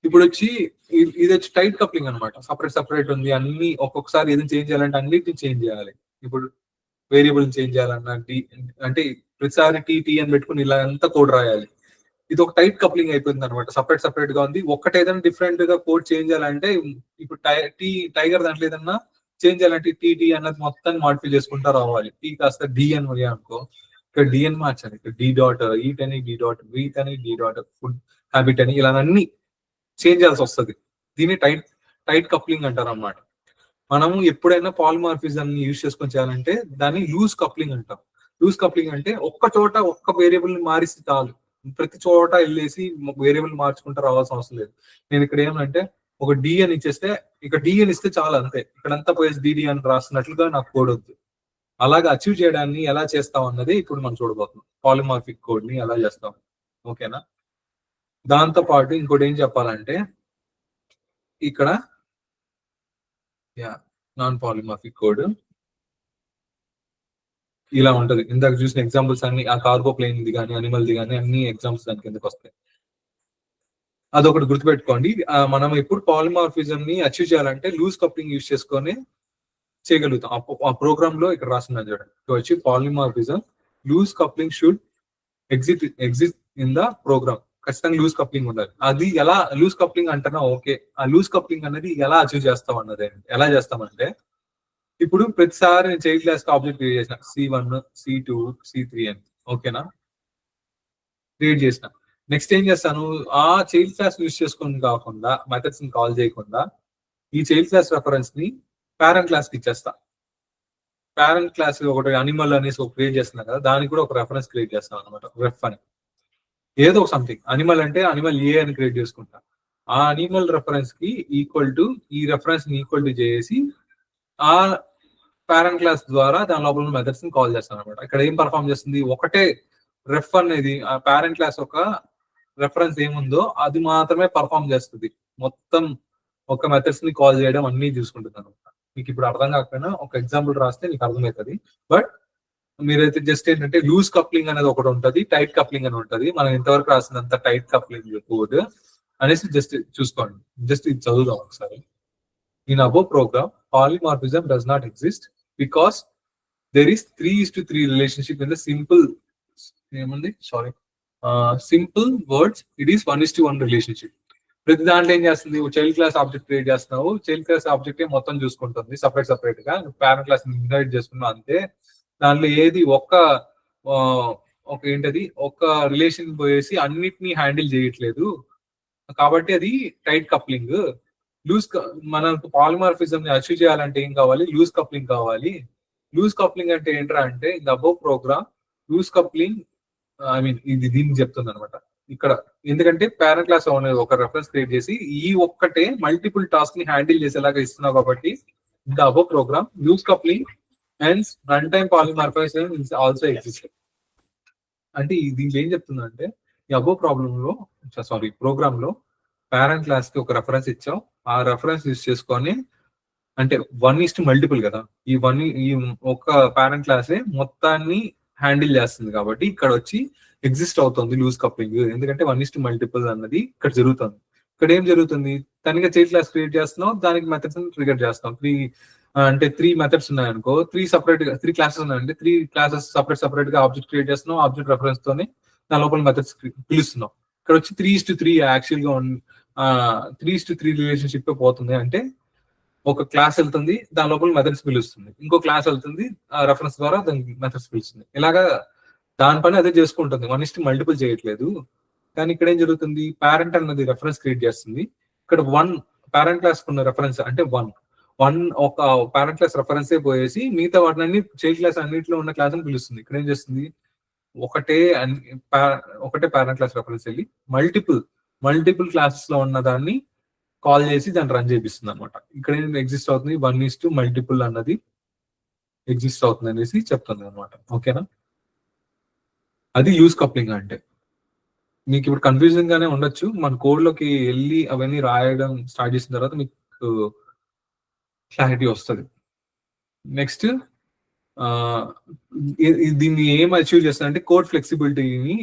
ఇప్పుడు వచ్చి ఇది వచ్చి టైట్ కప్లింగ్ అనమాట. సపరేట్ ఉంది, అన్ని ఒక్కొక్కసారి ఏదైనా చేంజ్ చేయాలంటే అన్నిటిని చేంజ్ చేయాలి. ఇప్పుడు వేరియబుల్ చేంజ్ చేయాలన్నా అంటే ప్రతిసారి టీ అని పెట్టుకుని ఇలా అంతా కోడ్ రాయాలి. ఇది ఒక టైట్ కప్లింగ్ అయిపోయింది అనమాట. సపరేట్ గా ఉంది. ఒక్కటి ఏదైనా డిఫరెంట్ గా కోడ్ చేంజ్ చేయాలంటే ఇప్పుడు టైగర్ దాంట్లో ఏదన్నా చేంజ్ చేయాలంటే టీ అన్నది మొత్తాన్ని మాడిఫై చేసుకుంటా రావాలి. టీ కాస్త డి అని అనుకో, ఇక్కడ డిఎన్ మార్చాలి. ఇక్కడ డి డాట్ ఈట్ అని, డి డాట్ బ్రీత్ అని, డి డాట్ ఫుడ్ హ్యాబిట్ అని ఇలా అన్ని చేంజ్ చేయాల్సి వస్తుంది. దీన్ని టైట్ కప్లింగ్ అంటారు అన్నమాట. మనము ఎప్పుడైనా పాలిమార్ఫిజం ని యూజ్ చేసుకొని చేయాలంటే దాన్ని లూజ్ కప్లింగ్ అంటాం. లూజ్ కప్లింగ్ అంటే ఒక్క చోట ఒక్క వేరియబుల్ ని మారిస్తే చాలు, ప్రతి చోట వెళ్ళేసి వేరియబుల్ మార్చుకుంటూ రావాల్సిన అవసరం లేదు. నేను ఇక్కడ ఏమంటే ఒక డి అని ఇచ్చేస్తే ఇక్కడ డి అని ఇస్తే చాలు, అంతే. ఇక్కడంతా పోయేసి డిడి అని రాస్తున్నట్లుగా నాకు కోడ్ వద్దు. అలాగా అచీవ్ చేయడాన్ని ఎలా చేస్తాం అన్నది ఇప్పుడు మనం చూడబోతున్నాం. పాలిమార్ఫిక్ కోడ్ ని ఎలా చేస్తాం. ఓకేనా? దాంతో పాటు ఇంకోటి ఏం చెప్పాలంటే ఇక్కడ నాన్ పాలిమార్ఫిక్ కోడ్ ఇలా ఉంటది. ఇందాక చూసిన ఎగ్జాంపుల్స్ అన్ని ఆ కార్గో ప్లేన్ ది కానీ అనిమల్ ది కానీ అన్ని ఎగ్జాంపుల్స్ దాని కిందకి వస్తాయి. అదొకటి గుర్తుపెట్టుకోండి. మనం ఇప్పుడు పాలిమార్ఫిజం ని అచీవ్ చేయాలంటే లూజ్ కప్లింగ్ యూజ్ చేసుకొని చేయగలుగుతాం. ఆ ప్రోగ్రామ్ లో ఇక్కడ రాస్తున్నా చూడండి. To achieve polymorphism loose coupling should exist in the program. ఖచ్చితంగా లూజ్ కప్లింగ్ ఉండాలి. అది ఎలా లూజ్ కప్లింగ్ అంటున్నా ఓకే. ఆ లూజ్ కప్లింగ్ అనేది ఎలా అచీవ్ చేస్తాం అన్నది ఎలా చేస్తామంటే ఇప్పుడు ప్రతిసారి నేను చైల్డ్ క్లాస్ ఆబ్జెక్ట్ క్రియేట్ చేసిన C1 C2 C3 అని ఓకేనా క్రియేట్ చేసిన నెక్స్ట్ ఏం చేస్తాను ఆ చైల్డ్ క్లాస్ యూజ్ చేసుకొని కాకుండా మెథడ్స్ ని కాల్ చేయకుండా ఈ చైల్డ్ క్లాస్ రెఫరెన్స్ ని పేరెంట్ క్లాస్ కి ఇచ్చేస్తా. పేరెంట్ క్లాస్ ఒకటి అనిమల్ అనేసి ఒక క్రియేట్ చేస్తున్నా కదా దానికి కూడా ఒక రెఫరెన్స్ క్రియేట్ చేస్తాం అనమాట. రెఫ్ అని ఏదో ఒక సంథింగ్ అనిమల్ అంటే అనిమల్ ఏ అని క్రియేట్ చేసుకుంటా. ఆ అనిమల్ రెఫరెన్స్ కి ఈక్వల్ టు ఈ రెఫరెన్స్ ని ఈక్వల్ టు చేసి ఆ పేరెంట్ క్లాస్ ద్వారా దాని లోపల ఉన్న మెథడ్స్ ని కాల్ చేస్తాను అనమాట. ఇక్కడ ఏం పర్ఫామ్ చేస్తుంది ఒకటే రెఫ్ అనేది ఆ పేరెంట్ క్లాస్ ఒక రెఫరెన్స్ ఏముందో అది మాత్రమే పర్ఫామ్ చేస్తుంది. మొత్తం ఒక మెథడ్స్ ని కాల్ చేయడం అన్ని చూసుకుంటుంది అనమాట. మీకు ఇప్పుడు అర్థం కాకపోయినా ఒక ఎగ్జాంపుల్ రాస్తే మీకు అర్థమవుతుంది. బట్ మీరైతే జస్ట్ ఏంటంటే లూజ్ కప్లింగ్ అనేది ఒకటి ఉంటుంది, టైట్ కప్లింగ్ అని ఉంటుంది. మనం ఇంతవరకు రాసినంత టైట్ కప్లింగ్ కోడ్ అనేసి జస్ట్ చూసుకోండి. జస్ట్ ఇది చదువుదాం ఒకసారి. In above program polymorphism does not exist because there is 3:3 relationship in the simple words. It is 1:1 relationship. ప్రతి దాంట్లో ఏం చేస్తుంది చైల్డ్ క్లాస్ ఆబ్జెక్ట్ క్రియేట్ చేస్తున్నావు, చైల్డ్ క్లాస్ ఆబ్జెక్ట్ మొత్తం చూసుకుంటుంది సపరేట్ గా. పేరెంట్ క్లాస్ ఇన్వైట్ చేసుకున్నావు అంతే. దాంట్లో ఏది ఒక ఏంటది ఒక రిలేషన్ పోయేసి అన్నిటినీ హ్యాండిల్ చేయట్లేదు కాబట్టి అది టైట్ కప్లింగ్. మనకు పాలిమార్ఫిజం ని అచీవ్ చేయాలంటే ఏం కావాలి లూజ్ కప్లింగ్ కావాలి. లూజ్ కప్లింగ్ అంటే ఏంట్రా అంటే in the above program loose coupling ఇది దీన్ని చెప్తుంది అనమాట ఇక్కడ. ఎందుకంటే పేరెంట్ క్లాస్ ఒక రెఫరెన్స్ క్రియేట్ చేసి ఈ ఒక్కటే మల్టిపుల్ టాస్క్ ని హ్యాండిల్ చేసేలాగా ఇస్తున్నావు కాబట్టి in the above program loose coupling and run time polymorphism also exist. అంటే దీంట్లో ఏం చెప్తుందంటే ఈ అబోవ్ ప్రోగ్రామ్ లో పేరెంట్ క్లాస్ కి ఒక రెఫరెన్స్ ఇచ్చాం. ఆ రెఫరెన్స్ యూజ్ చేసుకొని అంటే 1:1 మల్టిపుల్ కదా ఈ ఒక పేరెంట్ క్లాసే మొత్తాన్ని హ్యాండిల్ చేస్తుంది కాబట్టి ఇక్కడ వచ్చి ఎగ్జిస్ట్ అవుతుంది లూజ్ కప్లింగ్. ఎందుకంటే 1:1 మల్టిపుల్ అన్నది ఇక్కడ జరుగుతుంది. ఇక్కడ ఏం జరుగుతుంది తనగా చైల్డ్ క్లాస్ క్రియేట్ చేస్తున్నాం, దానికి మెథడ్స్ ట్రిగర్ చేస్తాం. 3 మెథడ్స్ ఉన్నాయనుకో 3 క్లాసెస్ ఉన్నాయంటే 3 క్లాసెస్ సపరేట్ గా ఆబ్జెక్ట్ క్రియేట్ చేస్తున్నాం. ఆబ్జెక్ట్ రెఫరెన్స్ తోనే దాని లోపల మెథడ్స్ పిలుస్తున్నాం. ఇక్కడ వచ్చి 3:3 యాక్చువల్ గా 3:3 రిలేషన్షిప్ పోతుంది. అంటే ఒక క్లాస్ వెళ్తుంది దాని లోపల మెథడ్స్ పిలుస్తుంది, ఇంకో క్లాస్ వెళ్తుంది రెఫరెన్స్ ద్వారా దానికి మెథడ్స్ పిలుస్తుంది. ఇలాగా దాని పని అదే చేసుకుంటుంది. 1:1 మల్టిపుల్ చేయట్లేదు. కానీ ఇక్కడ ఏం జరుగుతుంది పేరెంట్ అన్నది రెఫరెన్స్ క్రియేట్ చేస్తుంది. ఇక్కడ 1 పేరెంట్ క్లాస్ ఉన్న రెఫరెన్స్ అంటే 1 ఒక పేరెంట్ క్లాస్ రెఫరెన్సే పోయేసి మిగతా వాటిని చైల్డ్ క్లాస్ అన్నింటిలో ఉన్న క్లాస్ అని పిలుస్తుంది. ఇక్కడ ఏం చేస్తుంది ఒకటే పేరెంట్ క్లాస్ రెఫరెన్స్ వెళ్ళి మల్టిపుల్ క్లాసెస్ లో ఉన్న దాన్ని కాల్ చేసి దాన్ని రన్ చేపిస్తుంది అనమాట. ఇక్కడ ఏం ఎగ్జిస్ట్ అవుతుంది 1:2 మల్టిపుల్ అన్నది ఎగ్జిస్ట్ అవుతుంది అనేసి చెప్తుంది అనమాట. ఓకేనా అది యూజ్ కప్లింగ్ అంటే. మీకు ఇప్పుడు కన్ఫ్యూజన్ గానే ఉండొచ్చు. మన కోడ్ లోకి వెళ్ళి అవన్నీ రాయడం స్టార్ట్ చేసిన తర్వాత మీకు క్లారిటీ వస్తుంది. నెక్స్ట్ దీన్ని ఏం అచీవ్ చేస్తారంటే కోడ్ ఫ్లెక్సిబిలిటీని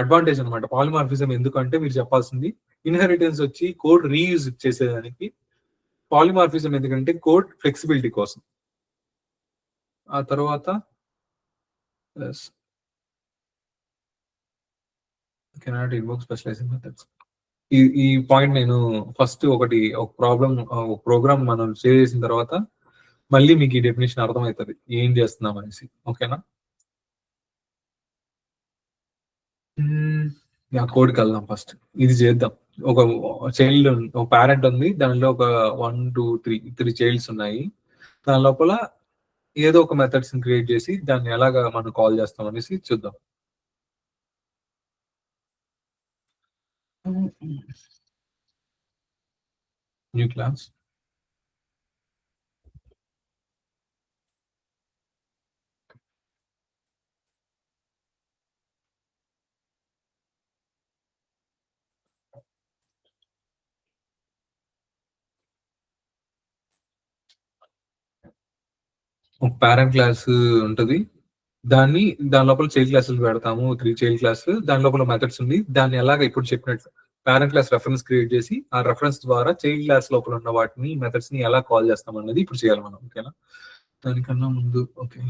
అడ్వాంటేజ్ అనమాట పాలిమార్ఫిజం. ఎందుకంటే మీరు చెప్పాల్సింది ఇన్హెరిటెన్స్ వచ్చి కోడ్ రీయూజ్ చేసేదానికి, పాలిమార్ఫిజం ఎందుకంటే కోడ్ ఫ్లెక్సిబిలిటీ కోసం. ఆ తర్వాత కెనాట్ ఇన్వోక్ స్పెషలైజింగ్ మెథడ్స్. ఈ పాయింట్ నేను ఫస్ట్ ఒక ప్రోగ్రామ్ మనం సేవ్ చేసిన తర్వాత మళ్ళీ మీకు ఈ డెఫినేషన్ అర్థమవుతుంది ఏం చేస్తున్నాం అనేసి. ఓకేనా కోడ్కి వెళ్దాం. ఫస్ట్ ఇది చేద్దాం. ఒక చైల్డ్ ఒక పేరెంట్ ఉంది, దానిలో ఒక 1 2 3 చైల్డ్స్ ఉన్నాయి. దాని లోపల ఏదో ఒక మెథడ్స్ క్రియేట్ చేసి దాన్ని ఎలాగా మనం కాల్ చేస్తాం అనేసి చూద్దాం. న్యూ క్లాస్ ఒక పేరెంట్ క్లాస్ ఉంటది. దాని లోపల చైల్డ్ క్లాసెస్ పెడతాము. 3 చైల్డ్ క్లాస్. దాని లోపల మెథడ్స్ ఉంది. దాన్ని ఎలాగ ఇప్పుడు చెప్పినట్లు పేరెంట్ క్లాస్ రెఫరెన్స్ క్రియేట్ చేసి, ఆ రెఫరెన్స్ ద్వారా చైల్డ్ క్లాస్ లోపల ఉన్న వాటిని మెథడ్స్ ని ఎలా కాల్ చేస్తాం అన్నది ఇప్పుడు చేయాలి మనం. ఓకేనా? దానికన్నా ముందు ఓకే.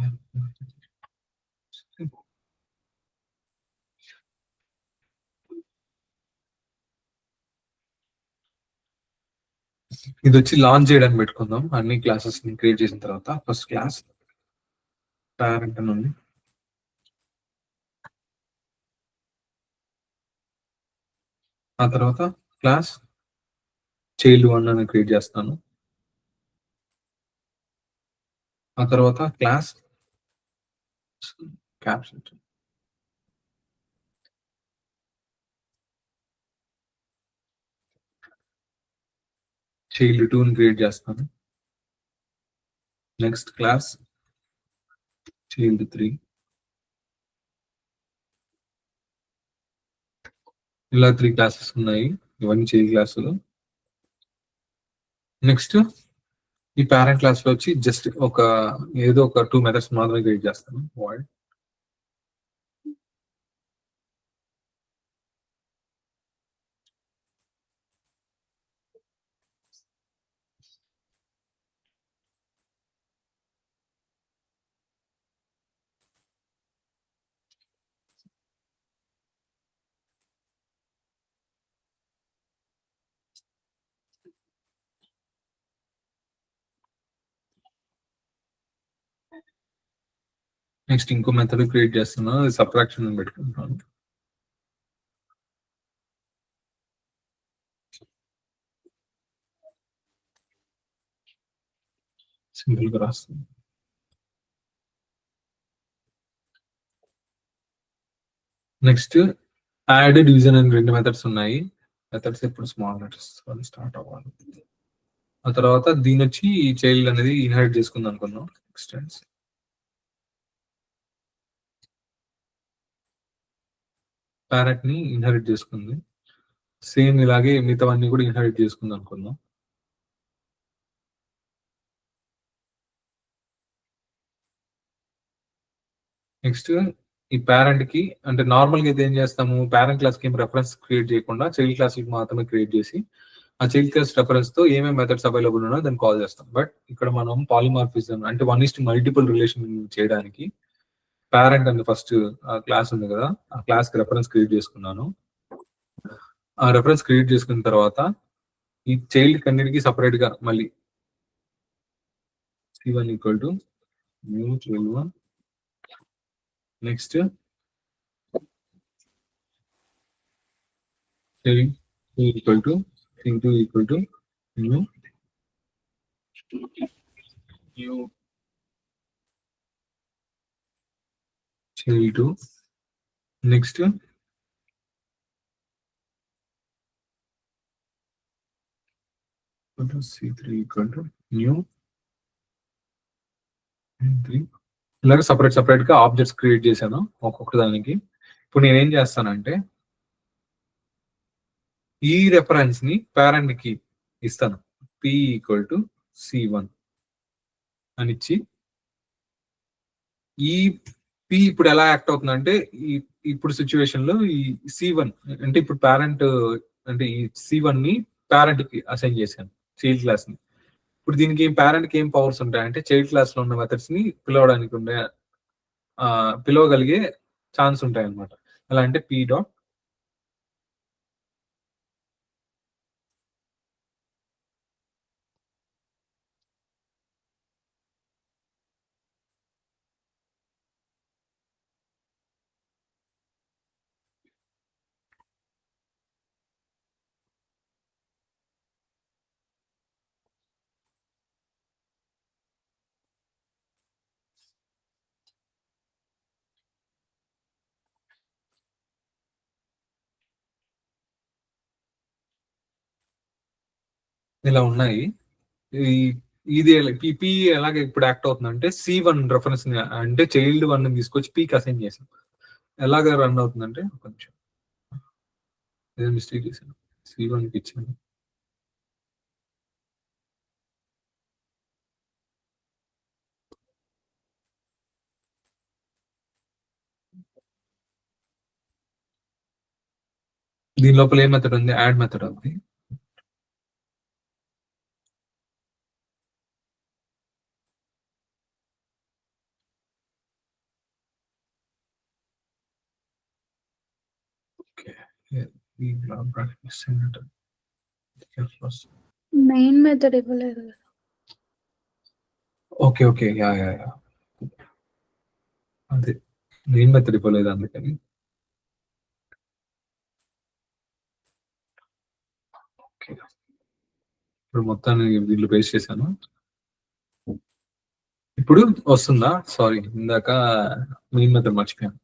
ఇది వచ్చి లాంచ్ చేయడానికి పెట్టుకుందాం. అన్ని క్లాసెస్ ని క్రియేట్ చేసిన తర్వాత ఫస్ట్ క్లాస్ పేరెంట్ అని ఉంది. ఆ తర్వాత క్లాస్ చైల్డ్ 1 అని క్రియేట్ చేస్తాను. ఆ తర్వాత క్లాస్ క్యాప్షన్ చైల్డ్ 2 ని క్రియేట్ చేస్తాను. Next class child 3. ఇలా 3 క్లాసెస్ ఉన్నాయి. ఇవన్నీ చైల్డ్ క్లాసులు. నెక్స్ట్ ఈ పేరెంట్ క్లాస్ లో వచ్చి జస్ట్ ఏదో ఒక 2 మెథడ్స్ మాత్రమే క్రియేట్ చేస్తాను. వాయిడ్ నెక్స్ట్ ఇంకో మెథడ్ క్రియేట్ చేస్తున్నా. సబ్ట్రాక్షన్ అని పెట్టుకుంటాను. సింపుల్ గా రాస్తాను. నెక్స్ట్ యాడ్, డివిజన్ అని 2 మెథడ్స్ ఉన్నాయి. మెథడ్స్ ఇప్పుడు స్మాల్ లెటర్స్ స్టార్ట్ అవ్వాలి. ఆ తర్వాత దీని వచ్చి చైల్డ్ అనేది ఇన్హెరిట్ చేసుకుందాం అనుకున్నాం. ఎక్స్టెన్స్ పేరెంట్ ని ఇన్హెరిట్ చేసుకుంది. సేమ్ ఇలాగే మిగతావన్నీ కూడా ఇన్హెరిట్ చేసుకుందాం అనుకుందాం. నెక్స్ట్ ఈ పేరెంట్ కి అంటే నార్మల్ గా అయితే ఏం చేస్తాము, పేరెంట్ క్లాస్ కి ఏం రెఫరెన్స్ క్రియేట్ చేయకుండా చైల్డ్ క్లాస్ కి మాత్రమే క్రియేట్ చేసి, ఆ చైల్డ్ క్లాస్ రెఫరెన్స్ తో ఏమేమి మెథడ్స్ అవైలబుల్ ఉన్నా దాన్ని కాల్ చేస్తాం. బట్ ఇక్కడ మనం పాలిమార్ఫిజం అంటే 1:multiple రిలేషన్ చేయడానికి పేరెంట్ అని ఫస్ట్ క్లాస్ ఉంది కదా, ఆ క్లాస్ కి రెఫరెన్స్ క్రియేట్ చేసుకున్నాను. ఆ రెఫరెన్స్ క్రియేట్ చేసుకున్న తర్వాత ఈ చైల్డ్ కన్నిటికి సపరేట్ గా మళ్ళీ C1 equal to new child 1. Next child 2 equal to C2 equal to new child 2. Next C3 equal to new 3. ఇలాగ సపరేట్ గా ఆబ్జెక్ట్స్ క్రియేట్ చేశాను ఒక్కొక్క దానికి. ఇప్పుడు నేనేం చేస్తానంటే ఈ రెఫరెన్స్ ని పేరెంట్ కి ఇస్తాను. P ఈక్వల్ టు C1 అని ఇచ్చి, ఈ P ఇప్పుడు ఎలా యాక్ట్ అవుతుందంటే ఇప్పుడు సిచ్యువేషన్ లో ఈ C1 అంటే ఇప్పుడు పేరెంట్ అంటే ఈ C1 ని పేరెంట్ కి అసైన్ చేశాను చైల్డ్ క్లాస్ ని. ఇప్పుడు దీనికి పేరెంట్ కి ఏం పవర్స్ ఉంటాయంటే చైల్డ్ క్లాస్ లో ఉన్న మెథడ్స్ ని పిలవడానికి ఉండే పిలవగలిగే ఛాన్స్ ఉంటాయి అనమాట. ఎలా అంటే P డాట్ ఇలా ఉన్నాయి. ఇది పి ఎలాగ ఇప్పుడు యాక్ట్ అవుతుందంటే C1 రెఫరెన్స్ అంటే చైల్డ్ 1 తీసుకొచ్చి పీకి అసైన్ చేసాం. ఎలాగ రన్ అవుతుందంటే కొంచెం ఏదో మిస్టేక్ చేశాను. C1 కి ఇచ్చాను. దీని లోపల ఏ మెథడ్ ఉంది? యాడ్ మెథడ్ ఉంది. మెయిన్ మెథడ్ ఇవ్వలేదు కదా. Okay okay yeah yeah yeah అదే మెయిన్ మెథడ్ ఇవ్వలేదు అందుకని. ఓకే ఇప్పుడు మొత్తాన్ని వీళ్ళు పేస్ట్ చేశాను. ఇప్పుడు వస్తుందా? సారీ ఇందాక మెయిన్ మెథడ్ మర్చిపోయాను.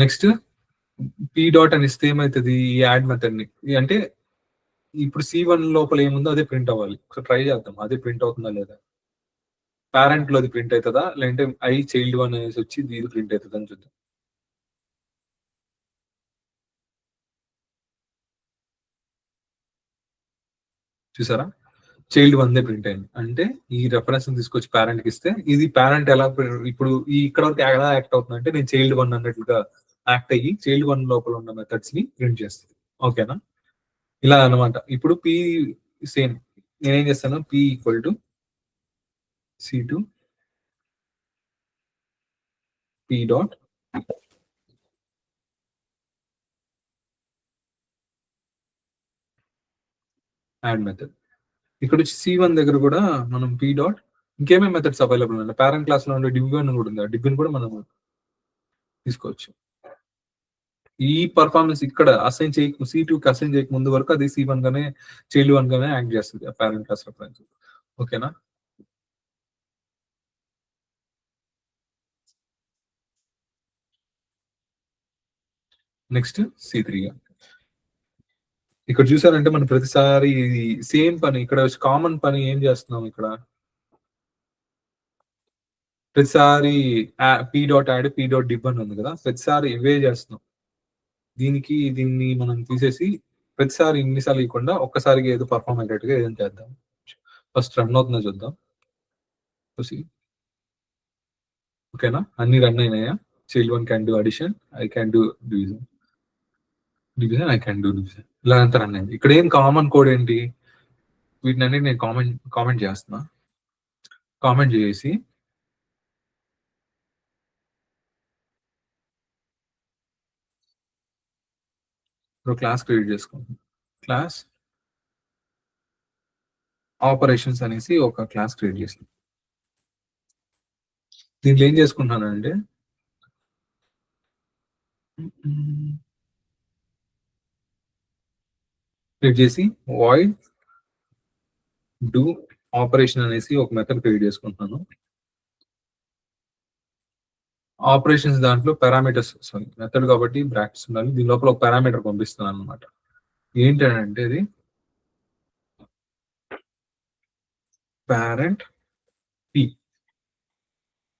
నెక్స్ట్ పీ డాట్ అని ఇస్తే ఏమవుతుంది? ఈ యాడ్ మెథడ్ ని అంటే ఇప్పుడు C1 లోపల ఏముందో అదే ప్రింట్ అవ్వాలి. ఒకసారి ట్రై చేద్దాం, అదే ప్రింట్ అవుతుందా లేదా. పేరెంట్ లో అది ప్రింట్ అవుతుందా, లేదంటే ఐ చైల్డ్ 1 అనేసి వచ్చి ఇది ప్రింట్ అవుతుంది అని చూద్దాం. చూసారా, చైల్డ్ 1 ప్రింట్ అయింది. అంటే ఈ రెఫరెన్స్ తీసుకొచ్చి పేరెంట్ కి ఇస్తే ఇది పేరెంట్ ఎలా ఇప్పుడు ఈ ఇక్కడ వరకు ఎలా యాక్ట్ అవుతుంది అంటే నేను చైల్డ్ 1 అన్నట్లుగా యాక్ట్ అయ్యి చైల్డ్ 1 లోపల ఉన్న మెథడ్స్ ని ప్రింట్ చేస్తుంది. ఓకేనా, ఇలా అనమాట. ఇప్పుడు పి సేమ్ నేనేం చేస్తాను, P equal to C2 P dot add method. ఇక్కడ వచ్చి C1 దగ్గర కూడా మనం పి డాట్ ఇంకేమేమి మెథడ్స్ అవైలబుల్ ఉన్నాయి. పేరెంట్ క్లాస్ లో ఉండే డివిజన్ కూడా ఉంది, ఆ డివిజన్ కూడా మనం తీసుకోవచ్చు. ఈ పర్ఫార్మెన్స్ ఇక్కడ అసైన్ చేయక C2 కి అసైన్ చేయక ముందు వరకు అది C1 గానే చైల్డ్ 1 గానే యాక్ట్ చేస్తుంది ఆ పేరెంట్ క్లాస్ రెఫరెన్స్. ఓకేనా, నెక్స్ట్ C3. ఇక్కడ చూసారంటే మనం ప్రతిసారి సేమ్ పని ఇక్కడ కామన్ పని ఏం చేస్తున్నాం, ఇక్కడ ప్రతిసారి P dot add P dot dib అని ఉంది కదా, ప్రతిసారి ఇవే చేస్తున్నాం. దీన్ని మనం తీసేసి ప్రతిసారి ఇన్నిసార్లు ఇవ్వకుండా ఒక్కసారిగా ఏదో పర్ఫార్మ్ అయ్యేటట్టుగా ఏదైనా చేద్దాం. ఫస్ట్ రన్ అవుతుందో చూద్దాం. ఓకేనా, అన్ని రన్ అయినాయా? Child 1 can do addition, I can do division, division I can do division, ఇలా అంతా రన్ అయింది. ఇక్కడ ఏం కామన్ కోడ్ ఏంటి? వీటిని అన్ని నేను కామెంట్ చేస్తున్నా. కామెంట్ చేసి క్లాస్ క్రియేట్ చేసుకుంటాం. క్లాస్ ఆపరేషన్స్ అనేసి ఒక క్లాస్ క్రియేట్ చేస్తాం. దీంట్లో ఏం చేసుకుంటానంటే క్రియేట్ చేసి వాయిడ్ డూ ఆపరేషన్ అనేసి ఒక మెథడ్ క్రియేట్ చేసుకుంటున్నాను. ఆపరేషన్స్ దాంట్లో పారామీటర్స్, సారీ మెథడ్ కాబట్టి బ్రాకెట్స్ ఉండాలి. దీని లోపల ఒక పారామీటర్ పంపిస్తున్నాను అనమాట. ఏంటంటే ఇది పేరెంట్ పి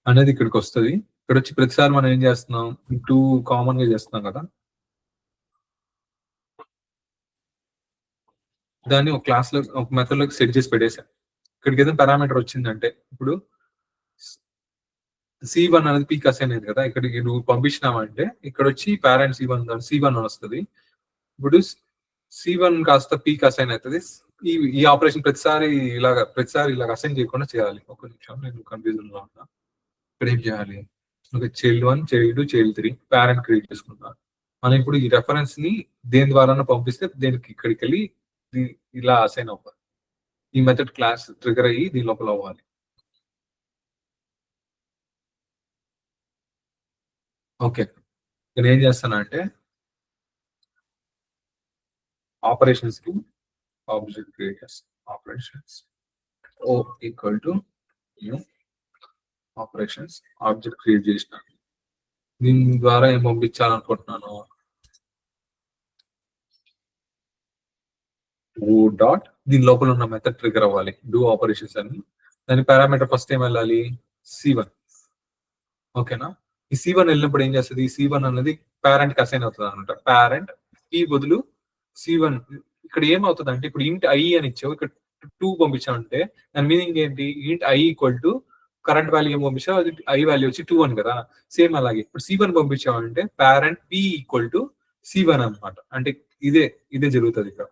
అనేది ఇక్కడికి వస్తుంది. ఇక్కడ వచ్చి ప్రతిసారి మనం ఏం చేస్తున్నాం, 2 కామన్ గా చేస్తున్నాం కదా, దాన్ని ఒక క్లాస్ లో ఒక మెథడ్ లోకి సెట్ చేసి పెట్టేసాను. ఇక్కడికి ఏదైనా పారామీటర్ వచ్చిందంటే ఇప్పుడు C1 అనేది పీక్ అసైన్ అయింది కదా, ఇక్కడికి నువ్వు పంపించినావంటే ఇక్కడ వచ్చి పేరెంట్ C1 వస్తుంది. ఇప్పుడు C1 కాస్త పీక్ అసైన్ అవుతుంది. ఈ ఆపరేషన్ ప్రతిసారి ఇలాగ అసైన్ చేయకుండా చేయాలి. ఒక నిమిషం, నేను కన్ఫ్యూజన్ లో ఉన్నా. ఇక్కడ ఏం చేయాలి, child 1 child 2 child 3 parent create చేసుకుంటాను. మనం ఇప్పుడు ఈ రెఫరెన్స్ ని దేని ద్వారా పంపిస్తే దేనికి ఇక్కడికి వెళ్ళి ఇలా అసైన్ అవ్వాలి. ఈ మెథడ్ క్లాస్ ట్రిగర్ అయ్యి దీని లోపల అవ్వాలి. ఓకే, నేను ఏం చేస్తానంటే ఆపరేషన్స్ కి ఆబ్జెక్ట్ క్రియేట్ చేస్తాను. Operations oh equal to new operations object create చేసిన దీని ద్వారా ఏం పంపించాలనుకుంటున్నాను, ఓ డాట్ దీని లోపల ఉన్న మెథడ్ ట్రిగర్ అవ్వాలి, డూ ఆపరేషన్స్ అని. దాని పారామీటర్ ఫస్ట్ ఏం వెళ్ళాలి, C1. ఓకేనా, ఈ C1 వెళ్ళినప్పుడు ఏం చేస్తుంది, C1 అనేది పేరెంట్ కి అసైన్ అవుతుంది అనమాట. పేరెంట్ ఈ బదులు C1 ఇక్కడ ఏమవుతుంది అంటే ఇప్పుడు ఇంట్ ఐ అని ఇచ్చావు, ఇక్కడ 2 పంపించామంటే దాని మీనింగ్ ఏంటి, ఇంట్ I equal to current value ఏం పంపించావు, అది ఐ వాల్యూ వచ్చి 2 అని కదా. సేమ్ అలాగే ఇప్పుడు C1 పంపించామంటే parent P equal to C1 అన్నమాట. అంటే ఇదే జరుగుతుంది ఇక్కడ.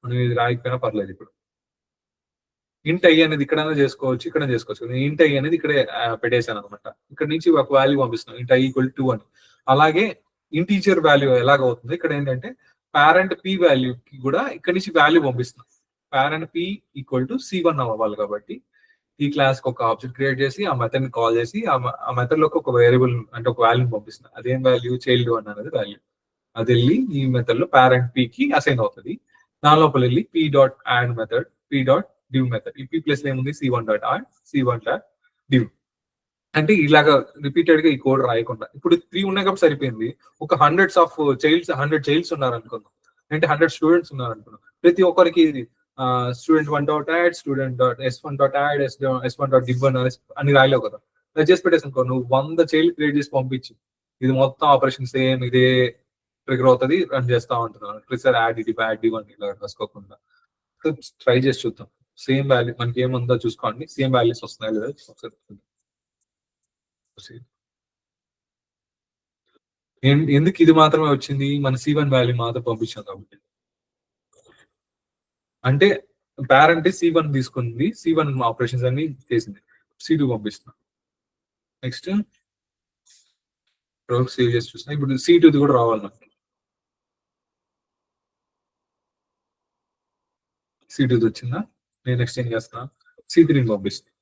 మనం ఇది రాయకపోయినా పర్లేదు ఇప్పుడు. ఇంట్ ఐ అనేది ఇక్కడైనా చేసుకోవచ్చు, ఇక్కడ చేసుకోవచ్చు. నేను ఇంట్ ఐ అనేది ఇక్కడే పెట్టేశాను అనమాట. ఇక్కడ నుంచి ఒక వాల్యూ పంపిస్తున్నాను ఇంట్ ఐ ఈక్వల్ 2 అని. అలాగే ఇంటీజర్ వాల్యూ ఎలాగవుతుంది ఇక్కడ ఏంటంటే పేరెంట్ పి వాల్యూకి కూడా ఇక్కడ నుంచి వాల్యూ పంపిస్తున్నాం. Parent P equal to C1 అవ్వాలి కాబట్టి ఈ క్లాస్ కి ఒక ఆబ్జెక్ట్ క్రియేట్ చేసి ఆ మెథడ్ ని కాల్ చేసి ఆ మెథడ్ లోకి ఒక వేరియబుల్ అంటే ఒక వాల్యూ పంపిస్తున్నాం. అదేం వాల్యూ చైల్డ్ 1 అనేది వాల్యూ. అది వెళ్ళి ఈ మెథడ్ లో పేరెంట్ పి కి అసైన్ అవుతుంది. దాని లోపల వెళ్ళి P dot add method P dot div method. ఈ పి ప్లేస్ ఏముంది C1 dot add C1 dot div. అంటే ఇలాగా రిపీటెడ్ గా ఈ కోడ్ రాయకుండా ఇప్పుడు 3 ఉన్నాయి కాబట్టి సరిపోయింది. ఒక 100 చైల్డ్స్ ఉన్నారు అనుకుందాం, అంటే 100 స్టూడెంట్స్ ఉన్నారు అనుకున్నాం. ప్రతి ఒక్కరికి student 1 dot add student dot S1 dot add S1 dot div అని రాయలేవు కదా. అది చేసి పెట్టేసి అనుకో, నువ్వు 100 చైల్డ్ క్రియేట్ చేసి పంపించు, ఇది మొత్తం ఆపరేషన్ సేమ్ ఇదే ట్రిగర్ అవుతుంది, రన్ చేస్తా ఉంటున్నాను. ప్రతిసారి యాడ్ div అని ఇలా రాసుకోకుండా ట్రై చేసి చూద్దాం. సేమ్ వాల్యూ మనకి ఏముందో చూసుకోండి, సేమ్ వాల్యూస్ వస్తున్నాయి లేదా ఒకసారి. ఎందుకు ఇది మాత్రమే వచ్చింది, మన C1 వాల్యూ మాత్రం పంపించాం కాబట్టి. అంటే పేరెంట్ C1 తీసుకుంది, C1 ఆపరేషన్స్ అన్ని చేసింది, C2 పంపిస్తున్నాం. నెక్స్ట్ సేవ్ చేసి చూస్తున్నా. ఇప్పుడు C2 కూడా రావాలి నాకు. C2 వచ్చిందా, నేను నెక్స్ట్ ఏం చేస్తున్నా, C3 పంపిస్తాను.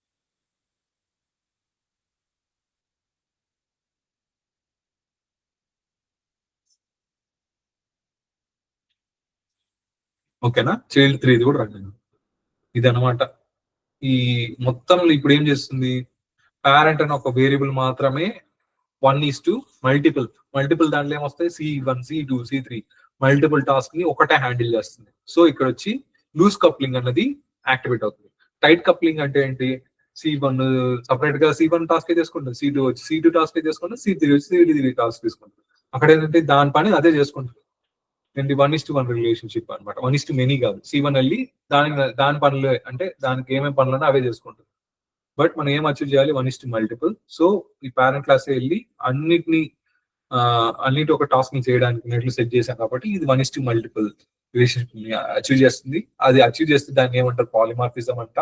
ఓకేనా, చైల్డ్ 3 కూడా రన్. ఇది అనమాట ఈ మొత్తం. ఇప్పుడు ఏం చేస్తుంది, పేరెంట్ అని ఒక వేరియబుల్ మాత్రమే 1:2 మల్టిపుల్ దాంట్లో ఏమొస్తాయి C1 C2 C3 multiple task ని ఒకటే హ్యాండిల్ చేస్తుంది. సో ఇక్కడ వచ్చి లూజ్ కప్లింగ్ అన్నది యాక్టివేట్ అవుతుంది. టైట్ కప్లింగ్ అంటే ఏంటి, C1 సపరేట్ గా C1 టాస్క్ చేసుకుంటుంది, C2 వచ్చి C2 టాస్క్ చేసుకుంటుంది, C3 వచ్చి C3 టాస్క్ తీసుకుంటుంది. అక్కడ ఏంటంటే దాని పని అదే చేసుకుంటుంది. 1:1 రిలేషన్షిప్ అనమాట. 1:many కాదు. C1 వెళ్ళి దాని పనులు అంటే దానికి ఏమేమి పనులు అవే చేసుకుంటుంది. బట్ మనం ఏం అచీవ్ చేయాలి, 1:multiple. సో ఈ పేరెంట్ క్లాస్ వెళ్ళి అన్నిటి ఒక టాస్క్ ని చేయడానికి నెట్లు సెట్ చేశాం కాబట్టి ఇది 1:multiple రిలేషన్షిప్ ని అచీవ్ చేస్తుంది. అది అచీవ్ చేస్తే దాన్ని ఏమంటారు, పాలిమార్ఫిజం అంట.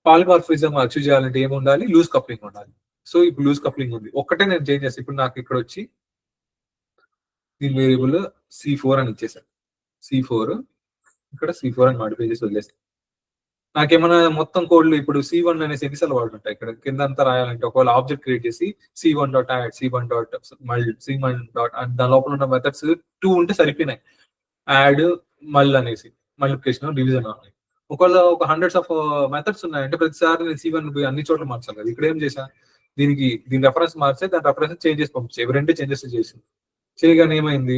పాలిమార్ఫిజం అచీవ్ చేయాలంటే ఏమి ఉండాలి, లూజ్ కప్లింగ్ ఉండాలి. సో ఇప్పుడు లూజ్ కప్లింగ్ ఉంది, ఒక్కటే నేను చేంజ్ చేస్తాను. ఇప్పుడు నాకు ఇక్కడ వచ్చి దీని వేరియబుల్ C4 అని ఇచ్చేసాను. C4 ఇక్కడ C4 అని మాడిఫై చేసి వదిలేస్తాను. నాకేమైనా మొత్తం కోడ్లు ఇప్పుడు C1 అనేసి ఎన్నిసార్లు వాడుతుంటాయి, ఇక్కడ కింద అంతా రాయాలంటే ఒకవేళ ఆబ్జెక్ట్ క్రియేట్ చేసి C1 dot add C1 dot C1 dot దాని లోపల ఉన్న మెథడ్స్ 2 ఉంటే సరిపోయినాయి. యాడ్ అనేసి మల్టిప్లికేషన్ డివిజన్ ఉన్నాయి. ఒకవేళ ఒక 100s ఆఫ్ మెథడ్స్ ఉన్నాయంటే ప్రతిసారి నేను C1 అన్ని చోట్ల మార్చాలి కదా. ఇక్కడ ఏం చేశా, దీని రెఫరెన్స్ మార్చే దాని రెఫరెన్స్ చేంజ్ చేసి పంపించాయి. ఇవి రెండే చేంజెస్ చేసింది. చేయగానే ఏమైంది,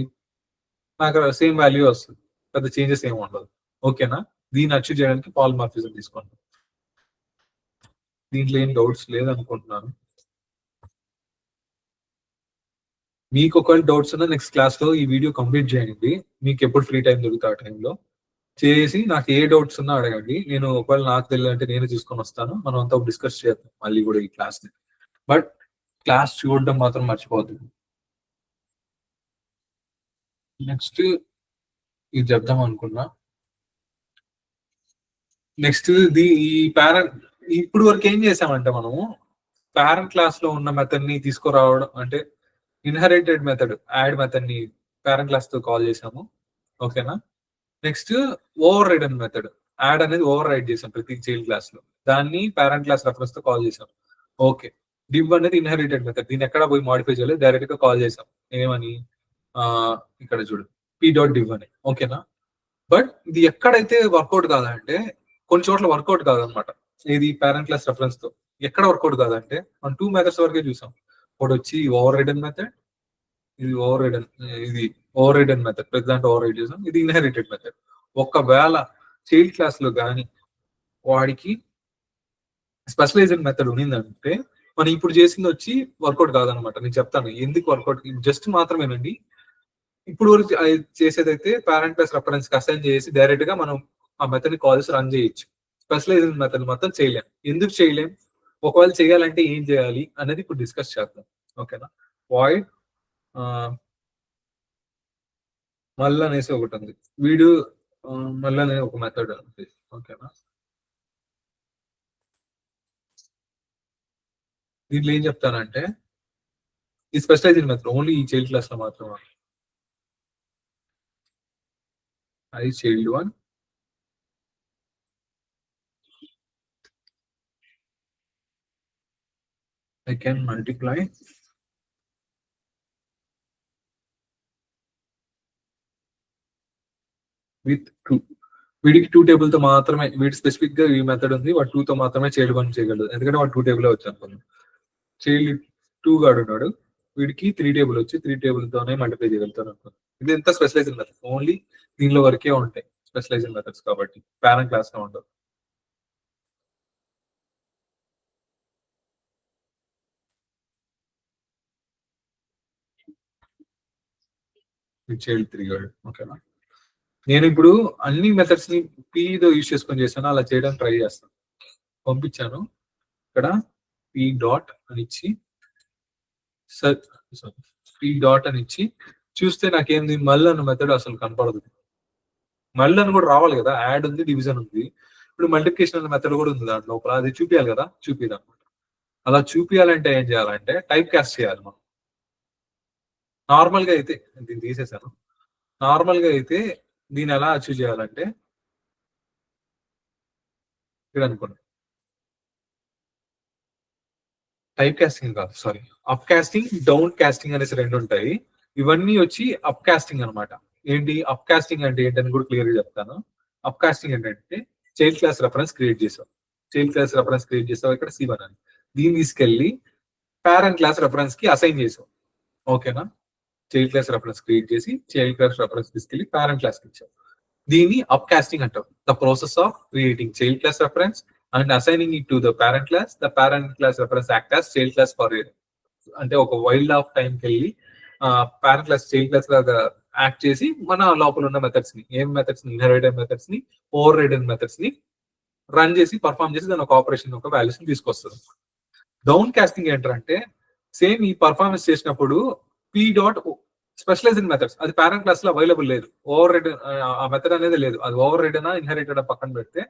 నాకు సేమ్ వాల్యూ వస్తుంది, పెద్ద చేంజెస్ ఏమి ఉండదు. ఓకేనా, దీన్ని అచీవ్ చేయడానికి పాలిమార్ఫిజం తీసుకోండి. దీంట్లో ఏం డౌట్స్ లేదనుకుంటున్నాను. మీకు ఒకవేళ డౌట్స్ ఉన్నా నెక్స్ట్ క్లాస్ లో ఈ వీడియో కంప్లీట్ చేయండి. మీకు ఎప్పుడు ఫ్రీ టైం దొరుకుతా ఆ టైంలో చేసి నాకు ఏ డౌట్స్ ఉన్నా అడగండి. నేను ఒకవేళ నాకు తెలియాలంటే నేను తీసుకొని వస్తాను, మనం అంతా డిస్కస్ చేద్దాం మళ్ళీ కూడా ఈ క్లాస్ ని. బట్ క్లాస్ చూడడం మాత్రం మర్చిపోవద్దు. నెక్స్ట్ ఇది చెప్దాం అనుకున్నా. నెక్స్ట్ ఈ పేరెంట్ ఇప్పుడు వరకు ఏం చేసామంటే మనము పేరెంట్ క్లాస్ లో ఉన్న మెథడ్ ని తీసుకురావడం అంటే ఇన్హెరిటెడ్ మెథడ్ యాడ్ మెథడ్ ని పేరెంట్ క్లాస్ తో కాల్ చేసాము. ఓకేనా, next over Raiden method add అనేది ఓవర్ రైడ్ చేసాం ప్రతి చైల్డ్ క్లాస్ లో, దాన్ని పేరెంట్ క్లాస్ రెఫరెన్స్ తో కాల్ చేసాం. ఓకే, div అనేది ఇన్హెరిటెడ్ మెథడ్, దీన్ని ఎక్కడ పోయి మాడిఫై చేయాలి, డైరెక్ట్ గా కాల్ చేసాం. ఏమని ఇక్కడ చూడు p.div అని. ఓకేనా, బట్ ఇది ఎక్కడైతే వర్కౌట్ కాదంటే కొన్ని చోట్ల వర్కౌట్ కాదనమాట. ఇది పేరెంట్ క్లాస్ రెఫరెన్స్ తో ఎక్కడ వర్కౌట్ కాదంటే మనం 2 మెథడ్స్ వరకే చూసాం. ఒకటి వచ్చి ఓవర్ రైడెన్ మెథడ్, ఇది ఓవర్ రైడెన్ మెథడ్, ప్రతి దాంట్లో ఓవర్ రైడ్ చేసాం. ఇది ఇన్హెరిటెడ్ మెథడ్. ఒకవేళ చైల్డ్ క్లాస్ లో కానీ వాడికి స్పెషలైజ్డ్ మెథడ్ ఉన్నిందంటే మనం ఇప్పుడు చేసింది వచ్చి వర్కౌట్ కాదనమాట. నేను చెప్తాను ఎందుకు వర్కౌట్, జస్ట్ మాత్రమేనండి. ఇప్పుడు వరకు చేసేదైతే పేరెంట్ క్లాస్ రెఫరెన్స్ కి అసైన్ చేసి డైరెక్ట్ గా మనం ఆ మెథడ్ ని కాల్ చేసి రన్ చేయొచ్చు. స్పెషలైజ్డ్ మెథడ్ మొత్తం చేయలేం. ఎందుకు చేయలేం, ఒకవేళ చేయాలంటే ఏం చేయాలి అనేది ఇప్పుడు డిస్కస్ చేద్దాం. ఓకేనా, వాయిడ్ మళ్ళీ అనేసి ఒకటి ఉంది. వీడు మళ్ళీ అనే ఒక మెథడ్ ఉంది. ఓకేనా, దీంట్లో ఏం చెప్తానంటే ఈ స్పెషలైజ్డ్ మెథడ్ ఓన్లీ ఈ చైల్డ్ క్లాస్ లో మాత్రమే. అది child 1 I can multiply with 2. వీడికి 2 టేబుల్ తో మాత్రమే, వీడి స్పెసిఫిక్ గా ఈ మెథడ్ ఉంది, వాడు 2 తో మాత్రమే చైల్డ్ 1 చేయగలడు, ఎందుకంటే వాడు 2 టేబుల్ వచ్చాను కొన్ని. చైల్డ్ 2 గాడు ఉన్నాడు, వీడికి 3 టేబుల్ వచ్చి 3 టేబుల్ తోనే మల్టిప్లై చేయగలుగుతాను అనుకోండి. ఇది ఎంత స్పెషలైజ్డ్ మెథడ్, ఓన్లీ దీనిలో వరకే ఉంటాయి స్పెషలైజ్డ్ మెథడ్స్ కాబట్టి పేరెంట్ క్లాస్ లో ఉండవు. చైల్డ్ 3 గాడు. ఓకేనా, నేను ఇప్పుడు అన్ని మెథడ్స్ ని పీతో యూజ్ చేసుకొని చేశాను, అలా చేయడానికి ట్రై చేస్తాను. పంపించాను, ఇక్కడ పీ డాట్ అని ఇచ్చి పీ డాట్ అని ఇచ్చి చూస్తే నాకేంది మళ్ళీ అన్న మెథడ్ అసలు కనపడదు. మళ్ళీ అని కూడా రావాలి కదా, యాడ్ ఉంది, డివిజన్ ఉంది, ఇప్పుడు మల్టిప్లికేషన్ అనే మెథడ్ కూడా ఉంది దాంట్లో లోపల, అది చూపించాలి కదా, చూపిది అనమాట. అలా చూపించాలంటే ఏం చేయాలంటే టైప్ కాస్ట్ చేయాలి మనం. నార్మల్ గా అయితే దీన్ని తీసేసాను. నార్మల్ గా అయితే దీన్ని ఎలా అచీవ్ చేయాలంటే ఇక్కడ అనుకోండి, టైప్ కాస్టింగ్ కాదు, sorry, up casting down casting అనేసి రెండు ఉంటాయి. ఇవన్నీ వచ్చి అప్ కాస్టింగ్ అనమాట. ఏంటి అప్ కాస్టింగ్ అంటే ఏంటని కూడా క్లియర్ గా చెప్తాను. అప్ కాస్టింగ్ ఏంటంటే చైల్డ్ క్లాస్ రెఫరెన్స్ క్రియేట్ చేసాం, చైల్డ్ క్లాస్ రెఫరెన్స్ క్రియేట్ చేసావు ఇక్కడ C1 అని, దీన్ని తీసుకెళ్లి పేరెంట్ క్లాస్ రెఫరెన్స్ కి అసైన్ చేసాం. ఓకేనా, చైల్డ్ క్లాస్ రెఫరెన్స్ క్రియేట్ చేసి చైల్డ్ క్లాస్ రెఫరెన్స్ తీసుకెళ్లి పేరెంట్ క్లాస్ కి ఇచ్చాం. దీన్ని అప్ కాస్టింగ్ అంటాం. The process of creating child class reference and assigning it to the parent class reference act as child class for అంటే ఒక wild of time కి వెళ్ళి పేరెంట్ క్లాస్ చైల్డ్ క్లాస్ లాగా act చేసి మన లోపల ఉన్న మెథడ్స్ ని, ఏం మెథడ్స్ ని, ఇన్హెరిటెడ్ మెథడ్స్ ని, ఓవర్ రైడెడ్ మెథడ్స్ ని రన్ చేసి పర్ఫామ్ చేసి దాని ఒక ఆపరేషన్ ఒక వాల్యూస్ ని తీసుకొస్తుంది. డౌన్ కాస్టింగ్ ఏంటంటే సేమ్ ఈ పర్ఫార్మెన్స్ చేసినప్పుడు పీ డాట్ స్పెషలైజ్డ్ మెథడ్స్ అది పేరెంట్ క్లాస్ లో అవైలబుల్ లేదు, ఓవర్ రైడ్ ఆ మెథడ్ అనేది లేదు, అది ఓవర్ రైడ్ అయినా ఇన్హెరిటెడ్ పక్కన పెడితే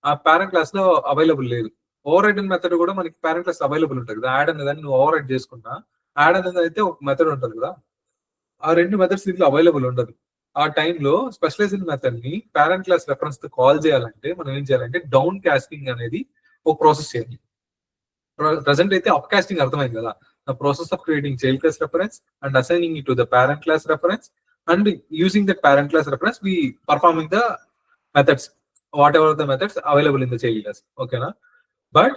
ఆ పేరెంట్ క్లాస్ లో అవైలబుల్ లేదు. ఓవర్ రైడ్ మెథడ్ కూడా మనకి పేరెంట్ క్లాస్ అవైలబుల్ ఉంటుంది కదా, యాడ్ అనేది నువ్వు ఓవర్ రైడ్ చేసుకున్నా యాడ్ అనేది అయితే ఒక మెథడ్ ఉంటుంది కదా, ఆ రెండు మెథడ్స్ దీంట్లో అవైలబుల్ ఉండదు. ఆ టైంలో స్పెషలైజ్డ్ మెథడ్ ని పేరెంట్ క్లాస్ రెఫరెన్స్ తో కాల్ చేయాలంటే మనం ఏం చేయాలంటే డౌన్ కాస్టింగ్ అనేది ఒక ప్రాసెస్ చేయాలి. ప్రజెంట్ అయితే అప్ కాస్టింగ్ అర్థమైంది కదా, the process of creating child class reference and assigning it to the parent class reference and using the parent class reference we performing the methods whatever the methods available in the child class. ఓకేనా, but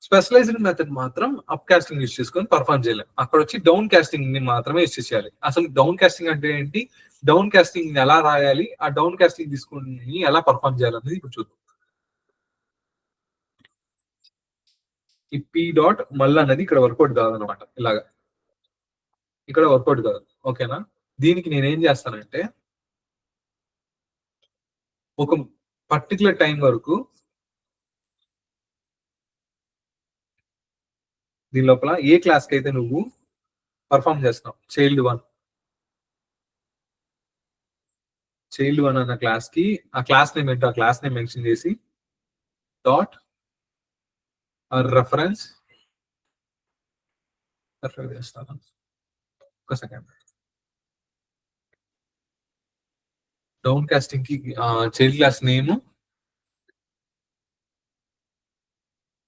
specialized method మాత్రం up casting use చేసుకొని perform చేయలేం, అక్కడ వచ్చి down casting ని మాత్రమే use చేయాలి. అసలు డౌన్ కాస్టింగ్ అంటే ఏంటి, డౌన్ కాస్టింగ్ ఎలా రాయాలి, ఆ డౌన్ కాస్టింగ్ తీసుకుని ఎలా పర్ఫార్మ్ చేయాలనేది ఇప్పుడు చూద్దాం. ఈ పీ డాట్ మళ్ళీ అనేది ఇక్కడ వర్కౌట్ కాదు అనమాట, ఇలాగా ఇక్కడ వర్కౌట్ కాదు. ఓకేనా, దీనికి నేనేం చేస్తానంటే ఒక పర్టికులర్ టైం వరకు దీని లోపల ఏ క్లాస్ కి అయితే నువ్వు పర్ఫామ్ చేస్తున్నావు, చైల్డ్ 1 అన్న క్లాస్ కి ఆ క్లాస్ నేమ్ ఏంటో ఆ క్లాస్ నేమ్ మెన్షన్ చేసి డాట్ రెఫరెన్స్ చేస్తాను. ఒక సెకండ్, డౌన్ కాస్టింగ్ కి child class name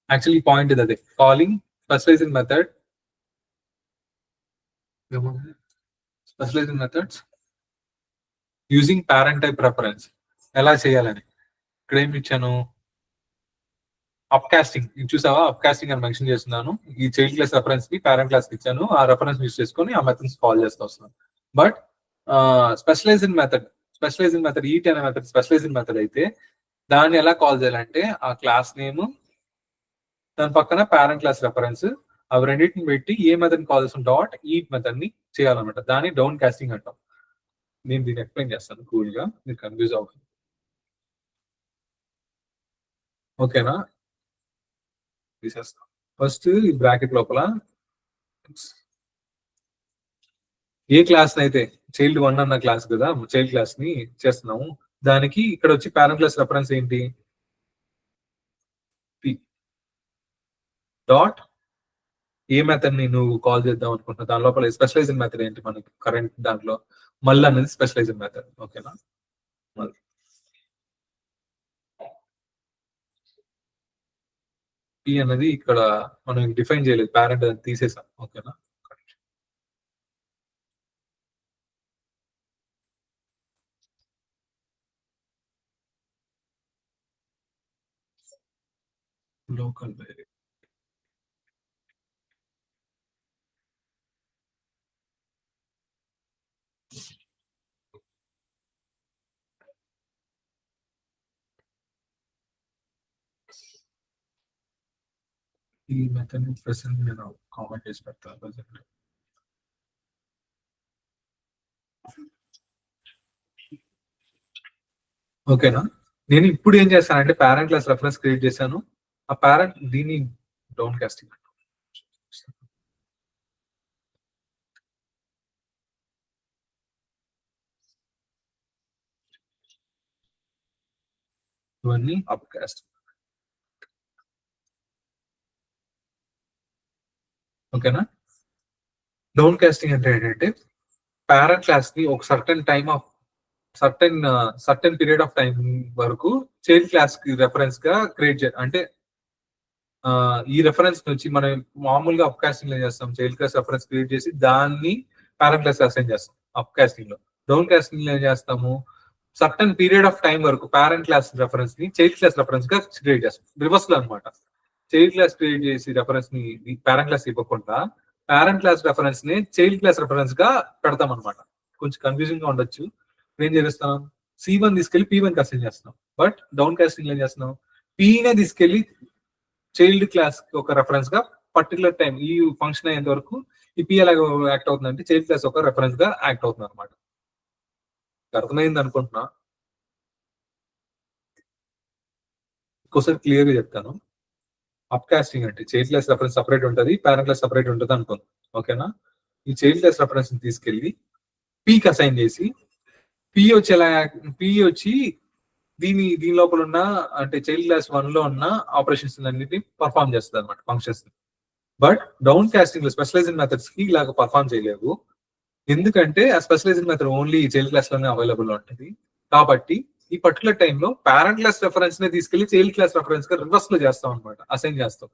actually point ఇది అదే, calling specialized method using parent type reference ఎలా చేయాలని ఇక్కడ ఏమి ఇచ్చాను, అప్ కాస్టింగ్ చూసావా, అప్ కాస్టింగ్ అని మెన్షన్ చేస్తున్నాను. ఈ చైల్డ్ క్లాస్ రెఫరెన్స్ కి పేరెంట్ క్లాస్ కి ఇచ్చాను, ఆ రెఫరెన్స్ యూజ్ చేసుకొని ఆ మెథడ్స్ కాల్ చేస్తూ వస్తున్నాను. బట్ స్పెషలైజ్డ్ మెథడ్ ఈట్ అనే మెథడ్ స్పెషలైజ్డ్ మెథడ్ అయితే దాన్ని ఎలా కాల్ చేయాలంటే ఆ క్లాస్ నేమ్ దాని పక్కన పేరెంట్ క్లాస్ రెఫరెన్స్ అవి రెండింటిని పెట్టి ఏ మెథడ్ కాల్ చేస్తాం డాట్ ఈట్ మెథడ్ ని చేయాలన్నమాట, దాన్ని డౌన్ కాస్టింగ్ అంటాం. నేను దీన్ని ఎక్స్ప్లెయిన్ చేస్తాను కూల్ గా, మీరు కన్ఫ్యూజ్ అవ్వదు. ఓకేనా, తీసేస్తాం. ఫస్ట్ ఈ బ్రాకెట్ లోపల ఏ క్లాస్ అయితే చైల్డ్ 1 అన్న క్లాస్ కదా, చైల్డ్ క్లాస్ ని చేస్తున్నాము. దానికి ఇక్కడ వచ్చి పేరెంట్ క్లాస్ రెఫరెన్స్ ఏంటి, పి డాట్ ఏ మెథడ్ ని నువ్వు కాల్ చేద్దాం అనుకుంటున్నా, దాని లోపల స్పెషలైజ్డ్ మెథడ్ ఏంటి మనకి కరెంట్ దాంట్లో, మళ్ళీ అనేది స్పెషలైజ్డ్ మెథడ్. ఓకేనా, పి అనేది ఇక్కడ మనం డిఫైన్ చేయలేదు, పేరెంట్ అని తీసేసాం. ఓకేనా, లోకల్ వేరియబుల్ ఈ మెథడ్ ప్రెసెంట్ నేను కామెంట్ చేసి పెడతాను. ఓకేనా, నేను ఇప్పుడు ఏం చేస్తానంటే పేరెంట్ క్లాస్ రెఫరెన్స్ క్రియేట్ చేశాను. ఆ పేరెంట్ దీన్ని డౌన్ కాస్టింగ్ ఇవన్నీ అప్ కాస్ట్. ఓకేనా, డౌన్ కాస్టింగ్ అంటే ఏంటంటే పేరెంట్ క్లాస్ ని ఒక సర్టెన్ పీరియడ్ ఆఫ్ టైం వరకు చైల్డ్ క్లాస్ కి రెఫరెన్స్ గా క్రియేట్ చేయాలి. అంటే ఈ రెఫరెన్స్ నుంచి మనం మామూలుగా అప్ కాస్టింగ్ లో చేస్తాం, చైల్డ్ క్లాస్ రెఫరెన్స్ క్రియేట్ చేసి దాన్ని పేరెంట్ క్లాస్ అసైన్ చేస్తాం అప్ కాస్టింగ్ లో. డౌన్ కాస్టింగ్ లో ఏం చేస్తాము, సర్టన్ పీరియడ్ ఆఫ్ టైం వరకు పేరెంట్ క్లాస్ రెఫరెన్స్ ని చైల్డ్ క్లాస్ రెఫరెన్స్ గా క్రియేట్ చేస్తాం. రివర్స్ లో అనమాట, చైల్డ్ క్లాస్ క్రియేట్ చేసి రెఫరెన్స్ ని పేరెంట్ క్లాస్ ఇవ్వకుండా పేరెంట్ క్లాస్ రెఫరెన్స్ ని చైల్డ్ క్లాస్ రెఫరెన్స్ గా పెడతాం అనమాట. కొంచెం కన్ఫ్యూజింగ్ గా ఉండొచ్చు. ఏం చేస్తాం, C1 తీసుకెళ్లి P1 కి అసైన్ చేస్తున్నాం. బట్ డౌన్ కాస్టింగ్ ఏం చేస్తున్నాం, P నే తీసుకెళ్లి చైల్డ్ క్లాస్ ఒక రెఫరెన్స్ గా పర్టికులర్ టైం ఈ ఫంక్షన్ అయ్యేంత వరకు ఈ P ఎలా యాక్ట్ అవుతుందంటే చైల్డ్ క్లాస్ ఒక రెఫరెన్స్ గా యాక్ట్ అవుతుంది అనమాట. అర్థమైంది అనుకుంటున్నా, ఇంకోసారి క్లియర్ గా చెప్తాను. అప్ కాస్టింగ్ అంటే చైల్డ్ క్లాస్ రెఫరెన్స్ సపరేట్ ఉంటుంది, పేరెంట్ క్లాస్ సపరేట్ ఉంటుంది అనుకుంది. ఓకేనా, ఈ చైల్డ్ క్లాస్ రెఫరెన్స్ తీసుకెళ్లి పీకి అసైన్ చేసి పి వచ్చి దీని లోపల ఉన్న అంటే చైల్డ్ క్లాస్ 1 లో ఉన్న ఆపరేషన్స్ అన్నిటిని పర్ఫామ్ చేస్తుంది అనమాట, ఫంక్షన్స్. బట్ డౌన్ కాస్టింగ్ లో స్పెషలైజ్డ్ మెథడ్స్ కి ఇలాగ పర్ఫామ్ చేయలేవు. ఎందుకంటే ఆ specialized method only child class లోనే అవైలబుల్ ఉంటుంది. కాబట్టి ఈ పర్టికులర్ టైంలో పేరెంట్ క్లాస్ రెఫరెన్స్ ని తీసుకెళ్లి చైల్డ్ క్లాస్ రెఫరెన్స్ గా రివర్స్ లో చేస్తాం అనమాట, అసైన్ చేస్తాం.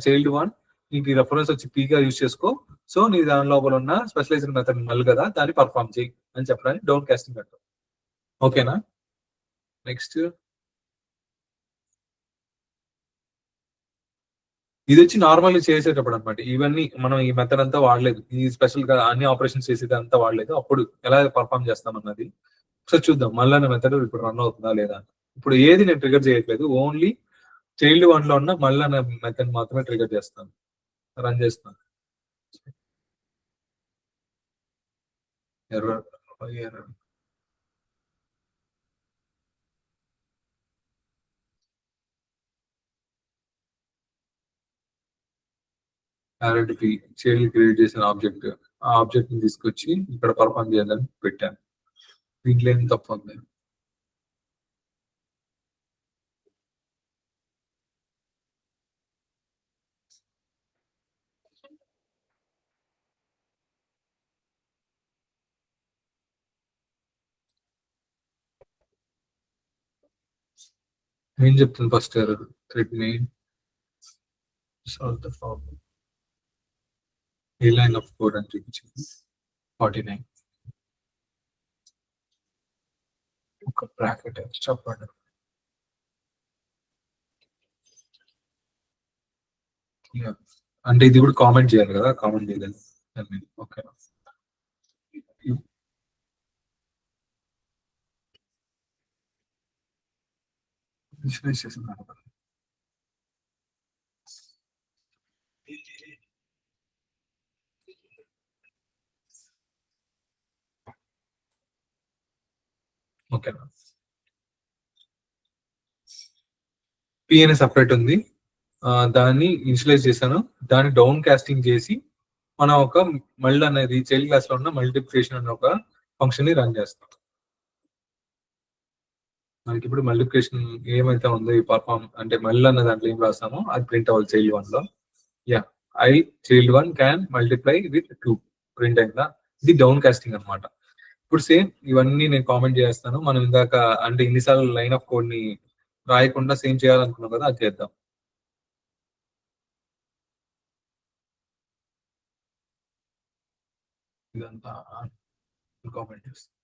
చైల్డ్ 1 నీకు ఈ రెఫరెన్స్ వచ్చి పీ గా యూజ్ చేసుకో, సో నీ దాని లోపల ఉన్న స్పెషలైజ్డ్ మెథడ్ మళ్ళీ కదా దాన్ని పర్ఫామ్ చేయి అని చెప్పడానికి డౌన్ కాస్టింగ్ అంటాం. ఓకేనా, నెక్స్ట్ ఇది వచ్చి నార్మల్ చేసేటప్పుడు అనమాట. ఇవన్నీ మనం ఈ మెథడ్ అంతా వాడలేదు, ఈ స్పెషల్ గా అన్ని ఆపరేషన్స్ చేసేది అంతా వాడలేదు. అప్పుడు ఎలా పర్ఫామ్ చేస్తాం అన్నది ఒకసారి చూద్దాం. మళ్ళీ మెథడ్ ఇప్పుడు రన్ అవుతుందా లేదా. ఇప్పుడు ఏది నేను ట్రిగర్ చేయట్లేదు, ఓన్లీ చైల్డ్ 1 లో ఉన్న మళ్ళీ మెథడ్ మాత్రమే ట్రిగర్ చేస్తాను, రన్ చేస్తాను. ఎర్రర్ పేరెంట్ కి చైల్డ్ క్రియేట్ చేసిన ఆబ్జెక్ట్, ఆ ఆబ్జెక్ట్ ని తీసుకొచ్చి ఇక్కడ పర్ఫామ్ చేయాలని పెట్టాను. దీంట్లో ఏం తప్పు ఉంది, ఏం చెప్తుంది first error, thread main solve the problem, A line of code అని చూపించింది 49, ఒక బ్రాకెట్ చెప్పండి. అంటే ఇది కూడా కామెంట్ చేయాలి కదా, కామెంట్ చేయలేదు. ఓకే, ఓకేనా, పి అనే సపరేట్ ఉంది, దాన్ని ఇనిషియలైజ్ చేశాను, దాన్ని డౌన్ కాస్టింగ్ చేసి మనం ఒక మల్డ్ అనేది చైల్డ్ క్లాస్ లో ఉన్న మల్టిప్లికేషన్ అనే ఒక ఫంక్షన్ ని రన్ చేస్తాం. మనకి ఇప్పుడు మల్టిప్లికేషన్ ఏమైతే ఉందో ఈ పర్ఫార్మ్ అంటే మల్డ్ అన్న దాంట్లో ఏం రాస్తామో అది ప్రింట్ అవ్వాలి చైల్డ్ వన్ లో. Yeah, I child one can multiply with 2 print అయిందా. ఇది డౌన్ కాస్టింగ్ అనమాట. ఇప్పుడు సేమ్ ఇవన్నీ నేను కామెంట్ చేస్తాను. మనం ఇందాక అంటే ఇన్నిసార్లు లైన్ ఆఫ్ కోడ్ ని రాయకుండా సేమ్ చేయాలనుకున్నాం కదా, అది చేద్దాం. ఇదంతా కామెంట్ చేస్తాం.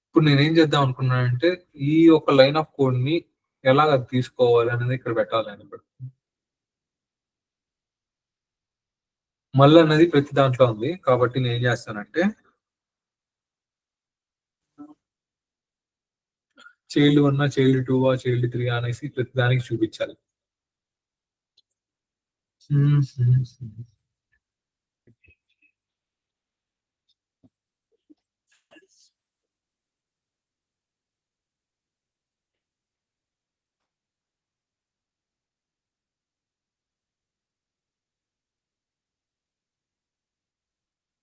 ఇప్పుడు నేను ఏం చేద్దాం అనుకున్నానంటే ఈ ఒక లైన్ ఆఫ్ కోడ్ ని ఎలాగ తీసుకోవాలి అనేది ఇక్కడ పెట్టాలి. ఇప్పుడు మళ్ళీ అన్నది ప్రతి దాంట్లో ఉంది కాబట్టి నేను ఏం చేస్తానంటే చైల్డ్ 1 చైల్డ్ 2 చైల్డ్ 3 అనేసి ప్రతి దానికి చూపించాలి.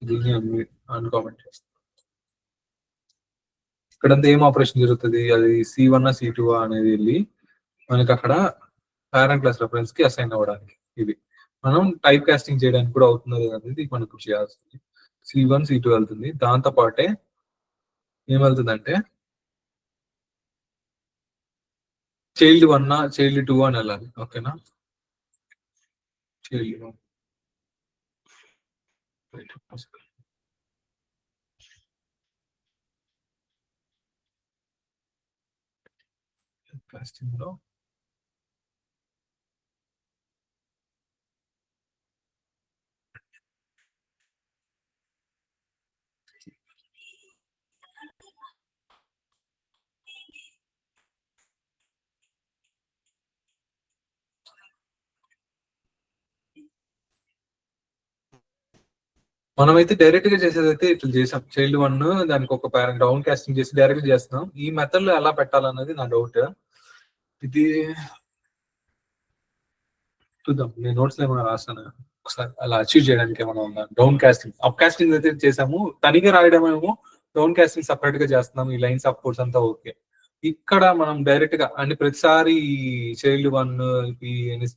దీన్ని అన్కామెంట్ చేస్తాను. ఇక్కడంతా ఏం ఆపరేషన్ జరుగుతుంది, అది C1 C2 అనేది వెళ్ళి మనకి అక్కడ పేరెంట్ క్లాస్ రెఫరెన్స్ కి అసైన్ అవ్వడానికి ఇది మనం టైప్ కాస్టింగ్ చేయడానికి కూడా అవుతున్నది అనేది మనకు చేయాల్సింది. C1 C2 వెళ్తుంది. దాంతో పాటే ఏం వెళ్తుందంటే చైల్డ్ 1 చైల్డ్ 2 అని వెళ్ళాలి. ఓకేనా, చైల్డ్ 1 కాస్టింగ్ లో మనమైతే డైరెక్ట్ గా చేసేది అయితే ఇట్లా చేసాం. చైల్డ్ 1 దానికి ఒక పేరెంట్ డౌన్ కాస్టింగ్ చేసి డైరెక్ట్ చేస్తున్నాం. ఈ మెథడ్ లో ఎలా పెట్టాలన్నది నా డౌట్. ఇది చూద్దాం. నేను నోట్స్ లో ఏమైనా రాస్తాను ఒకసారి అలా అచీవ్ చేయడానికి ఏమైనా ఉందా. డౌన్ కాస్టింగ్ అప్ కాస్టింగ్ అయితే చేసాము, తనిగా రాయడం ఏమో డౌన్ కాస్టింగ్ సపరేట్ గా చేస్తున్నాం. ఈ లైన్స్ ఆఫ్ కోర్స్ అంతా ఓకే. ఇక్కడ మనం డైరెక్ట్ గా అంటే ప్రతిసారి చైల్డ్ 1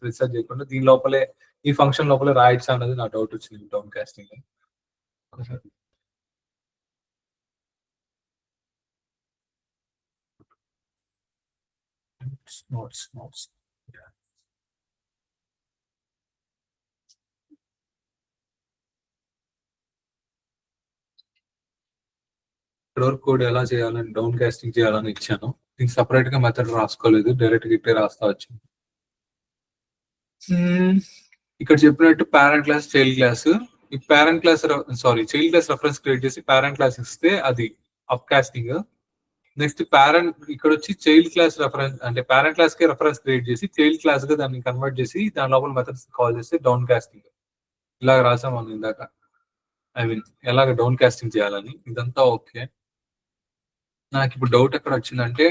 ప్రతిసారి చేయకుండా దీని లోపలే ఈ ఫంక్షన్ లోపలే రాయొచ్చా అన్నది నా డౌట్ వచ్చింది డౌన్ కాస్టింగ్. నోట్స్ ఇక్కడ కోడ్ ఎలా చేయాలని డౌన్ కాస్టింగ్ చేయాలని ఇచ్చాను. దీనికి సపరేట్ గా మెథడ్ రాసుకోలేదు, డైరెక్ట్ గా ఇట్టే రాస్తా వచ్చింది. ఇక్కడ చెప్పినట్టు పేరెంట్ క్లాస్ చైల్డ్ క్లాస్, ఈ parent class child class reference create చేసి పేరెంట్ క్లాస్ ఇస్తే అది అప్ కాస్టింగ్. నెక్స్ట్ పేరెంట్ ఇక్కడ వచ్చి చైల్డ్ క్లాస్ రెఫరెన్స్ అంటే పేరెంట్ క్లాస్ కి రెఫరెన్స్ క్రియేట్ చేసి చైల్డ్ క్లాస్ గా దాన్ని కన్వర్ట్ చేసి దాని లోపల మెథడ్స్ కాల్ చేస్తే డౌన్ కాస్టింగ్. ఇలాగ రాసాం మనం ఇందాక. ఐ మీన్ ఎలాగ డౌన్ కాస్టింగ్ చేయాలని ఇదంతా ఓకే. నాకు ఇప్పుడు డౌట్ ఎక్కడ వచ్చిందంటే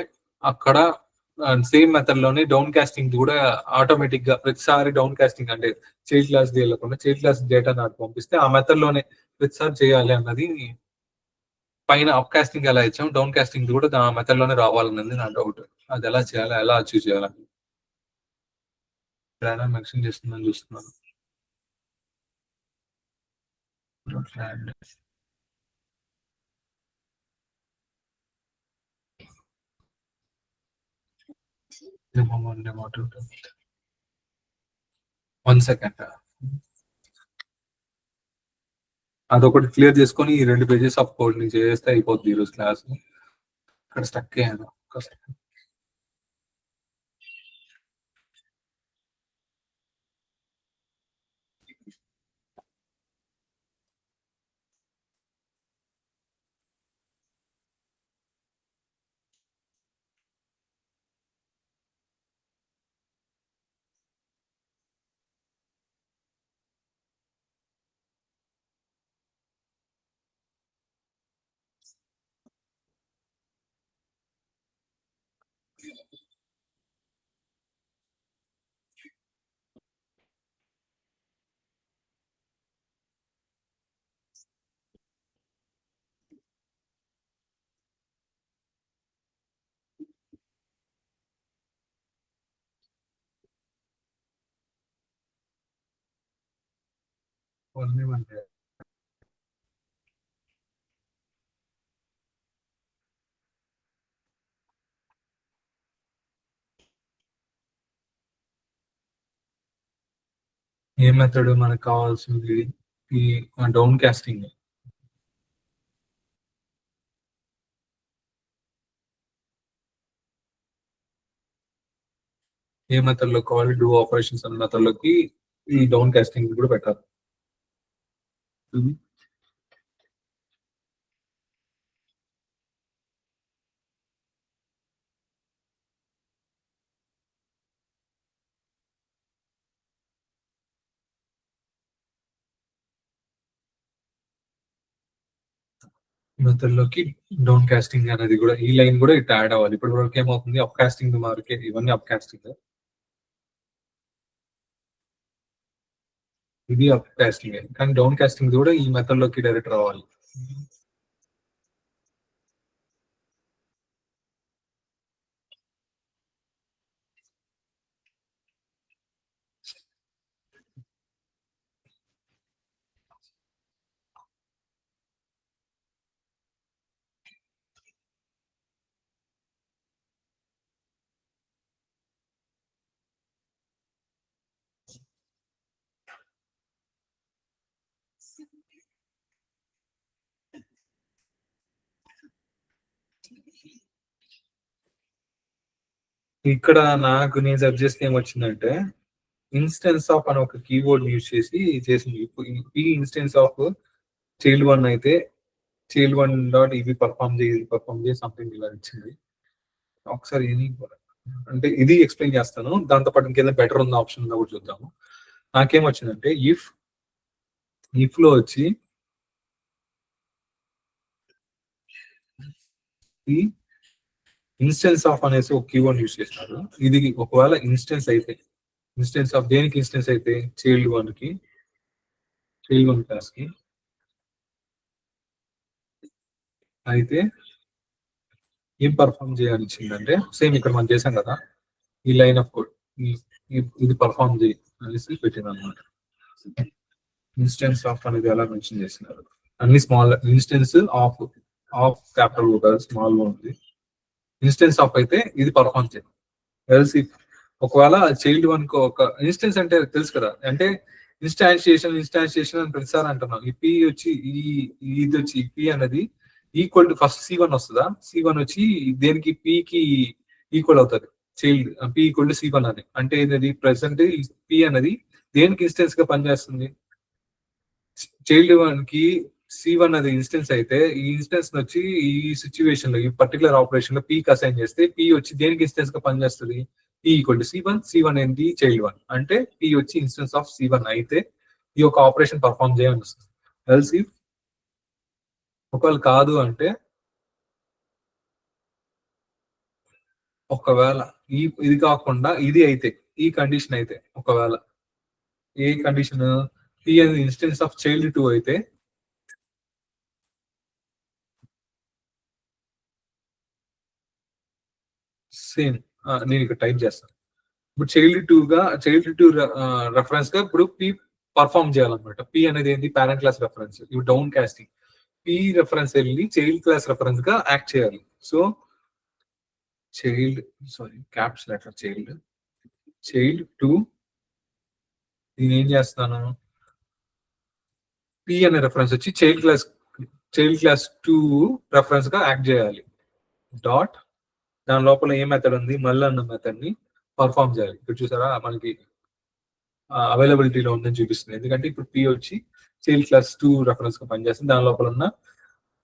అక్కడ సేమ్ మెథడ్ లోనే డౌన్ కాస్టింగ్ కూడా ఆటోమేటిక్ గా ప్రతిసారి డౌన్ కాస్టింగ్ అంటే చైల్డ్ క్లాస్ వెళ్ళకుండా చైల్డ్ క్లాస్ డేటా నాకు పంపిస్తే ఆ మెథడ్ లోనే ప్రతిసారి చేయాలి అన్నది. పైన అప్ కాస్టింగ్ ఎలా ఇచ్చాం, డౌన్ కాస్టింగ్ కూడా ఆ మెథడ్ లోనే రావాలన్నది నా డౌట్. అది ఎలా చేయాలి, ఎలా అచీవ్ చేయాలని మెన్షన్ చేస్తుందని చూస్తున్నాను. వన్ సెకండ్, అదొకటి క్లియర్ చేసుకొని ఈ 2 పేజెస్ ఆఫ్ కోడ్ ని చేస్తే అయిపోద్ది ఈరోజు క్లాస్. ఇక్కడ స్టక్ అయ్యాను. కొనివ్వండి. ఏ మెథడ్ మనకు కావాల్సింది? ఈ డౌన్ కాస్టింగ్. ఏ మెథడ్ లో కావాలి? డూ ఆపరేషన్స్ అన్న మెథడ్ లోకి ఈ డౌన్ కాస్టింగ్ కూడా పెట్టాలి. మెథడ్ లోకి డౌన్ కాస్టింగ్ అనేది కూడా, ఈ లైన్ కూడా ఇట్లా యాడ్ అవ్వాలి. ఇప్పుడు వరకు ఏమవుతుంది? అప్ కాస్టింగ్ మార్కే, ఇవన్నీ అప్ కాస్టింగ్, ఇది అప్ కాస్టింగ్. కానీ డౌన్ కాస్టింగ్ కూడా ఈ మెథడ్ లోకి డైరెక్ట్ రావాలి. ఇక్కడ నాకు నేను సెర్చ్ చేస్తే ఏమొచ్చిందంటే, ఇన్స్టెన్స్ ఆఫ్ అని ఒక కీవర్డ్ యూజ్ చేసి చేసింది. ఈ ఇన్స్టెన్స్ ఆఫ్ చైల్డ్ వన్ అయితే చైల్డ్ వన్ డాట్ ఇవి పర్ఫామ్ చేయి సంథింగ్ ఇలా ఇచ్చింది. ఒకసారి అంటే ఇది ఎక్స్ప్లెయిన్ చేస్తాను. దాంతో పాటు ఇంకేదో బెటర్ ఉన్న ఆప్షన్ కూడా చూద్దాము. నాకేమొచ్చిందంటే, ఇఫ్ లో వచ్చి ఈ ఇన్స్టెన్స్ ఆఫ్ అనేసి ఒక కీవర్డ్ యూజ్ చేసినారు. ఇది ఒకవేళ ఇన్స్టెన్స్ అయితే, ఇన్స్టెన్స్ ఆఫ్ దేనికి ఇన్స్టెన్స్ అయితే? చైల్డ్ వన్ క్లాస్ కి అయితే ఏం పర్ఫామ్ చేయాలని ఇచ్చిందంటే, సేమ్ ఇక్కడ మనం చేసాం కదా, ఈ లైన్ ఆఫ్ కోడ్, ఇది పర్ఫామ్ చేయి అనేసి పెట్టింది అనమాట. ఇన్స్టెన్స్ ఆఫ్ అనేది ఎలా మెన్షన్ చేసినారు? అన్ని స్మాల్ ఇన్స్టెన్స్ ఆఫ్ క్యాపిటల్ కాదు, స్మాల్ గా ఉంది. ఇన్స్టెన్స్ ఆఫ్ అయితే ఇది పర్ఫామ్ చేయాలి. ఎల్స్ ఇఫ్ ఒకవేళ చైల్డ్ వన్ కు ఒక ఇన్స్టెన్స్ అంటే తెలుసు కదా, అంటే ఇన్స్టాన్షియేషన్ అని ప్రతిసారి అంటున్నాం. ఈ పి వచ్చి ఇది వచ్చి పి అనేది ఈక్వల్ టు ఫస్ట్ C1 వస్తుందా? C1 వచ్చి దేనికి పి ఈక్వల్ అవుతుంది. Child P equal to C1 అని అంటే ఇది ప్రెసెంట్ పి అనేది దేనికి ఇన్స్టెన్స్ గా పనిచేస్తుంది? చైల్డ్ వన్ కి C1 అది ఇన్స్టెన్స్ అయితే, ఈ ఇన్స్టెన్స్ వచ్చి ఈ సిచ్యువేషన్ లో, ఈ పర్టికులర్ ఆపరేషన్ లో పీకి అసైన్ చేస్తే పి వచ్చి దేనికి ఇన్స్టెన్స్ గా పనిచేస్తుంది? పి ఈక్వల్ టు C1 ఏంటి? చైల్డ్ వన్ అంటే పి వచ్చి ఇన్స్టెన్స్ ఆఫ్ C1 అయితే ఈ యొక్క ఆపరేషన్ పర్ఫామ్ చేయాలని వస్తుంది. ఎల్స్ ఇఫ్ ఒకవేళ కాదు అంటే, ఒకవేళ ఇది కాకుండా ఇది అయితే, ఈ కండిషన్ అయితే, ఒకవేళ ఏ కండిషన్? పి అనేది ఇన్స్టెన్స్ ఆఫ్ చైల్డ్ 2 అయితే సేమ్ నేను ఇక్కడ టైప్ చేస్తాను. ఇప్పుడు చైల్డ్ టూ రెఫరెన్స్ గా ఇప్పుడు పి పర్ఫామ్ చేయాలన్నమాట. పి అనేది ఏంటి? Parent class reference. ఇవి డౌన్ కాస్టింగ్. పి రెఫరెన్స్ వెళ్ళి చైల్డ్ క్లాస్ రెఫరెన్స్ గా యాక్ట్ చేయాలి. సో క్యాప్స్ లెటర్ చైల్డ్ 2 నేను ఏం చేస్తాను? పి అనే రెఫరెన్స్ వచ్చి చైల్డ్ క్లాస్ 2 రెఫరెన్స్ గా యాక్ట్ చేయాలి. డాట్ దాని లోపల ఏ మెథడ్ ఉంది? మళ్ళీ అన్న మెథడ్ ని పర్ఫామ్ చేయాలి. ఇప్పుడు చూసారా, మనకి అవైలబిలిటీలో ఉందని చూపిస్తుంది. ఎందుకంటే ఇప్పుడు పి వచ్చి చైల్డ్ క్లాస్ 2 రెఫరెన్స్ గా పనిచేస్తుంది. దాని లోపల ఉన్న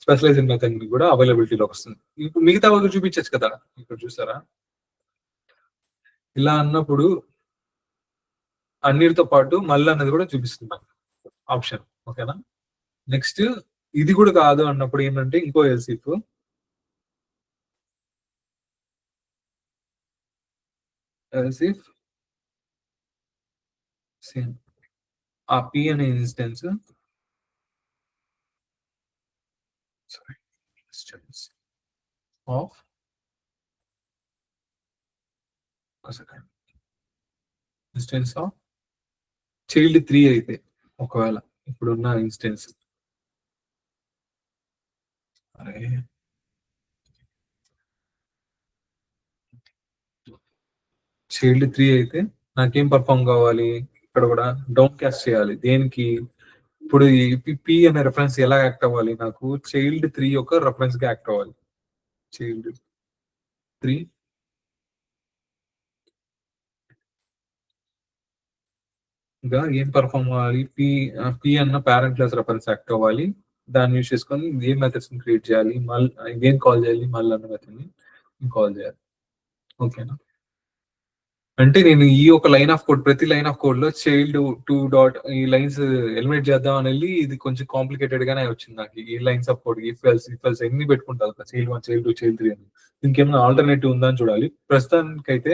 స్పెషలైజింగ్ మెథడ్ ని కూడా అవైలబిలిటీలోకి వస్తుంది. ఇప్పుడు మిగతా వాళ్ళు చూపించచ్చు కదా. ఇక్కడ చూసారా, ఇలా అన్నప్పుడు అన్నిటితో పాటు మళ్ళీ అన్నది కూడా చూపిస్తుంది ఆప్షన్. ఓకేనా? నెక్స్ట్ ఇది కూడా కాదు అన్నప్పుడు ఏంటంటే, ఇంకో ఎల్స్ ఇఫ్ సేమ్ ఆ పి అనే instance of instance of child 3 అయితే, ఒకవేళ ఇప్పుడున్న ఇన్స్టెన్స్. అరే చైల్డ్ 3 అయితే నాకేం పర్ఫామ్ కావాలి? ఇక్కడ కూడా డౌన్ క్యాస్ట్ చేయాలి. దేనికి? ఇప్పుడు ఈ పి అనే రెఫరెన్స్ ఎలా యాక్ట్ అవ్వాలి? నాకు చైల్డ్ 3 యొక్క రెఫరెన్స్ గా యాక్ట్ అవ్వాలి. చైల్డ్ 3 గా ఏం పర్ఫామ్ అవ్వాలి? పి అన్న పేరెంట్ క్లాస్ రెఫరెన్స్ యాక్ట్ అవ్వాలి. దాన్ని యూజ్ చేసుకొని ఏ మెథడ్స్ ని క్రియేట్ చేయాలి, మళ్ళీ ఏం కాల్ చేయాలి, మళ్ళీ అన్న మెథడ్ ని కాల్ చేయాలి. ఓకేనా? అంటే నేను ఈ ఒక లైన్ ఆఫ్ కోడ్, ప్రతి లైన్ ఆఫ్ కోడ్ లో చైల్డ్ 2 డాట్ ఈ లైన్స్ ఎలిమినేట్ చేద్దాం అని వెళ్ళి ఇది కొంచెం కాంప్లికేటెడ్ గానే వచ్చింది నాకు. ఈ lines of code if else ఎన్ని పెట్టుకుంటారు చైల్డ్ 1, చైల్డ్ 2, చైల్డ్ 3 అని. ఇంకేమైనా ఆల్టర్నేటివ్ ఉందా అని చూడాలి. ప్రస్తుతానికి అయితే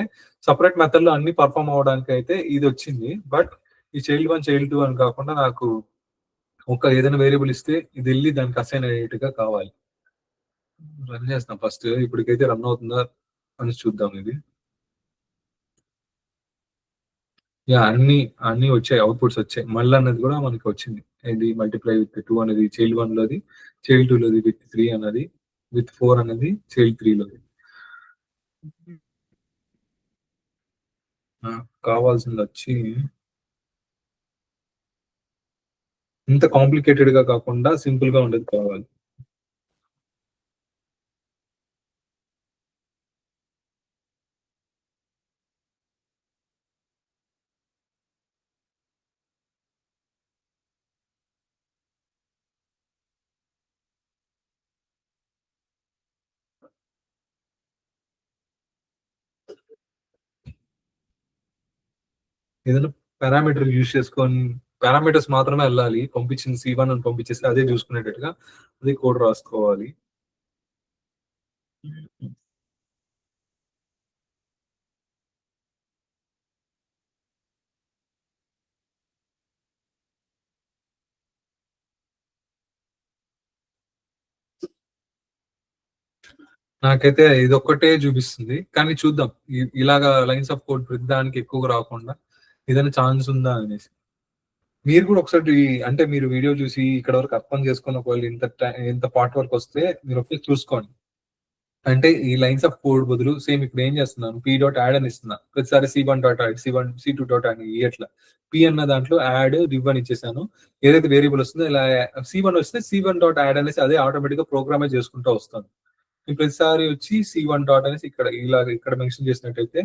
సపరేట్ మెథడ్ లో అన్ని పర్ఫామ్ అవడానికి అయితే ఇది వచ్చింది. బట్ ఈ చైల్డ్ 1, చైల్డ్ 2 అని కాకుండా నాకు ఒక ఏదైనా వేరియబుల్ ఇస్తే ఇది వెళ్ళి దానికి అసైన్ అయ్యేట్టుగా కావాలి. రన్ చేస్తాం ఫస్ట్. ఇప్పటికైతే రన్ అవుతుందా అని చూద్దాం. ఇది అన్ని వచ్చాయి, అవుట్పుట్స్ వచ్చాయి. మళ్ళీ అన్నది కూడా మనకి వచ్చింది. ఇది మల్టిప్లై విత్ 2 అనేది చైల్డ్ 1 లోది, చైల్డ్ 2 లోది, విత్ 3 అన్నది, విత్ 4 అనేది చైల్డ్ 3 లోది. కావాల్సింది వచ్చి ఇంత కాంప్లికేటెడ్ గా కాకుండా సింపుల్ గా ఉండేది కావాలి. ఏదైనా పారామీటర్ యూజ్ చేసుకొని పారామీటర్స్ మాత్రమే వెళ్ళాలి. పంపించింది C1 అని పంపించేస్తే అదే చూసుకునేటట్టుగా అదే కోడ్ రాసుకోవాలి. నాకైతే ఇది ఒక్కటే చూపిస్తుంది, కానీ చూద్దాం. ఇలాగా లైన్స్ ఆఫ్ కోడ్ ప్రతి దానికి ఎక్కువగా రాకుండా ఏదైనా ఛాన్స్ ఉందా అనేసి. మీరు కూడా ఒకసారి అంటే మీరు వీడియో చూసి ఇక్కడ వరకు అర్థం చేసుకున్న ఒకవేళ ఇంత పార్ట్ వరకు వస్తే మీరు ఒకసారి చూసుకోండి. అంటే ఈ లైన్స్ ఆఫ్ కోడ్ బదులు సేమ్ ఇప్పుడు ఏం చేస్తున్నాను, పి డాట్ యాడ్ అని ఇస్తున్నా. ప్రతిసారి C1 dot add, C2 dot add ఇట్లా పి అన్న దాంట్లో యాడ్ రివ్ అని ఇచ్చేసాను. ఏదైతే వేరియబుల్ వస్తుందో ఇలా C1 వస్తే C1 డాట్ యాడ్ అనేసి అదే ఆటోమేటిక్ గా ప్రోగ్రామే చేసుకుంటూ వస్తాను. ప్రతిసారి వచ్చి C1 డాట్ అనేసి ఇక్కడ మెన్షన్ చేసినట్టయితే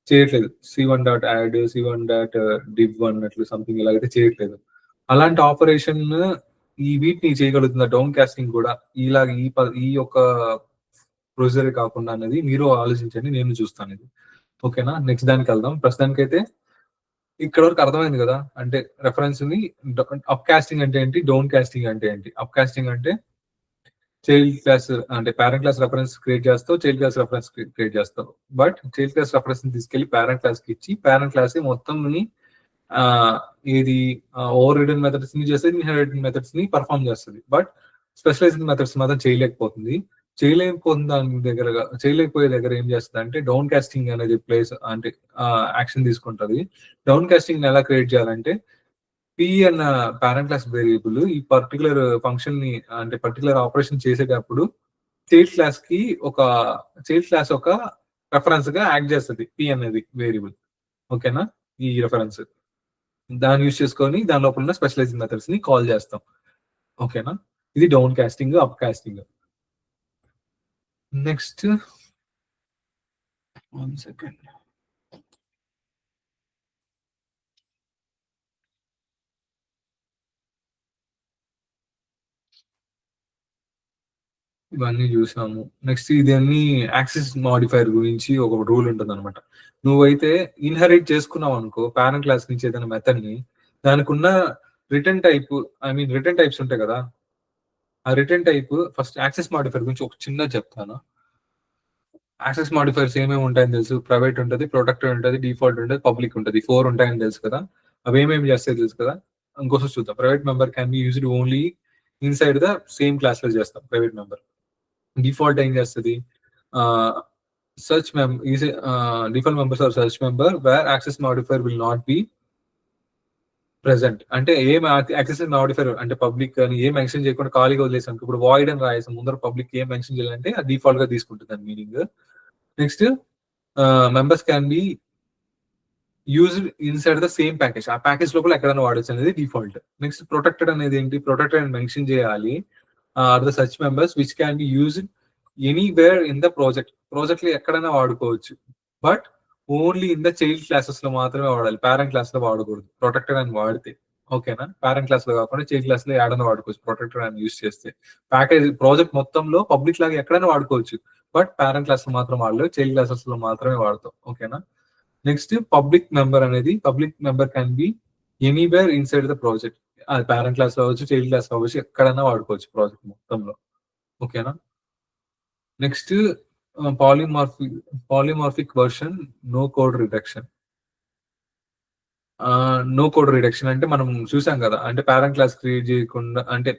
చేయట్లేదు. C1 dot add, C1 dot div అన్నట్లు సంథింగ్ ఇలాగైతే చేయట్లేదు. అలాంటి ఆపరేషన్ ఈ వీటిని చేయగలుగుతుందా డౌన్ కాస్టింగ్ కూడా ఇలాగ ఈ యొక్క ప్రొసీజర్ కాకుండా అనేది మీరు ఆలోచించండి. నేను చూస్తాను ఇది. ఓకేనా? నెక్స్ట్ దానికి వెళ్దాం. ప్రస్తుతానికైతే ఇక్కడ వరకు అర్థమైంది కదా. అంటే రెఫరెన్స్ ని అప్ కాస్టింగ్ అంటే ఏంటి, డౌన్ కాస్టింగ్ అంటే ఏంటి. అప్ కాస్టింగ్ అంటే చైల్డ్ క్లాస్ అంటే పేరెంట్ క్లాస్ రెఫరెన్స్ క్రియేట్ చేస్తావు, చైల్డ్ క్లాస్ రెఫరెన్స్ క్రియేట్ చేస్తావు. బట్ చైల్డ్ క్లాస్ రెఫరెన్స్ ని తీసుకెళ్లి పేరెంట్ క్లాస్ కి ఇచ్చి పేరెంట్ క్లాస్ మొత్తం ఏది ఓవర్ రిటర్న్ మెథడ్స్ ని చేస్తే ఇన్హెరిటెడ్ మెథడ్స్ ని పర్ఫామ్ చేస్తుంది. బట్ స్పెషలైజ్డ్ మెథడ్స్ మాత్రం చేయలేకపోతుంది. చేయలేకపోయే దగ్గర ఏం చేస్తుంది అంటే డౌన్ కాస్టింగ్ అనేది ప్లేస్ అంటే యాక్షన్ తీసుకుంటది. డౌన్ కాస్టింగ్ ఎలా క్రియేట్ చేయాలంటే పి అన్న పేరెంట్ క్లాస్ వేరియబుల్ ఈ పర్టికులర్ ఫంక్షన్ ని అంటే పర్టికులర్ ఆపరేషన్ చేసేటప్పుడు చైల్డ్ క్లాస్ ఒక రెఫరెన్స్ గా యాక్ట్ చేస్తుంది పి అనేది వేరియబుల్. ఓకేనా? ఈ రెఫరెన్స్ దాన్ని యూజ్ చేసుకొని దాని లోపల ఉన్న స్పెషలైజ్డ్ మెథడ్స్ ని కాల్ చేస్తాం. ఓకేనా? ఇది down casting, up casting. Next 1 second. ఇవన్నీ చూసాము. నెక్స్ట్ ఇదన్నీ యాక్సెస్ మాడిఫైర్ గురించి ఒక రూల్ ఉంటుంది అనమాట. నువ్వైతే ఇన్హెరిట్ చేసుకున్నావు అనుకో పేరెంట్ క్లాస్ నుంచి ఏదైనా మెథడ్ ని, దానికి ఉన్న రిటర్న్ టైప్స్ ఉంటాయి కదా. ఆ return type first access modifier గురించి ఒక చిన్న చెప్తాను. యాక్సెస్ మాడిఫైర్స్ ఏమేమి ఉంటాయని తెలుసు. ప్రైవేట్ ఉంటుంది, ప్రొటెక్టెడ్ ఉంటుంది, డిఫాల్ట్ ఉంటుంది, పబ్లిక్ ఉంటుంది. 4 ఉంటాయని తెలుసు కదా. అవి ఏమేమి చేస్తాయి తెలుసు కదా. ఇంకోసారి చూద్దాం. Private member can be used only inside the same class లో చేస్తాం. ప్రైవేట్ మెంబర్ డిఫాల్ట్ ఏం చేస్తుంది, default members are search member where access modifier will not be present అంటే ఏం యాక్సెస్ మాడిఫైర్ అంటే పబ్లిక్ అని ఏం మెన్షన్ చేయకుండా ఖాళీగా వదిలేసాం. ఇప్పుడు వాయిడ్ అని రాయేసాం ముందర పబ్లిక్ ఏం మెన్షన్ చేయాలంటే అది డిఫాల్ట్ గా తీసుకుంటుంది అని meaning. Next members can be used inside the same package. ఆ ప్యాకేజ్ లోపల ఎక్కడైనా వాడచ్చు అనేది డిఫాల్ట్. నెక్స్ట్ ప్రొటెక్టెడ్ అనేది ఏంటి? ప్రొటెక్టెడ్ అని మెన్షన్ చేయాలి. Are the such members which can be used anywhere in the project. Project లో ఎక్కడైనా వాడుకోవచ్చు, but only in the child classes లో మాత్రమే వాడాలి. పేరెంట్ క్లాస్ లో వాడకూడదు ప్రొటెక్టెడ్ అని వాడితే. ఓకేనా? పేరెంట్ క్లాస్ లో కాకుండా చైల్డ్ క్లాస్ లో ఏడైనా వాడుకోవచ్చు ప్రొటెక్టెడ్ అని యూజ్ చేస్తే. ప్యాకేజ్ ప్రాజెక్ట్ మొత్తంలో పబ్లిక్ లాగా ఎక్కడైనా వాడుకోవచ్చు, బట్ పేరెంట్ క్లాస్ లో మాత్రం వాడలేదు, చైల్డ్ క్లాసెస్ లో మాత్రమే వాడతాం. ఓకేనా? నెక్స్ట్ పబ్లిక్ మెంబర్ అనేది public member can be anywhere inside the project. అది పేరెంట్ క్లాస్ అవ్వచ్చు, చైల్డ్ క్లాస్ అవ్వచ్చు, ఎక్కడైనా వాడుకోవచ్చు ప్రాజెక్ట్ మొత్తంలో. ఓకేనా? Next polymorphic version no code reduction. No code reduction అంటే మనం చూసాం కదా, అంటే పేరెంట్ క్లాస్ క్రియేట్ చేయకుండా, అంటే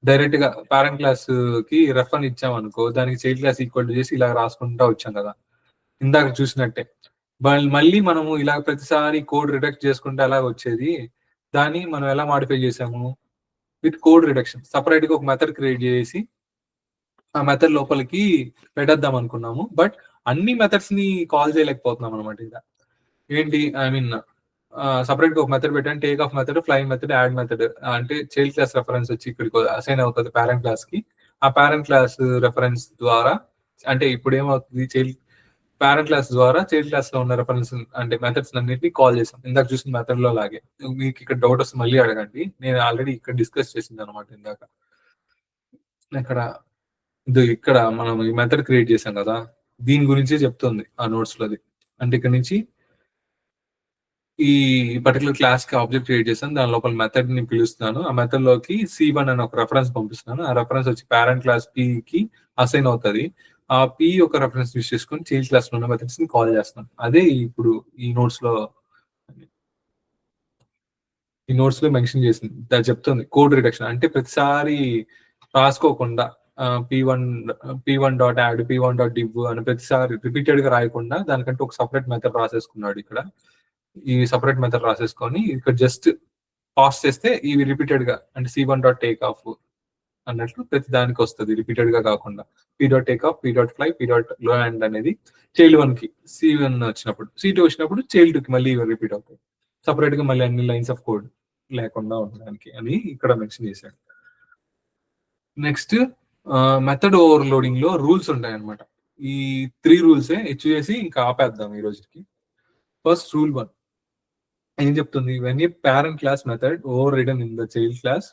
డైరెక్ట్ గా పేరెంట్ క్లాస్ కి రెఫర్ ఇచ్చాం అనుకో, దానికి చైల్డ్ క్లాస్ ఈక్వల్ చేసి ఇలా రాసుకుంటా వచ్చాం కదా ఇందాక చూసినట్టే. మళ్ళీ మనము ఇలా ప్రతిసారి కోడ్ రిడక్ట్ చేసుకుంటే ఎలా వచ్చేది, దాన్ని మనం ఎలా మాడిఫై చేసాము విత్ కోడ్ రిడక్షన్. సపరేట్ గా ఒక మెథడ్ క్రియేట్ చేసి ఆ మెథడ్ లోపలికి పెట్టేద్దాం అనుకున్నాము, బట్ అన్ని మెథడ్స్ ని కాల్ చేయలేకపోతున్నాం అనమాట. ఇలా ఏంటి ఐ మీన్ సపరేట్ గా ఒక మెథడ్ పెట్టాను, take off method, fly method, add method. అంటే చైల్డ్ క్లాస్ రెఫరెన్స్ వచ్చి ఇక్కడికి అసైన్ అవుతుంది పేరెంట్ క్లాస్ కి. ఆ పేరెంట్ క్లాస్ రెఫరెన్స్ ద్వారా, అంటే ఇప్పుడు ఏమవుతుంది, పేరెంట్ క్లాస్ ద్వారా చైల్డ్ క్లాస్ లో ఉన్న రెఫరెన్స్ అంటే మెథడ్స్ అన్నిటిని కాల్ చేసాం ఇందాక చూసిన మెథడ్ లో లాగే. మీకు ఇక్కడ డౌట్ వస్తే మళ్ళీ అడగండి, నేను ఆల్రెడీ ఇక్కడ డిస్కస్ చేసింది అనమాట ఇందాక. ఇక్కడ మనం ఈ మెథడ్ క్రియేట్ చేసాం కదా, దీని గురించి చెప్తుంది ఆ నోట్స్ లోది. అంటే ఇక్కడ నుంచి ఈ పర్టికులర్ క్లాస్ కి ఆబ్జెక్ట్ క్రియేట్ చేస్తాను, దాని లోపల మెథడ్ ని పిలుస్తున్నాను. ఆ మెథడ్ లోకి C1 అని ఒక రెఫరెన్స్ పంపిస్తున్నాను. ఆ రెఫరెన్స్ వచ్చి పేరెంట్ క్లాస్ P కి అసైన్ అవుతుంది. ఆ P యొక్క రెఫరెన్స్ యూస్ చేసుకొని చైల్డ్ క్లాస్ లో ఉన్న మెథడ్స్ ని కాల్ చేస్తాను. అదే ఇప్పుడు ఈ నోట్స్ లో మెన్షన్ చేసింది, దాన్ని చెప్తుంది కోడ్ రిడక్షన్. అంటే ప్రతిసారి రాసుకోకుండా P1 dot add, P1 dot div అని ప్రతిసారి రిపీటెడ్ గా రాయకుండా దానికంటే ఒక సపరేట్ మెథడ్ రాసేసుకున్నాడు ఇక్కడ. ఈ సపరేట్ మెథడ్ రాసేసుకొని ఇక్కడ జస్ట్ పాస్ చేస్తే ఇవి రిపీటెడ్ గా, అంటే C1 డాట్ టేక్ ఆఫ్ అన్నట్లు ప్రతి దానికి వస్తుంది రిపీటెడ్ గా కాకుండా. P dot take off, P dot fly, P dot లో అండ్ అనేది చైల్డ్ 1 కి, C1 వచ్చినప్పుడు, C2 వచ్చినప్పుడు చైల్డ్ 2 కి మళ్ళీ రిపీట్ అవుతాయి. సపరేట్ గా మళ్ళీ అన్ని లైన్స్ ఆఫ్ కోడ్ లేకుండా ఉండడానికి అని ఇక్కడ మెన్షన్ చేశాడు. నెక్స్ట్ మెథడ్ ఓవర్లోడింగ్ లో రూల్స్ ఉంటాయి అనమాట. ఈ 3 రూల్సే చేసి ఇంకా ఆపేద్దాం ఈ రోజుకి. ఫస్ట్ రూల్ 1 ఏం చెప్తుంది, when a parent class method overridden in the child class,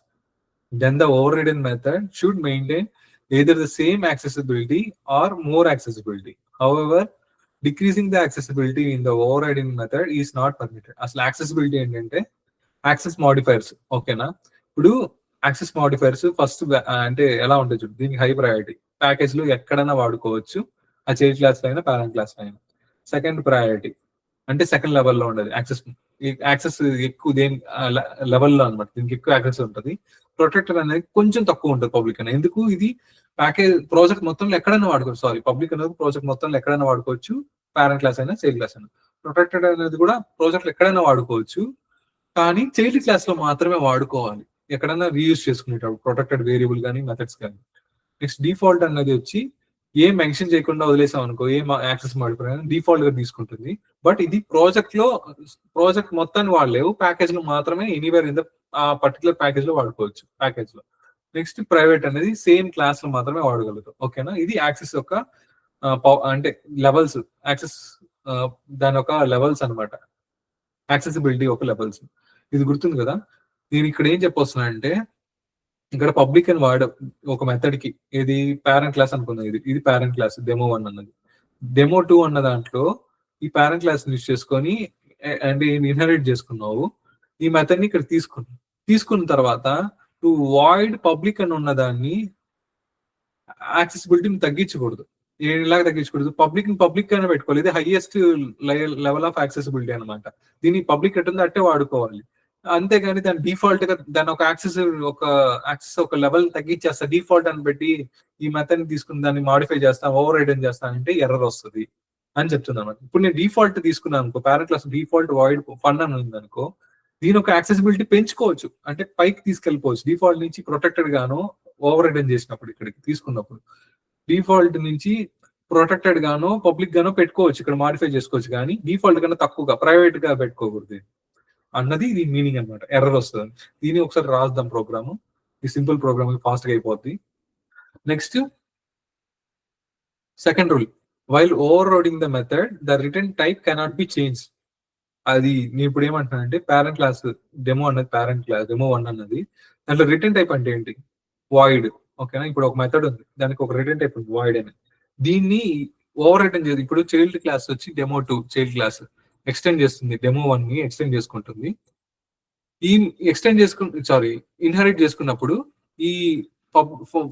then the overridden method should maintain either the same accessibility or more accessibility. However decreasing the accessibility in the overriding method is not permitted. అసలు accessibility ఏంటంటే access modifiers. ఓకేనా? ఇప్పుడు access modifiers first అంటే ఎలా ఉంటుంది చూడు, దీనికి high priority, package లో ఎక్కడైనా వాడుకోవచ్చు, ఆ చైల్డ్ క్లాస్ అయినా పేరెంట్ క్లాస్ అయినా. సెకండ్ ప్రయారిటీ అంటే సెకండ్ లెవెల్లో ఉండదు యాక్సెస్ ఎక్కువ దేని లెవెల్లో అనమాట, దీనికి ఎక్కువ యాక్సెస్ ఉంటుంది. ప్రొటెక్టర్ అనేది కొంచెం తక్కువ ఉంటుంది పబ్లిక్ అనేది. ఎందుకు, ఇది ప్యాకేజ్ ప్రాజెక్ట్ మొత్తంలో ఎక్కడైనా వాడుకోవచ్చు. సారీ, పబ్లిక్ అనేది ప్రాజెక్ట్ మొత్తంలో ఎక్కడైనా వాడుకోవచ్చు, పేరెంట్ క్లాస్ అయినా చైల్డ్ క్లాస్ అయినా. ప్రొటెక్టెడ్ అనేది కూడా ప్రాజెక్ట్ ఎక్కడైనా వాడుకోవచ్చు, కానీ చైల్డ్ క్లాస్ లో మాత్రమే వాడుకోవాలి ఎక్కడైనా రీయూజ్ చేసుకునేటప్పుడు, ప్రొటెక్టెడ్ వేరియబుల్ కానీ మెథడ్స్ కానీ. నెక్స్ట్ డిఫాల్ట్ అనేది వచ్చి ఏం మెన్షన్ చేయకుండా వదిలేసాం అనుకో, ఏం యాక్సెస్ మాడిపోయినా డిఫాల్ట్ గా తీసుకుంటుంది. బట్ ఇది ప్రాజెక్ట్ మొత్తాన్ని వాడలేవు, ప్యాకేజ్ లో మాత్రమే ఎనీవేర్ ఇన్ ద ఆ పర్టికులర్ ప్యాకేజ్ లో వాడుకోవచ్చు ప్యాకేజ్ లో. నెక్స్ట్ ప్రైవేట్ అనేది సేమ్ క్లాస్ లో మాత్రమే వాడగలుగుతాం. ఓకేనా? ఇది యాక్సెస్ యొక్క అంటే లెవెల్స్, యాక్సెస్ దాని ఒక లెవెల్స్ అనమాట, యాక్సెసిబిలిటీ ఒక లెవెల్స్. ఇది గుర్తుంది కదా. నేను ఇక్కడ ఏం చెప్పొస్తున్నా అంటే, ఇక్కడ పబ్లిక్ అని ఒక మెథడ్ కి, ఇది పేరెంట్ క్లాస్ అనుకుందాం, ఇది పేరెంట్ క్లాస్ డెమో 1 అన్నది. డెమో 2 అన్న దాంట్లో ఈ పేరెంట్ క్లాస్ యూజ్ చేసుకొని అంటే ఇన్హెరిట్ చేసుకున్నావు, ఈ మెథడ్ ని ఇక్కడ తీసుకున్న తర్వాత టు వాయిడ్ పబ్లిక్ అని ఉన్న దాన్ని యాక్సెసిబిలిటీని తగ్గించకూడదు. ఇలాగ తగ్గించకూడదు, పబ్లిక్ అయినా పెట్టుకోవాలి. ఇది హైయెస్ట్ లెవెల్ ఆఫ్ యాక్సెసిబిలిటీ అనమాట. దీన్ని పబ్లిక్ ఎట్టుందో అట్టే వాడుకోవాలి. అంతేగాని దాని డిఫాల్ట్ గా దాని ఒక యాక్సెస్ ఒక లెవెల్ తగ్గించేస్తా డిఫాల్ట్ అని పెట్టి ఈ మెథడ్ తీసుకుని దాన్ని మాడిఫై చేస్తా, ఓవర్ రైడన్ చేస్తా అంటే ఎర్రర్ వస్తుంది అని చెప్తున్నాను. ఇప్పుడు నేను డిఫాల్ట్ తీసుకున్నాను అనుకో, parent class default void fun అని ఉంది అనుకో, దీని ఒక యాక్సెసిబిలిటీ పెంచుకోవచ్చు, అంటే పైకి తీసుకెళ్ళిపోవచ్చు. డిఫాల్ట్ నుంచి ప్రొటెక్టెడ్ గానో ఓవర్ రిటర్న్ చేసినప్పుడు ఇక్కడికి తీసుకున్నప్పుడు డిఫాల్ట్ నుంచి ప్రొటెక్టెడ్ గానో పబ్లిక్ గానో పెట్టుకోవచ్చు, ఇక్కడ మాడిఫై చేసుకోవచ్చు. కానీ డిఫాల్ట్ కన్నా తక్కువగా ప్రైవేట్ గా పెట్టుకోకూడదు అన్నది దీని మీనింగ్ అనమాట. ఎర్రర్ వస్తుంది. దీన్ని ఒకసారి రాద్దాం ప్రోగ్రామ్. ఈ సింపుల్ ప్రోగ్రామ్ ఫాస్ట్ గా అయిపోద్ది. Next second rule, while over roading the method the return type cannot be change. అది నేను ఇప్పుడు ఏమంటున్నానంటే పేరెంట్ క్లాస్ డెమో అన్నది పేరెంట్ క్లాస్ డెమో 1 అన్నది, దాంట్లో రిటర్న్ టైప్ అంటే ఏంటి? వాయిడ్. ఓకేనా, ఇప్పుడు ఒక మెథడ్ ఉంది, దానికి ఒక రిటర్న్ టైప్ ఉంది వాయిడ్ అని. దీన్ని ఓవర్ రిటర్న్ చేయదు. ఇప్పుడు చైల్డ్ క్లాస్ వచ్చి డెమో 2 చైల్డ్ క్లాస్ ఎక్స్టెండ్ చేస్తుంది, డెమో 1 ని ఎక్స్టెండ్ చేసుకుంటుంది. ఈ ఎక్స్టెండ్ ఇన్హెరిట్ చేసుకున్నప్పుడు ఈ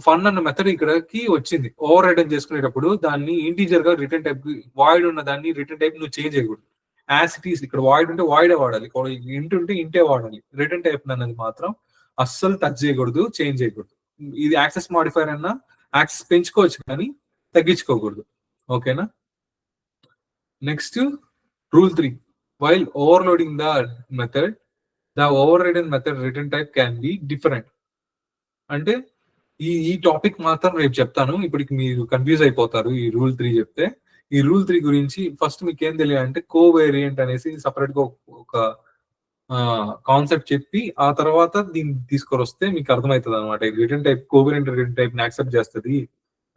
ఫన్ అన్న మెథడ్ ఇక్కడకి వచ్చింది. ఓవర్ రిటర్న్ చేసుకునేటప్పుడు దాన్ని ఇంటీజర్ గా రిటర్న్ టైప్ వాయిడ్ ఉన్న దాన్ని రిటర్న్ టైప్ నువ్వు చేంజ్ చేయకూడదు. యాజ్ ఇట్ ఈస్ ఇక్కడ వాయిడ్ ఉంటే వాయిడే వాడాలి, ఇంట్ ఉంటే ఇంటే వాడాలి. రిటర్న్ టైప్ అన్నది మాత్రం అస్సలు టచ్ చేయకూడదు, చేంజ్ చేయకూడదు. ఇది యాక్సెస్ మాడిఫైర్ అన్నా యాక్సెస్ పెంచుకోవచ్చు కానీ తగ్గించుకోకూడదు. ఓకేనా. Next rule 3, while overloading the method the over return method return type can be different. అంటే ఈ టాపిక్ మాత్రం రేపు చెప్తాను, ఇప్పటికి మీరు కన్ఫ్యూజ్ అయిపోతారు ఈ రూల్ 3 చెప్తే. ఈ రూల్ 3 గురించి ఫస్ట్ మీకు ఏం తెలియాలంటే కోవేరియంట్ అనేసి సపరేట్ గా ఒక కాన్సెప్ట్ చెప్పి ఆ తర్వాత దీన్ని తీసుకొని వస్తే మీకు అర్థమవుతుంది అనమాట. రిటర్న్ టైప్ కోవేరియంట్ రిటర్న్ టైప్ ని యాక్సెప్ట్ చేస్తుంది.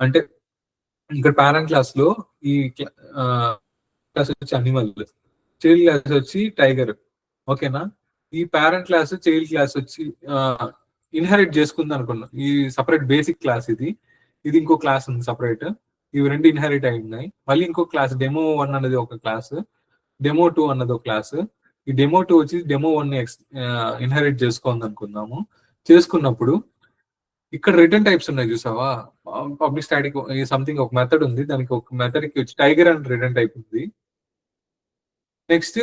అంటే ఇక్కడ పేరెంట్ క్లాస్ లో ఈ క్లాస్ వచ్చి అనిమల్, చైల్డ్ క్లాస్ వచ్చి టైగర్. ఓకేనా, ఈ పేరెంట్ క్లాస్ చైల్డ్ క్లాస్ వచ్చి ఇన్హెరిట్ చేసుకుంది అనుకున్నాం. ఈ సపరేట్ బేసిక్ క్లాస్ ఇది ఇంకో క్లాస్ ఉంది సపరేట్. ఇవి రెండు ఇన్హెరిట్ అయి ఉన్నాయి. మళ్ళీ ఇంకో క్లాస్ డెమో 1 అన్నది ఒక క్లాస్, డెమో 2 అన్నది ఒక క్లాస్. ఈ డెమో 2 వచ్చి డెమో 1 ని ఇన్హెరిట్ చేసుకోండి అనుకున్నాము. చేసుకున్నప్పుడు ఇక్కడ రిటర్న్ టైప్స్ ఉన్నాయి చూసావా, పబ్లిక్ స్టాటిక్ సంథింగ్ ఒక మెథడ్ ఉంది, దానికి ఒక మెథడ్ కి వచ్చి టైగర్ అండ్ రిటర్న్ టైప్ ఉంది. నెక్స్ట్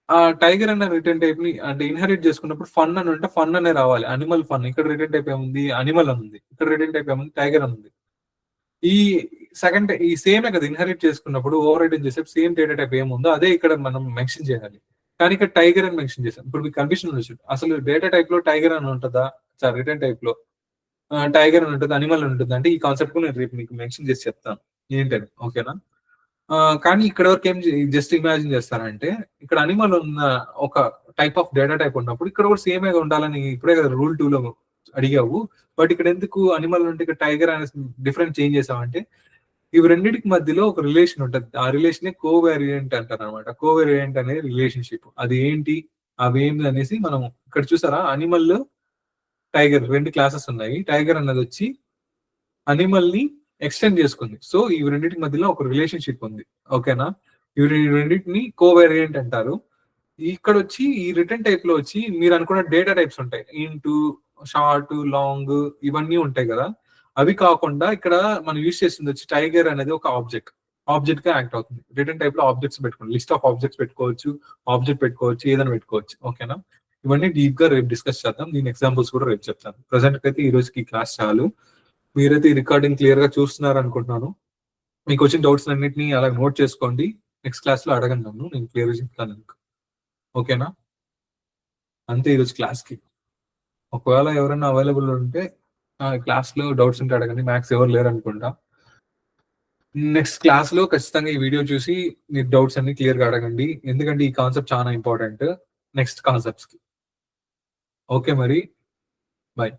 ఆ టైగర్ అన్న రిటర్న్ టైప్ ని అంటే ఇన్హెరిట్ చేసుకున్నప్పుడు ఫన్ అని ఉంటే ఫన్ అనే రావాలి, అనిమల్ ఫన్. ఇక్కడ రిటర్న్ టైప్ ఏముంది? అనిమల్ అని ఉంది. ఇక్కడ రిటర్న్ టైప్ ఏముంది? టైగర్ అని ఉంది. ఈ సేమే కదా ఇన్హెరిట్ చేసుకున్నప్పుడు ఓవర్ రిటర్న్ చేసే సేమ్ డేటా టైప్ ఏముందో అదే ఇక్కడ మనం మెన్షన్ చేయాలి. కానీ ఇక్కడ టైగర్ అని మెన్షన్ చేసాం. ఇప్పుడు మీకు కన్ఫ్యూషన్ ఉండొచ్చు, అసలు డేటా టైప్ లో టైగర్ అని ఉంటుందా, రిటర్న్ టైప్ లో టైగర్ అని ఉంటుంది, అనిమల్ అని ఉంటుంది అంటే ఈ కాన్సెప్ట్ నేను రేపు మీకు మెన్షన్ చేసి చెప్తాను ఏంటని. ఓకేనా. కానీ ఇక్కడ వరకు ఏం జస్ట్ ఇమాజిన్ చేస్తారంటే ఇక్కడ అనిమల్ ఉన్న ఒక టైప్ ఆఫ్ డేటా టైప్ ఉన్నప్పుడు ఇక్కడ కూడా సేమ్ గా ఉండాలని ఇప్పుడే కదా రూల్ 2 లో అడిగావు. బట్ ఇక్కడ ఎందుకు అనిమల్ ఉంటే ఇక్కడ టైగర్ అనే డిఫరెంట్ చేంజ్ చేసామంటే ఇవి రెండింటికి మధ్యలో ఒక రిలేషన్ ఉంటుంది. ఆ రిలేషన్ కోవేరియంట్ అంటారు అనమాట. కోవేరియంట్ అనేది రిలేషన్షిప్. అది ఏంటి, అవేంటి అనేసి మనం ఇక్కడ చూసారా, అనిమల్ టైగర్ 2 క్లాసెస్ ఉన్నాయి. టైగర్ అన్నది వచ్చి అనిమల్ ని ఎక్స్టెండ్ చేసుకుంది. సో ఈ రెండింటికి మధ్యలో ఒక రిలేషన్షిప్ ఉంది. ఓకేనా, ఇవి రెండింటిని కోవేరియంట్ అంటారు. ఇక్కడ వచ్చి ఈ రిటర్న్ టైప్ లో వచ్చి మీరు అనుకున్న డేటా టైప్స్ ఉంటాయి, ఇంటూ, షార్ట్, లాంగ్, ఇవన్నీ ఉంటాయి కదా. అవి కాకుండా ఇక్కడ మనం యూజ్ చేస్తుంది వచ్చి టైగర్ అనేది ఒక ఆబ్జెక్ట్ గా యాక్ట్ అవుతుంది. రిటర్న్ టైప్ లో ఆబ్జెక్ట్స్ పెట్టుకోండి, లిస్ట్ ఆఫ్ ఆబ్జెక్ట్స్ పెట్టుకోవచ్చు, ఆబ్జెక్ట్ పెట్టుకోవచ్చు, ఏదైనా పెట్టుకోవచ్చు. ఓకేనా, ఇవన్నీ డీప్ గా రేపు డిస్కస్ చేద్దాం. దీని ఎగ్జాంపుల్స్ కూడా రేపు చెప్తాను. ప్రజెంట్ అయితే ఈ రోజుకి క్లాస్ చాలు. మీరైతే ఈ రికార్డింగ్ క్లియర్ గా చూస్తున్నారు అనుకుంటున్నాను. మీకు వచ్చిన డౌట్స్ అన్నింటినీ అలా నోట్ చేసుకోండి. నెక్స్ట్ క్లాస్ లో అడగండి నన్ను, నేను క్లియర్ గా చెప్తాను. ఓకేనా, అంతే ఈరోజు క్లాస్ కి. ఒకవేళ ఎవరైనా అవైలబుల్ ఉంటే క్లాస్ లో డౌట్స్ ఉంటే అడగండి. మ్యాథ్స్ ఎవరు లేరు అనుకుంటా. నెక్స్ట్ క్లాస్ లో ఖచ్చితంగా ఈ వీడియో చూసి మీరు డౌట్స్ అన్ని క్లియర్ గా అడగండి, ఎందుకంటే ఈ కాన్సెప్ట్ చాలా ఇంపార్టెంట్ నెక్స్ట్ కాన్సెప్ట్స్ కి. ఓకే మరి, బాయ్.